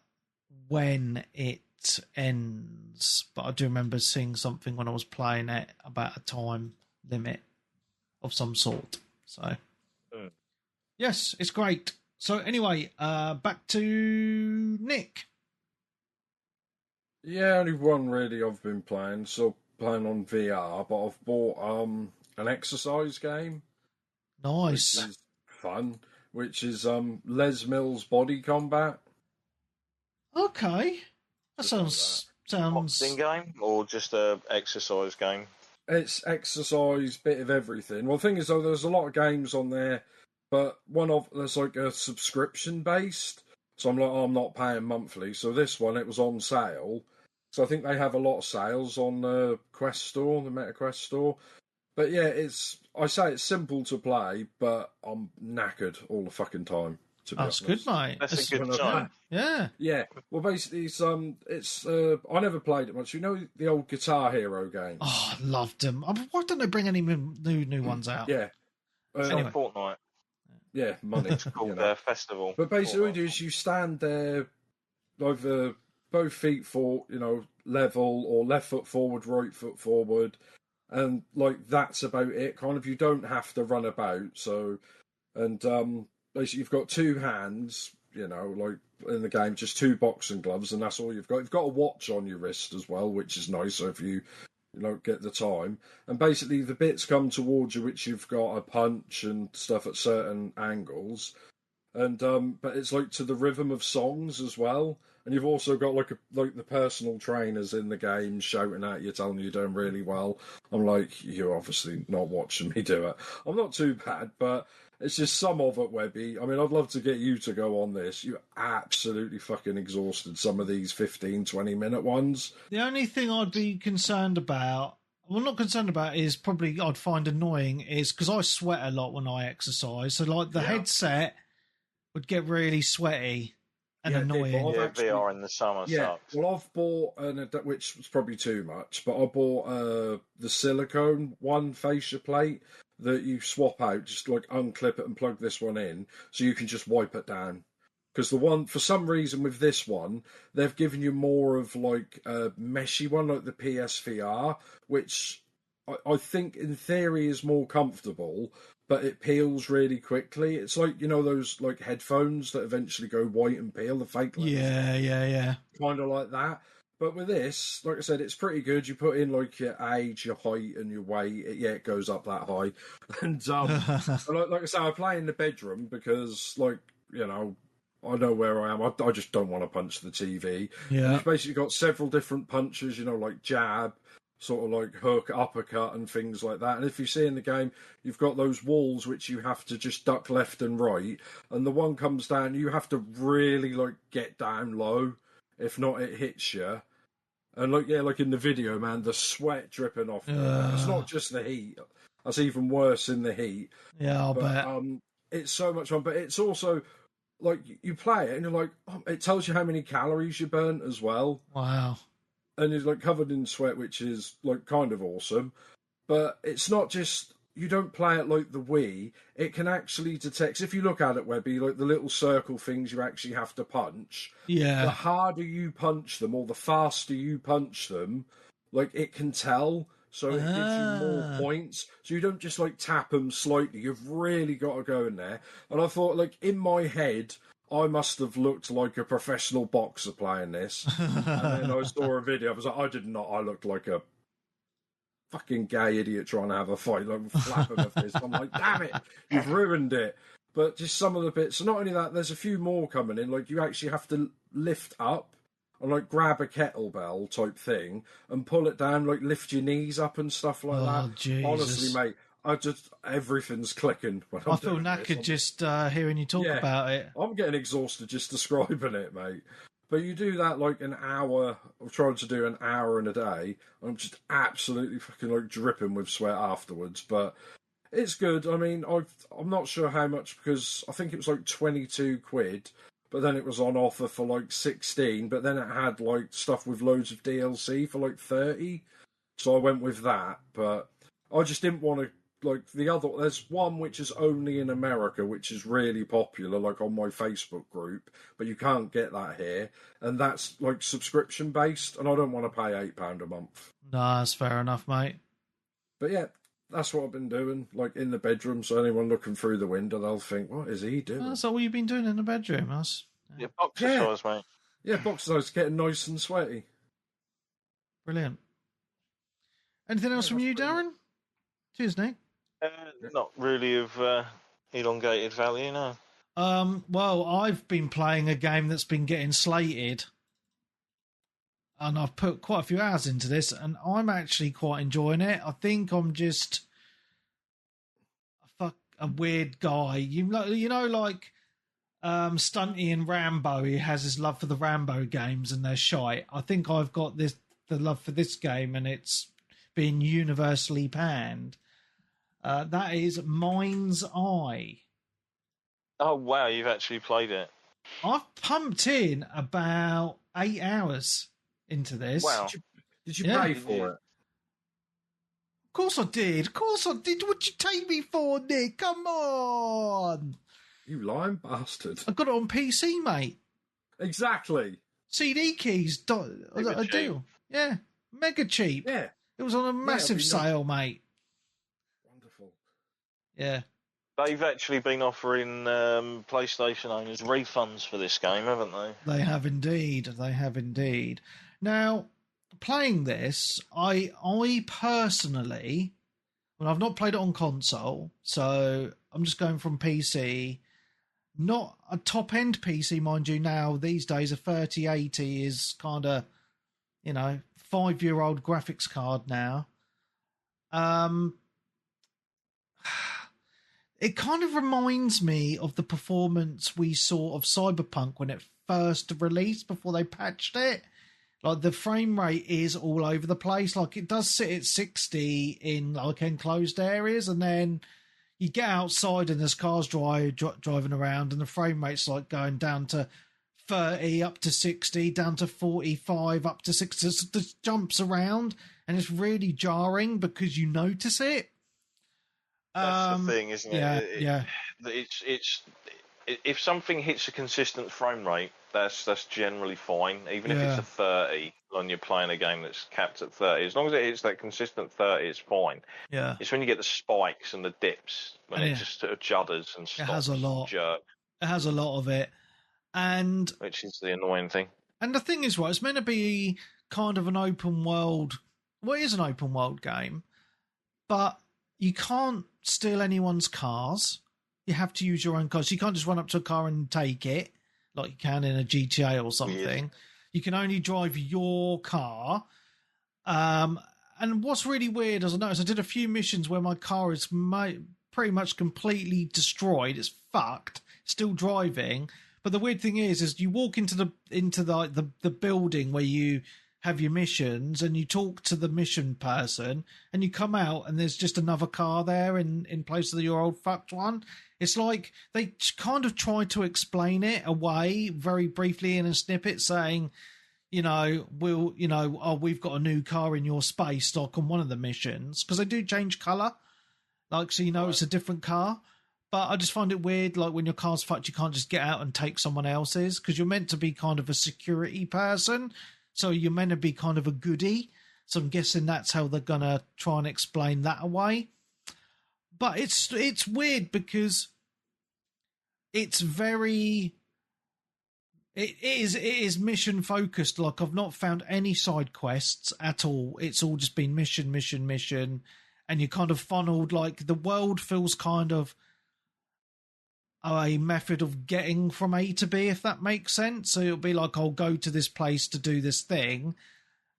when it ends. But I do remember seeing something when I was playing it about a time limit of some sort. So yes, it's great. So anyway, back to Nick. Yeah, only one really I've been playing. So playing on VR, but I've bought an exercise game. Nice. Which is fun. Which is Les Mills Body Combat. Okay, that Just sounds. Boxing game or just a exercise game? It's exercise, bit of everything. Well, the thing is, though, there's a lot of games on there, but there's like a subscription based. So I'm like, oh, I'm not paying monthly. So this one, it was on sale. So I think they have a lot of sales on the Quest store, the Meta Quest store. But yeah, I say it's simple to play, but I'm knackered all the fucking time. To be That's honest. good, mate. That's a good sign. Yeah. Yeah. Well, basically, it's I never played it much. You know the old Guitar Hero game. Oh, I loved them. Why don't they bring any new ones out? Yeah. Anyway. Fortnite. Yeah, money. It's called their festival. But basically, what you do is you stand there, either both feet level, or left foot forward, right foot forward, and like that's about it. Kind of, you don't have to run about. So, and basically, you've got two hands. Like in the game, just two boxing gloves, and that's all you've got. You've got a watch on your wrist as well, which is nice. So if you get the time, and basically the bits come towards you, which you've got a punch and stuff at certain angles, and but it's like to the rhythm of songs as well. And you've also got like the personal trainers in the game shouting at you, telling you you're doing really well. I'm like, you're obviously not watching me do it. I'm not too bad, but it's just some of it, Webby. I mean, I'd love to get you to go on this. You're absolutely fucking exhausted some of these 15, 20-minute ones. The only thing I'd be concerned about, well, not concerned about, is probably I'd find annoying is because I sweat a lot when I exercise. So like the headset would get really sweaty and annoying. Yeah, VR in the summer sucks. Well, I've bought which was probably too much, but I bought the silicone one fascia plate that you swap out, just like unclip it and plug this one in, so you can just wipe it down. Because the one, for some reason with this one, they've given you more of like a meshy one, like the PSVR, which I think in theory is more comfortable, but it peels really quickly. It's like, those like headphones that eventually go white and peel, the fake ones. Yeah. Kind of like that. But with this, like I said, it's pretty good. You put in like your age, your height, and your weight. It goes up that high. And like I say, I play in the bedroom because, I know where I am. I just don't want to punch the TV. Yeah. And you've basically got several different punches, like jab, sort of like hook, uppercut, and things like that. And if you see in the game, you've got those walls which you have to just duck left and right. And the one comes down, you have to really like get down low. If not, it hits you. And like in the video, man, the sweat dripping off. It's not just the heat. That's even worse in the heat. Yeah, I'll bet. It's so much fun, but it's also like you play it and you're like, it tells you how many calories you burnt as well. Wow. And it's like covered in sweat, which is like kind of awesome. But it's not just, you don't play it like the Wii. It can actually detect, if you look at it, Webby, like the little circle things you actually have to punch. Yeah. The harder you punch them or the faster you punch them, like it can tell. So it gives you more points. So you don't just like tap them slightly. You've really got to go in there. And I thought, like, in my head, I must have looked like a professional boxer playing this. And then I saw a video. I was like, I did not. I looked like a fucking gay idiot trying to have a fight, like flapping my fist. I'm like, damn it, you've ruined it. But just some of the bits. So not only that, there's a few more coming in. Like you actually have to lift up and like grab a kettlebell type thing and pull it down, like lift your knees up and stuff like that. Jesus. Honestly, mate, everything's clicking when I feel knackered just hearing you talk about it. I'm getting exhausted just describing it, mate. But you do that like an hour. I'm trying to do an hour in a day. I'm just absolutely fucking like dripping with sweat afterwards. But It's good. I mean, I'm not sure how much because I think it was like 22 quid, but then it was on offer for like 16. But then it had like stuff with loads of DLC for like 30. So I went with that. But I just didn't want to like the other. There's one which is only in America, which is really popular, like on my Facebook group, but you can't get that here, and that's like subscription based, and I don't want to pay £8 a month. No, that's fair enough, mate. But yeah, that's what I've been doing, like in the bedroom. So anyone looking through the window, they'll think, "What is he doing?" That's all you've been doing in the bedroom, Yeah, boxercise, mate. Yeah, boxers getting nice and sweaty. Brilliant. Anything else from you, Darren? Cheers, Nick. Not really of elongated value, no. Well, I've been playing a game that's been getting slated, and I've put quite a few hours into this, and I'm actually quite enjoying it. I think I'm just a weird guy. You know, like Stunty and Rambo. He has his love for the Rambo games, and they're shite. I think I've got the love for this game, and it's been universally panned. That is Mindseye. Oh, wow, you've actually played it. I've pumped in about 8 hours into this. Wow. Did you pay for it? Of course I did. Of course I did. What'd you take me for, Nick? Come on. You lying bastard. I got it on PC, mate. Exactly. CD keys. A deal. Yeah. Mega cheap. Yeah. It was on a massive sale, mate. Wonderful. Yeah. They've actually been offering PlayStation owners refunds for this game, haven't they? They have indeed. They have indeed. Now, playing this, I personally, well, I've not played it on console, so I'm just going from PC. Not a top-end PC, mind you. Now, these days, a 3080 is kind of, 5-year-old graphics card now. It kind of reminds me of the performance we saw of Cyberpunk when it first released before they patched it. Like, the frame rate is all over the place. Like, it does sit at 60 in, like, enclosed areas, and then you get outside and there's cars driving around, and the frame rate's, like, going down to 30, up to 60, down to 45, up to 60. It just jumps around, and it's really jarring because you notice it. That's the thing, isn't it? Yeah. It's if something hits a consistent frame rate, that's generally fine. Even if it's a 30 and you're playing a game that's capped at 30, as long as it hits that consistent 30, it's fine. Yeah. It's when you get the spikes and the dips when it just sort of judders and stops. It has a lot. Jerk. It has a lot of it, which is the annoying thing. And the thing is, right, it's meant to be kind of an open world. Well, it is an open world game, but you can't steal anyone's cars. You have to use your own cars. You can't just run up to a car and take it like you can in a GTA or something. Weird. You can only drive your car. And what's really weird, as I noticed, I did a few missions where my car is pretty much completely destroyed. It's fucked, still driving. But the weird thing is you walk into the building where you have your missions, and you talk to the mission person, and you come out and there's just another car there in place of your old fucked one. It's like they kind of tried to explain it away very briefly in a snippet, saying, we've got a new car in your space, like on one of the missions, because they do change colour, like, so it's a different car. But I just find it weird, like, when your car's fucked, you can't just get out and take someone else's, because you're meant to be kind of a security person. So you're meant to be kind of a goodie. So I'm guessing that's how they're going to try and explain that away. But it's weird because it's very... It is mission focused. Like, I've not found any side quests at all. It's all just been mission. And you're kind of funneled, like, the world feels kind of a method of getting from A to B, if that makes sense. So it'll be like, I'll go to this place to do this thing,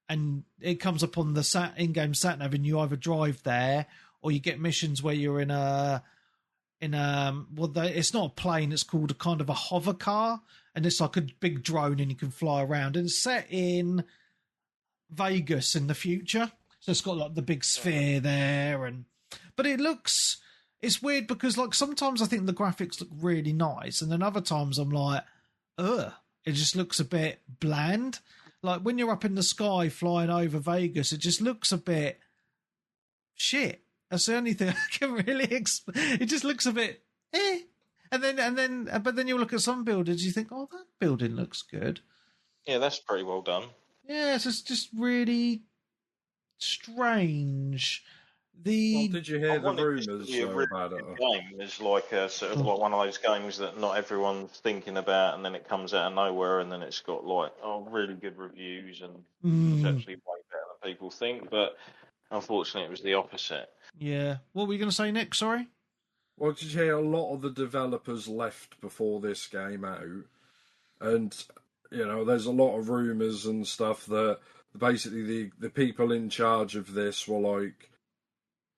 and it comes up on the in-game sat-nav, and you either drive there, or you get missions where you're it's not a plane, it's called a kind of a hover car, and it's like a big drone, and you can fly around, and it's set in Vegas in the future. So it's got like the big sphere there, but it looks it's weird because like sometimes I think the graphics look really nice, and then other times I'm like, ugh, it just looks a bit bland. Like when you're up in the sky flying over Vegas, it just looks a bit shit. That's the only thing I can really. It just looks a bit eh. But then you look at some buildings, you think, oh, that building looks good. Yeah, that's pretty well done. Yeah, it's just really strange. Well, did you hear the rumours about it? Game is like a sort of like one of those games that not everyone's thinking about, and then it comes out of nowhere, and then it's got like really good reviews, and it's actually way better than people think. But unfortunately, it was the opposite. Yeah. What were you going to say, Nick? Sorry. Well, did you hear a lot of the developers left before this came out, and there's a lot of rumours and stuff that basically the people in charge of this were like,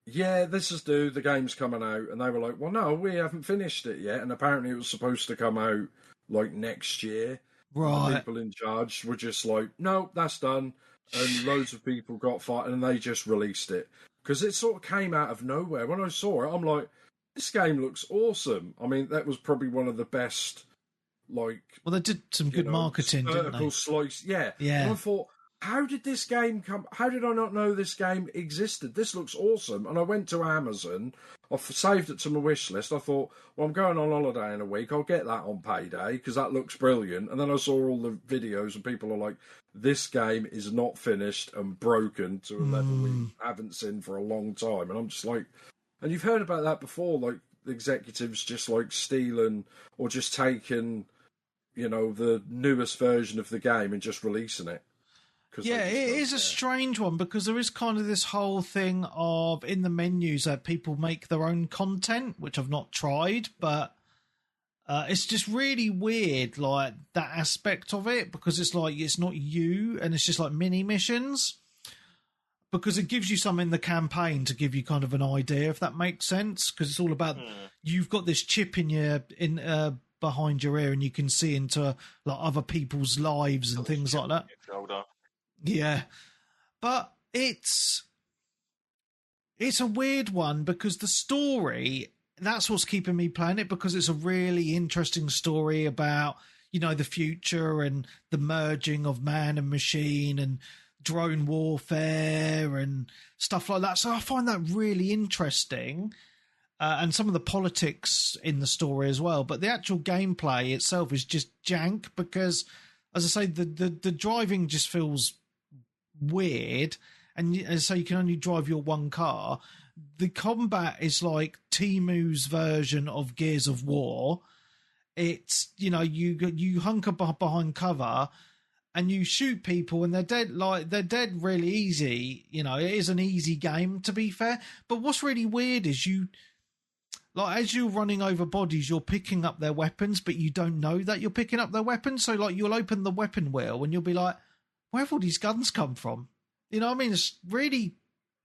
yeah, this is due, the game's coming out. And they were like, well, no, we haven't finished it yet. And apparently it was supposed to come out, like, next year. Right. The people in charge were just like, no, that's done. And loads of people got fired, and they just released it. Because it sort of came out of nowhere. When I saw it, I'm like, this game looks awesome. I mean, that was probably one of the best, like... Well, they did some good marketing, didn't they? Slice, yeah. Yeah. And I thought... How did this game come? How did I not know this game existed? This looks awesome. And I went to Amazon. I saved it to my wish list. I thought, well, I'm going on holiday in a week. I'll get that on payday because that looks brilliant. And then I saw all the videos and people are like, this game is not finished and broken to a level we haven't seen for a long time. And I'm just like, and you've heard about that before, like the executives just like stealing or just taking, the newest version of the game and just releasing it. Yeah, it is a strange one because there is kind of this whole thing of in the menus that people make their own content, which I've not tried, but it's just really weird, like that aspect of it, because it's like it's not you and it's just like mini missions. Because it gives you some in the campaign to give you kind of an idea, if that makes sense. Because it's all about you've got this chip behind your ear, and you can see into like other people's lives and things like that. Yeah, but it's a weird one because the story, that's what's keeping me playing it, because it's a really interesting story about, the future and the merging of man and machine and drone warfare and stuff like that. So I find that really interesting. And some of the politics in the story as well. But the actual gameplay itself is just jank because, as I say, the driving just feels weird, and so you can only drive your one car. The combat is like Timu's version of Gears of War. It's you hunker behind cover and you shoot people and they're dead really easy. It is an easy game, to be fair. But what's really weird is as you're running over bodies, you're picking up their weapons, but you don't know that you're picking up their weapons. So like you'll open the weapon wheel and you'll be like, where have all these guns come from? You know what I mean? It's really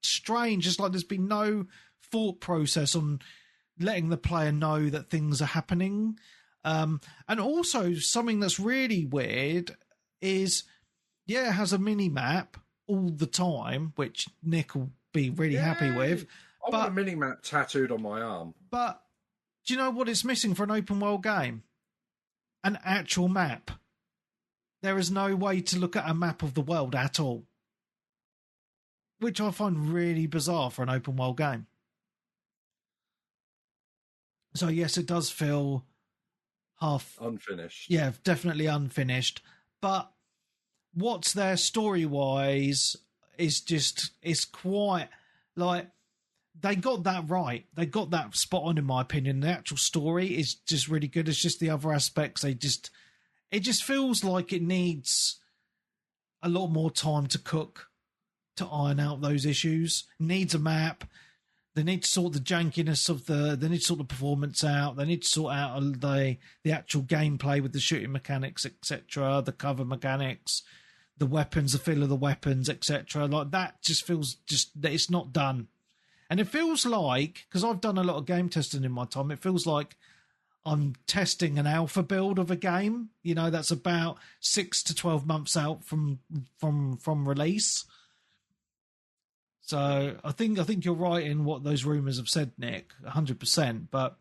strange. It's like there's been no thought process on letting the player know that things are happening. And also something that's really weird is, it has a mini map all the time, which Nick will be really happy with. I want a mini map tattooed on my arm. But do you know what it's missing for an open world game? An actual map. There is no way to look at a map of the world at all, which I find really bizarre for an open world game. So yes, it does feel half unfinished. Yeah, definitely unfinished. But what's there story wise is quite like they got that right. They got that spot on, in my opinion. The actual story is just really good. It's just the other aspects it just feels like it needs a lot more time to cook, to iron out those issues. It needs a map. They need to sort the jankiness of they need to sort the performance out. They need to sort out the actual gameplay with the shooting mechanics, etc., the cover mechanics, the weapons, the feel of the weapons, etc. Like that just feels that it's not done. And it feels like, because I've done a lot of game testing in my time, it feels like I'm testing an alpha build of a game, that's about 6 to 12 months out from release. So I think you're right in what those rumours have said, Nick, 100%. But,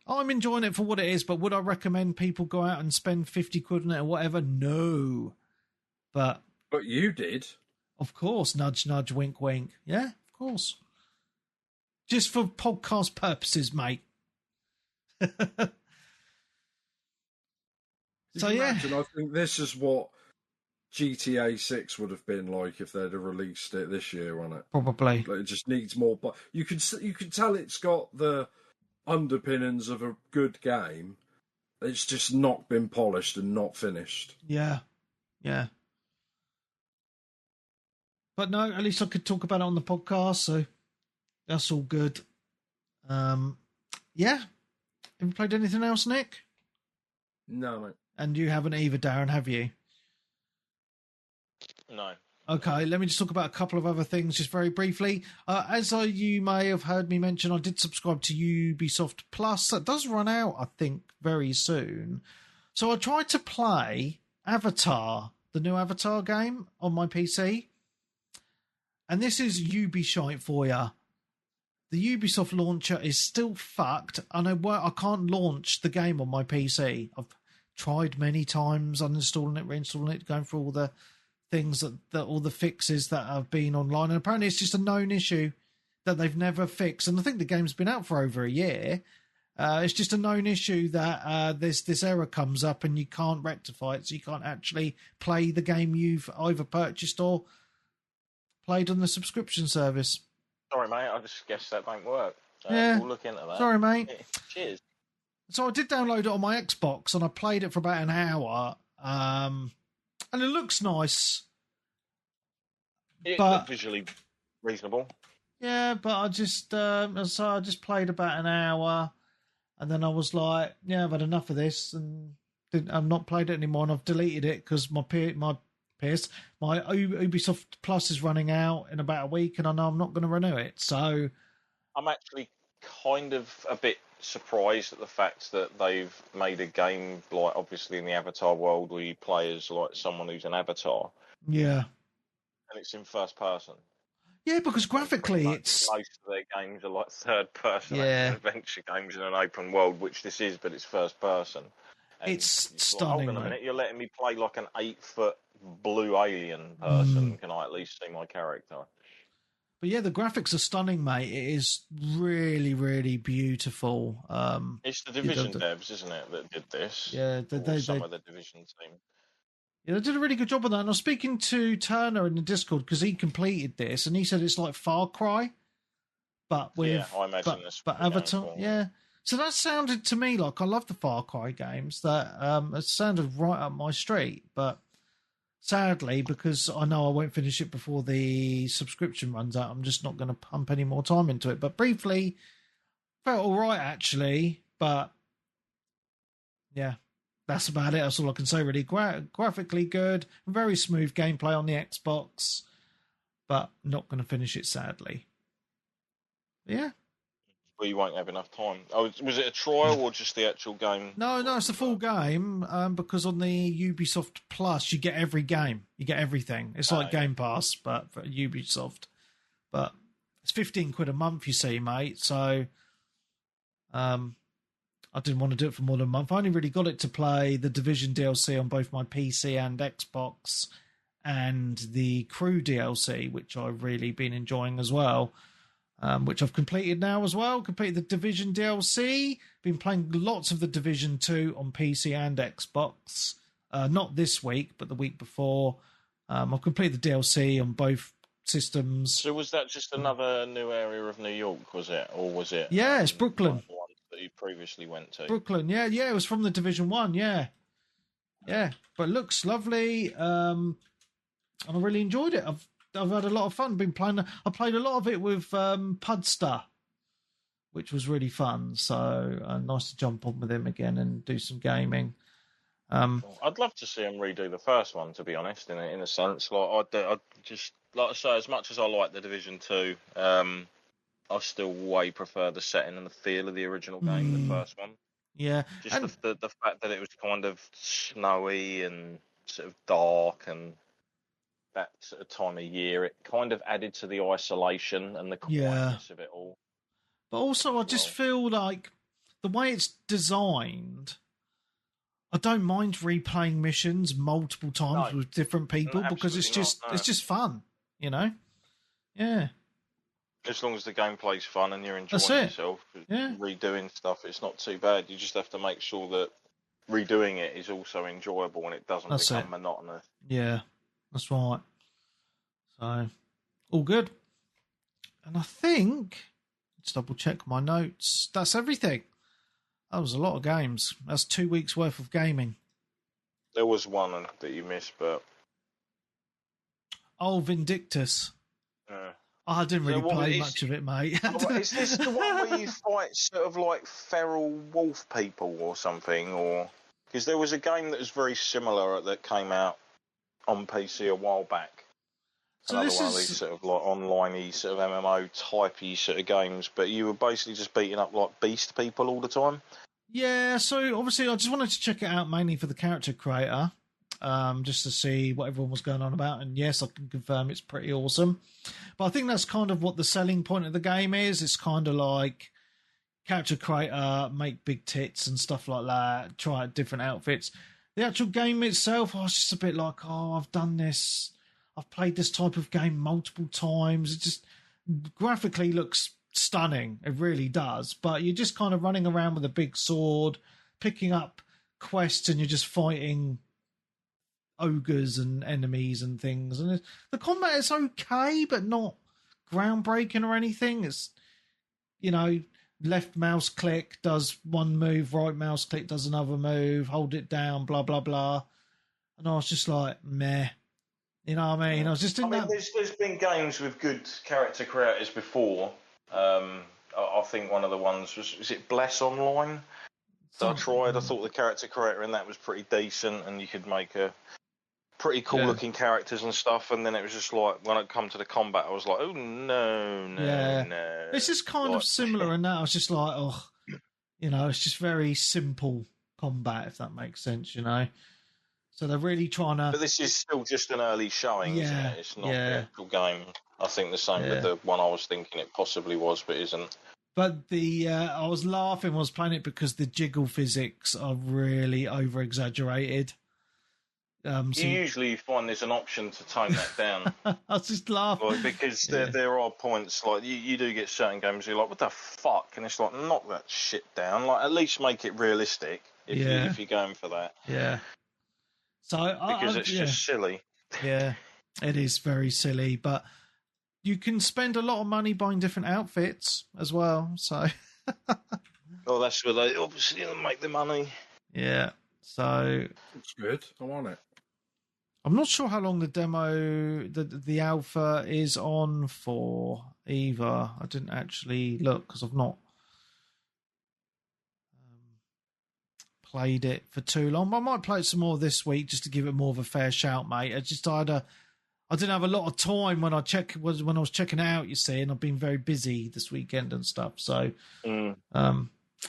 I'm enjoying it for what it is. But would I recommend people go out and spend 50 quid on it or whatever? No. But you did. Of course, nudge, nudge, wink, wink. Yeah, of course. Just for podcast purposes, mate. So, yeah. Imagine, I think this is what GTA 6 would have been like if they'd have released it this year on it. Probably. Like, it just needs more. But you could tell it's got the underpinnings of a good game. It's just not been polished and not finished. Yeah. Yeah. But no, at least I could talk about it on the podcast, so that's all good. Yeah. Have you played anything else, Nick? No, mate. And you haven't either, Darren, have you? No. Okay, let me just talk about a couple of other things just very briefly. You may have heard me mention, I did subscribe to Ubisoft Plus. That does run out, I think, very soon. So I tried to play Avatar, the new Avatar game, on my PC. And this is Ubisoft for you. The Ubisoft launcher is still fucked, and I can't launch the game on my PC. I've tried many times uninstalling it, reinstalling it, going through all the things that all the fixes that have been online, and apparently it's just a known issue that they've never fixed. And I think the game's been out for over a year. It's just a known issue that this error comes up and you can't rectify it, so you can't actually play the game you've either purchased or played on the subscription service. Sorry, mate. I just guess that don't work. So Yeah. We'll look into that. Sorry, mate. Yeah, cheers. So I did download it on my Xbox and I played it for about an hour. And it looks nice. It But- looked visually reasonable. Yeah, but I just played about an hour, and then I was like, yeah, I've had enough of this, and I've not played it anymore, and I've deleted it because my Ubisoft Plus is running out in about a week, and I know I'm not going to renew it. So I'm actually kind of a bit surprised at the fact that they've made a game, like obviously in the Avatar world, where you play as like someone who's an avatar, yeah, and it's in first person. yeah, because graphically it's Most of their games are like third person Yeah. adventure games in an open world, which this is, but it's first person. And It's like, stunning, hold on a mate. minute, you're letting me play like an 8-foot blue alien person. Mm. Can I at least see my character? But yeah, the graphics are stunning, mate. It is really, really beautiful. It's the Division devs, isn't it, that did this? Yeah, Or some of the Division team. Yeah, they did a really good job on that. And I was speaking to Turner in the Discord because he completed this, and he said it's like Far Cry, but with Yeah, I imagine this but would be Avatar. downfall. Yeah, so that sounded to me like I love the Far Cry games. That it sounded right up my street, but sadly, because I know I won't finish it before the subscription runs out, I'm just not going to pump any more time into it. But briefly, felt all right actually, but yeah. That's about it. That's all I can say, really. Graphically good, very smooth gameplay on the Xbox, but not going to finish it, sadly. Yeah. Well, you won't have enough time. Oh, was it a trial or just the actual game? No, it's a full game because on the Ubisoft Plus, you get every game. You get everything. It's like Game Pass, but for Ubisoft. But it's 15 quid a month, you see, mate. So I didn't want to do it for more than a month. I only really got it to play the Division DLC on both my PC and Xbox and the Crew DLC, which I've really been enjoying as well, which I've completed now as well. Completed the Division DLC. Been playing lots of the Division 2 on PC and Xbox. Not this week, but the week before. I've completed the DLC on both systems. So was that just another new area of New York, was it? Or was it... Yeah, it's Brooklyn. Like the one that you previously went to? Brooklyn, yeah, it was from the Division 1, yeah. Yeah, but it looks lovely, and I really enjoyed it. I've had a lot of fun. I played a lot of it with Pudster, which was really fun, so nice to jump on with him again and do some gaming. I'd love to see him redo the first one, to be honest, in a sense. Like I'd just, like I say, as much as I like the Division 2, I still way prefer the setting and the feel of the original game, the first one. Yeah. Just the fact that it was kind of snowy and sort of dark, and that sort of time of year, it kind of added to the isolation and the quietness of it all. But also, I just feel like the way it's designed, I don't mind replaying missions multiple times with different people because it's just fun, you know? Yeah. As long as the gameplay's fun and you're enjoying yourself, redoing stuff, it's not too bad. You just have to make sure that redoing it is also enjoyable and it doesn't become monotonous. Yeah, that's right. So, all good. And I think, let's double check my notes. That's everything. That was a lot of games. That's 2 weeks worth of gaming. There was one that you missed, but... Oh, Vindictus. I didn't really play much of it, mate. Is this the one where you fight sort of like feral wolf people or something? Or because there was a game that was very similar that came out on PC a while back. So another one of these sort of like online-y sort of MMO typey sort of games, but you were basically just beating up like beast people all the time. Yeah, so obviously I just wanted to check it out mainly for the character creator, just to see what everyone was going on about. And yes, I can confirm it's pretty awesome. But I think that's kind of what the selling point of the game is. It's kind of like character creator, make big tits and stuff like that, try out different outfits. The actual game itself, I was just a bit like, I've done this. I've played this type of game multiple times. It just graphically looks stunning. It really does. But you're just kind of running around with a big sword, picking up quests, and you're just fighting ogres and enemies and things. And the combat is okay, but not groundbreaking or anything. It's, left mouse click does one move, right mouse click does another move, hold it down, blah, blah, blah. And I was just like, meh. You know what I mean? I was just in that... There's been games with good character creators before. I think one of the ones was it Bless Online that I tried. I thought the character creator in that was pretty decent, and you could make a pretty cool looking characters and stuff. And then it was just like when it come to the combat, I was like, oh no. This is kind of similar in that I was just like, it's just very simple combat, if that makes sense, So they're really trying to... But this is still just an early showing, isn't it? It's not the actual game. I think the same with the one I was thinking it possibly was, but isn't. But I was laughing when I was playing it because the jiggle physics are really over-exaggerated. You usually find there's an option to tone that down. I was just laughing. Because there are points, like, you do get certain games where you're like, what the fuck? And it's like, knock that shit down. Like, at least make it realistic if you're going for that. Yeah. So because it's just silly. Yeah, it is very silly, but you can spend a lot of money buying different outfits as well. So, well, that's where they obviously make the money. Yeah, so it's good. I want it. I'm not sure how long the demo, the alpha is on for either. I didn't actually look because I've not played it for too long, but I might play it some more this week just to give it more of a fair shout, mate. I didn't have a lot of time when I was checking it out, you see, and I've been very busy this weekend and stuff. So, but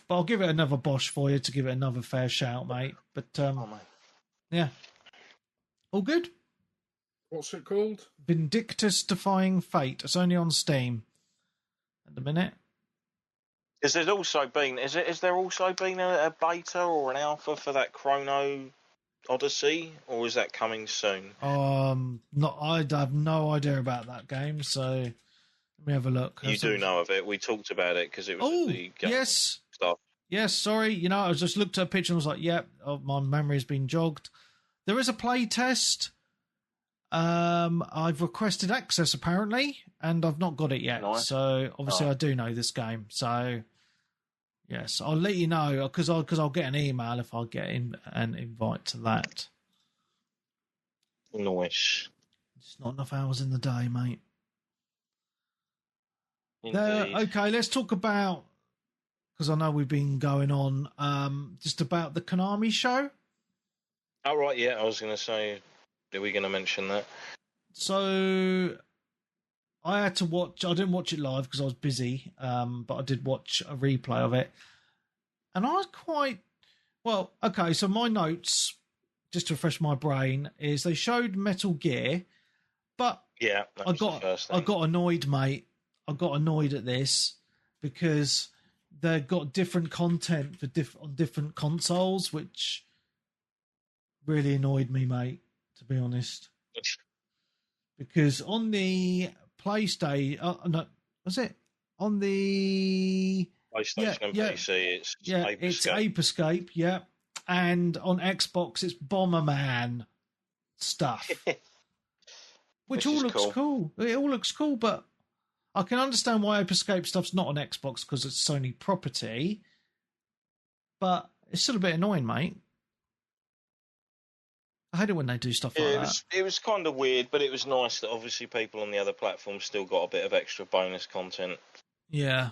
I'll give it another bosh for you to give it another fair shout, mate. But yeah, all good. What's it called? Vindictus Defying Fate. It's only on Steam at the minute. Has there also been a beta or an alpha for that Chrono Odyssey, or is that coming soon? I have no idea about that game, so let me have a look. You do know of it. We talked about it because it was the game stuff. Yes, sorry. I just looked at a picture and was like, yep, my memory has been jogged. There is a play test. I've requested access apparently, and I've not got it yet. Nice. So obviously I do know this game. So yes, I'll let you know because I'll get an email if I get an invite to that. Nice. It's not enough hours in the day, mate. Indeed. Okay, let's talk about, because I know we've been going on, just about the Konami show. Oh, right, yeah, I was going to say, are we going to mention that? So I had to watch, I didn't watch it live because I was busy, but I did watch a replay of it. And I was so my notes, just to refresh my brain, is they showed Metal Gear, But Yeah, that was the first thing. I got annoyed, mate. I got annoyed at this because they've got different content for on different consoles, which really annoyed me, mate, to be honest. Because on the PlayStation, no, was it on the PlayStation and PC, it's Ape Ape Escape, yeah, and on Xbox it's Bomberman stuff, which all looks cool. It all looks cool, but I can understand why Ape Escape stuff's not on Xbox because it's Sony property, but it's still a bit annoying, mate. I hate it when they do stuff like that. It was kind of weird, but it was nice that obviously people on the other platforms still got a bit of extra bonus content. Yeah.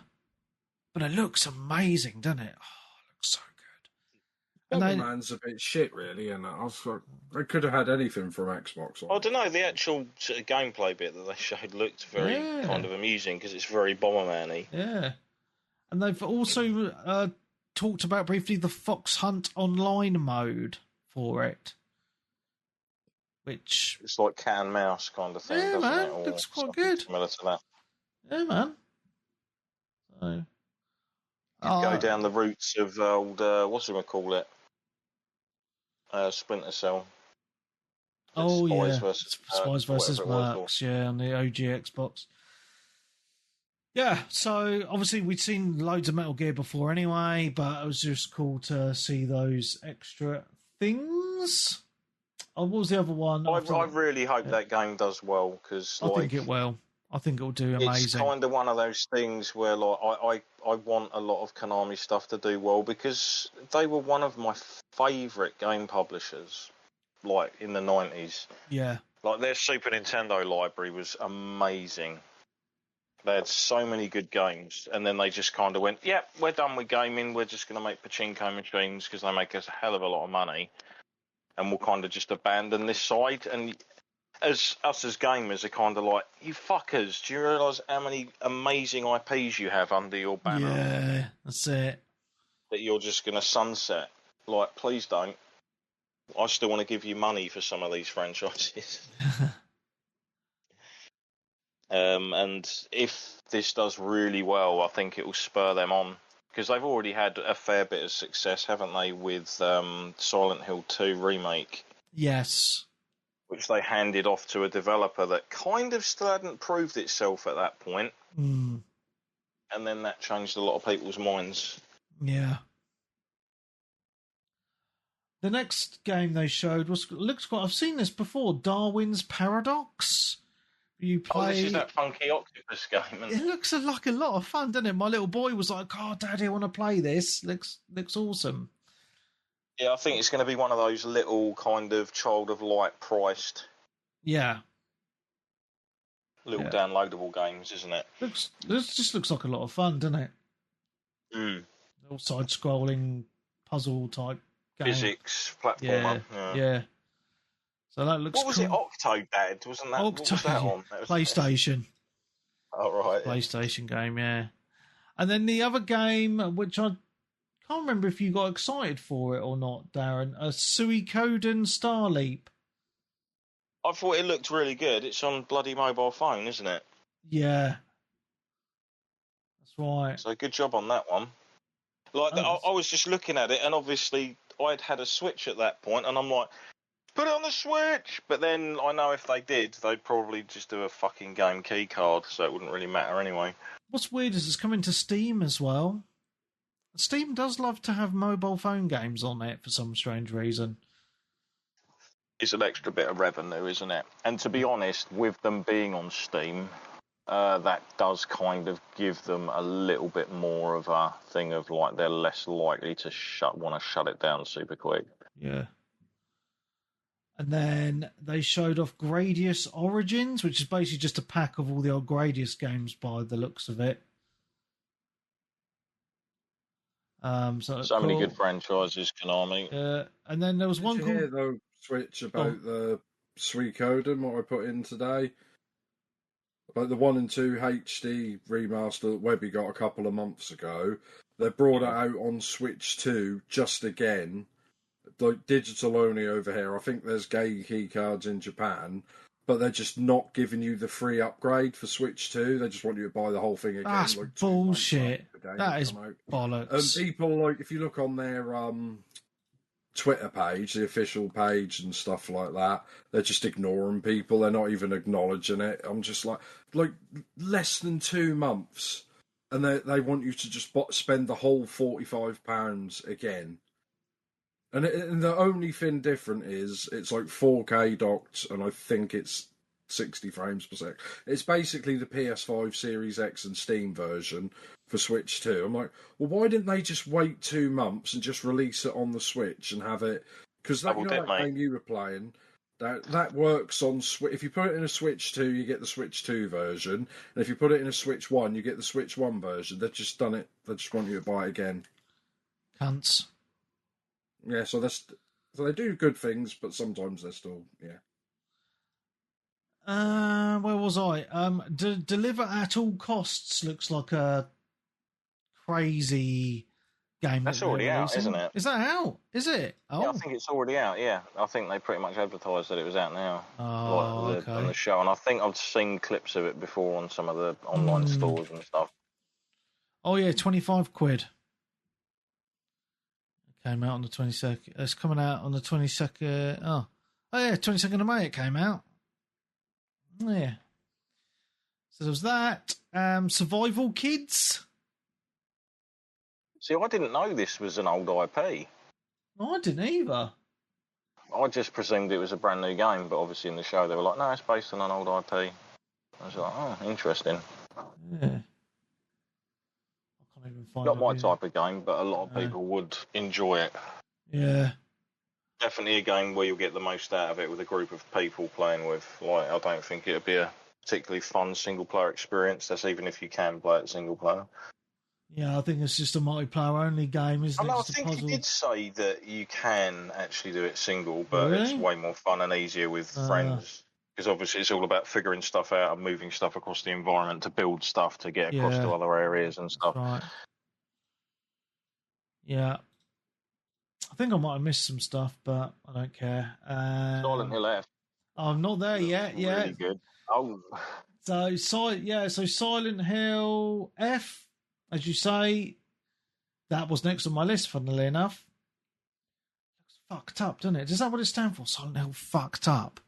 But it looks amazing, doesn't it? Oh, it looks so good. Bomberman's a bit shit, really, and I was like, they could have had anything from Xbox. I don't know, the actual sort of gameplay bit that they showed looked very kind of amusing because it's very Bomberman-y. Yeah. And they've also talked about briefly the Fox Hunt Online mode for it. Which it's like cat and mouse kind of thing, doesn't man, it? Or looks quite good. Similar to that. Yeah, man. So go down the routes of old what's it call it? Splinter Cell. Spies versus Mercs, yeah, on the OG Xbox. Yeah, so obviously we'd seen loads of Metal Gear before anyway, but it was just cool to see those extra things. Oh, what was the other one? I really hope that game does well because I think it will. I think it'll do amazing. It's kind of one of those things where like I want a lot of Konami stuff to do well because they were one of my favourite game publishers, like in the 90s. Yeah. Like their Super Nintendo library was amazing. They had so many good games, and then they just kind of went, "Yeah, we're done with gaming. We're just going to make pachinko machines because they make us a hell of a lot of money." And we'll kind of just abandon this side. And as gamers are kind of like, you fuckers, do you realise how many amazing IPs you have under your banner? Yeah, that's it. That you're just going to sunset. Like, please don't. I still want to give you money for some of these franchises. And if this does really well, I think it will spur them on. Because they've already had a fair bit of success, haven't they, with Silent Hill 2 Remake? Yes. Which they handed off to a developer that kind of still hadn't proved itself at that point. Mm. And then that changed a lot of people's minds. Yeah. The next game they showed looks quite... I've seen this before, Darwin's Paradox. You play... this is that funky octopus game. It looks like a lot of fun, doesn't it? My little boy was like, "Oh, Daddy, I want to play this. Looks awesome." Yeah, I think it's going to be one of those little kind of Child of Light priced. Yeah. Little downloadable games, isn't it? This just looks like a lot of fun, doesn't it? Mm. Little side-scrolling puzzle type game. Physics platformer. Yeah. So that looks. What was cool. it? Octodad, wasn't that? What was that on? That was PlayStation. Oh right. PlayStation game, yeah. And then the other game, which I can't remember if you got excited for it or not, Darren, a Suikoden Star Leap. I thought it looked really good. It's on bloody mobile phone, isn't it? Yeah. That's right. So good job on that one. Like I was just looking at it, and obviously I'd had a Switch at that point, and I'm like, put it on the Switch! But then I know if they did, they'd probably just do a fucking game key card, so it wouldn't really matter anyway. What's weird is it's coming to Steam as well. Steam does love to have mobile phone games on it for some strange reason. It's an extra bit of revenue, isn't it? And to be honest, with them being on Steam, that does kind of give them a little bit more of a thing of like they're less likely to want to shut it down super quick. Yeah. And then they showed off Gradius Origins, which is basically just a pack of all the old Gradius games by the looks of it. So many good franchises, Konami. And then there was one called... Did you hear, though, Switch, about the Suikoden, what I put in today? About the 1 and 2 HD remaster that Webby got a couple of months ago. They brought it out on Switch 2 just again. Like digital only over here. I think there's game key cards in Japan, but they're just not giving you the free upgrade for Switch 2. They just want you to buy the whole thing again. That's like bullshit. That is bollocks. And people, like, if you look on their Twitter page, the official page and stuff like that, they're just ignoring people. They're not even acknowledging it. I'm just like less than 2 months, and they want you to just spend the whole £45 again. And the only thing different is it's like 4K docked, and I think it's 60 frames per second. It's basically the PS5 Series X and Steam version for Switch 2. I'm like, well, why didn't they just wait 2 months and just release it on the Switch and have it? Because that, that game you were playing, that works on Switch. If you put it in a Switch 2, you get the Switch 2 version, and if you put it in a Switch 1, you get the Switch 1 version. They've just done it. They just want you to buy it again. Cunts. Yeah, so they do good things, but sometimes they're still Where was I? Deliver at all costs looks like a crazy game. That's already out, isn't it? Is that out? Is it? Oh, yeah, I think it's already out. Yeah, I think they pretty much advertised that it was out now. Okay. On the show, and I think I've seen clips of it before on some of the online stores and stuff. Oh yeah, £25. Came out on the 22nd. It's coming out on the 22nd. Oh yeah, 22nd of May it came out. Yeah. So there was that. Survival Kids. See, I didn't know this was an old IP. No, I didn't either. I just presumed it was a brand new game, but obviously in the show they were like, no, it's based on an old IP. I was like, oh, interesting. Yeah. Not my type of game, but a lot of people would enjoy it. Yeah. Definitely a game where you'll get the most out of it with a group of people playing with. Like, I don't think it'd be a particularly fun single-player experience. That's even if you can play it single player. Yeah, I think it's just a multiplayer-only game, isn't it? I think he did say that you can actually do it single, but it's way more fun and easier with friends. Because obviously it's all about figuring stuff out and moving stuff across the environment to build stuff to get across to other areas and stuff. Right. Yeah. I think I might have missed some stuff, but I don't care. Silent Hill F. I'm not there yet. Yeah. Really good. Oh. So Silent Hill F, as you say, that was next on my list, funnily enough. Looks fucked up, doesn't it? Is that what it stands for? Silent Hill fucked up.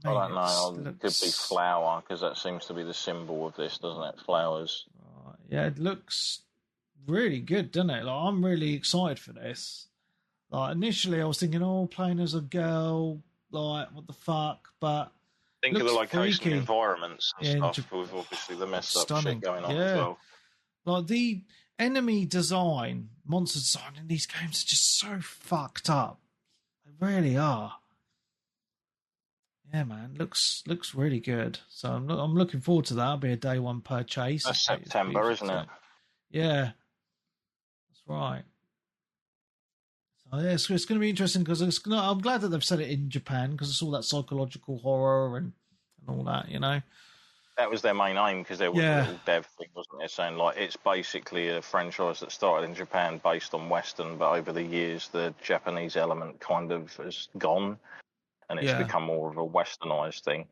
I don't know. It could be flower, because that seems to be the symbol of this, doesn't it? Flowers. Yeah, it looks really good, doesn't it? Like, I'm really excited for this. Like, initially I was thinking, playing as a girl, like, what the fuck? But think of the location and environments and stuff, with obviously the messed up shit going on as well. Like, the enemy design, monster design in these games are just so fucked up. They really are. Yeah, man, looks really good. So I'm looking forward to that. It'll be a day one purchase. That's September, isn't it? Yeah, that's right. So yeah, it's going to be interesting because I'm glad that they've set it in Japan because it's all that psychological horror and all that, you know. That was their main aim because there was a little dev thing, wasn't there, saying like it's basically a franchise that started in Japan based on Western, but over the years the Japanese element kind of has gone. And it's become more of a westernized thing,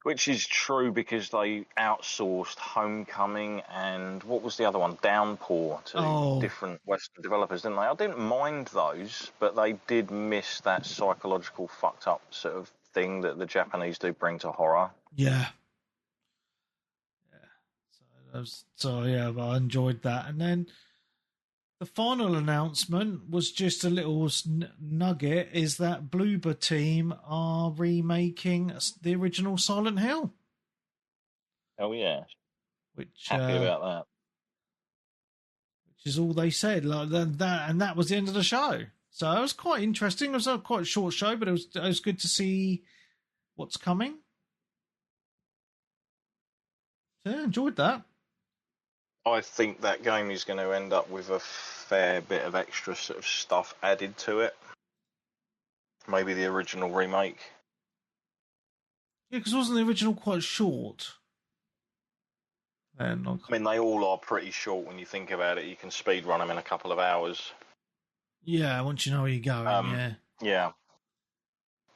which is true because they outsourced Homecoming and what was the other one, Downpour, to different Western developers, didn't they? I didn't mind those, but they did miss that psychological fucked up sort of thing that the Japanese do bring to horror. Yeah. So I enjoyed that. And then the final announcement was just a little nugget, is that Bloober Team are remaking the original Silent Hill. Oh, yeah. Happy about that. Which is all they said. Like that was the end of the show. So it was quite interesting. It was quite a short show, but it was good to see what's coming. So yeah, enjoyed that. I think that game is going to end up with a fair bit of extra sort of stuff added to it. Maybe the original remake. Yeah, because wasn't the original quite short? I mean, they all are pretty short when you think about it. You can speed run them in a couple of hours. Yeah, once you know where you're going, Yeah.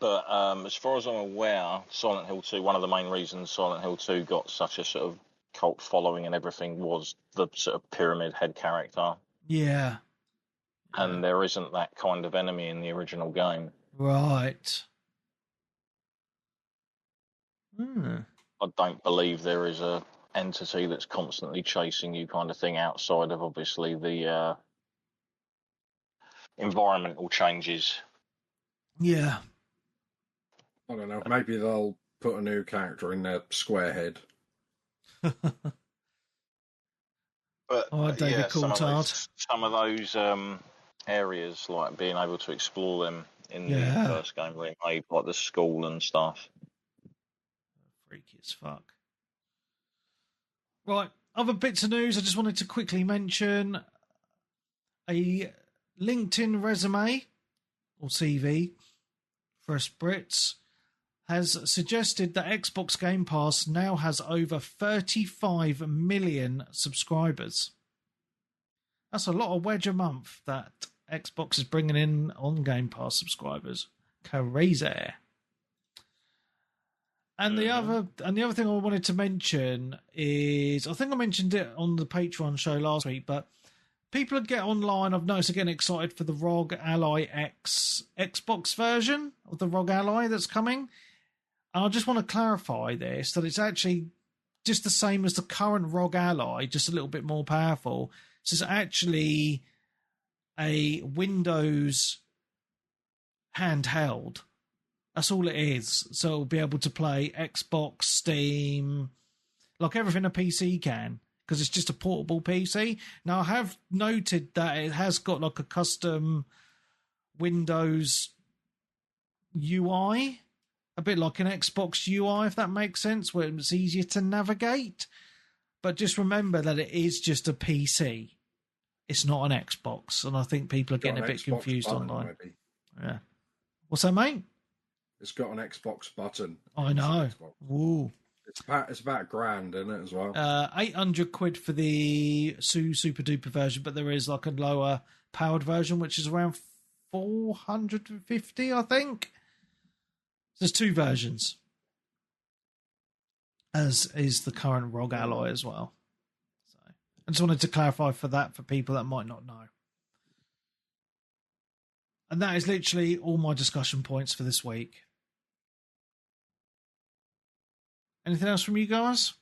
But as far as I'm aware, Silent Hill 2, one of the main reasons Silent Hill 2 got such a sort of cult following and everything was the sort of pyramid head character. Yeah. And there isn't that kind of enemy in the original game. Right. I don't believe there is a entity that's constantly chasing you kind of thing outside of obviously the environmental changes. Yeah. I don't know. Maybe they'll put a new character in there, Squarehead. But David Coulthard. Some of those areas, like being able to explore them in the first game where they made like the school and stuff. Freaky as fuck. Right, other bits of news I just wanted to quickly mention. A LinkedIn resume, or CV, for us Brits, has suggested that Xbox Game Pass now has over 35 million subscribers. That's a lot of wedge a month that Xbox is bringing in on Game Pass subscribers. Crazy. And the other thing I wanted to mention is, I think I mentioned it on the Patreon show last week, but people that get online, I've noticed, are getting excited for the ROG Ally X Xbox version of the ROG Ally that's coming. And I just want to clarify this, that it's actually just the same as the current ROG Ally, just a little bit more powerful. So it's actually a Windows handheld. That's all it is. So it'll be able to play Xbox, Steam, like everything a PC can, because it's just a portable PC. Now, I have noted that it has got like a custom Windows UI, a bit like an Xbox UI, if that makes sense, where it's easier to navigate. But just remember that it is just a PC. It's not an Xbox. And I think people are getting a bit confused online. Maybe. Yeah. What's that, mate? It's got an Xbox button. I know. Ooh. It's about $1,000, isn't it, as well? 800 quid for the super duper version, but there is like a lower powered version, which is around 450, I think. There's two versions, as is the current ROG Ally as well. So I just wanted to clarify for that for people that might not know. And that is literally all my discussion points for this week. Anything else from you guys?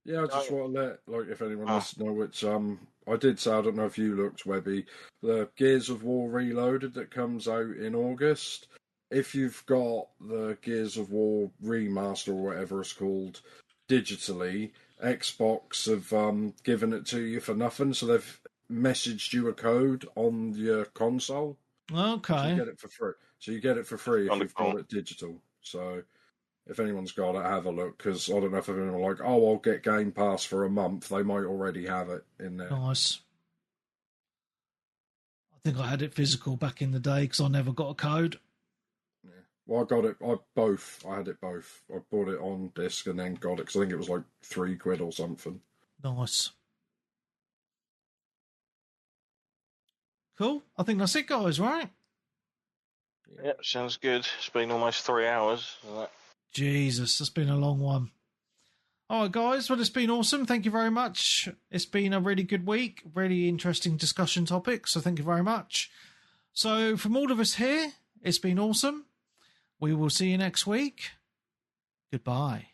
Yeah, I just want to let, like, if anyone wants to know, which I did say, I don't know if you looked, Webby, the Gears of War Reloaded that comes out in August. If you've got the Gears of War remaster or whatever it's called digitally, Xbox have given it to you for nothing, so they've messaged you a code on your console. Okay. So you get it for free. So you get it for free if you've got it digital. So if anyone's got it, have a look, because I don't know if anyone like, oh, I'll get Game Pass for a month. They might already have it in there. Nice. I think I had it physical back in the day because I never got a code. Yeah. Well, I got it. I had it both. I bought it on disc and then got it because I think it was like £3 or something. Nice. Cool. I think that's it, guys, right? Yeah, sounds good. It's been almost 3 hours. Jesus, that's been a long one. All right, guys. Well, it's been awesome. Thank you very much. It's been a really good week. Really interesting discussion topic. So thank you very much. So from all of us here, it's been awesome. We will see you next week. Goodbye.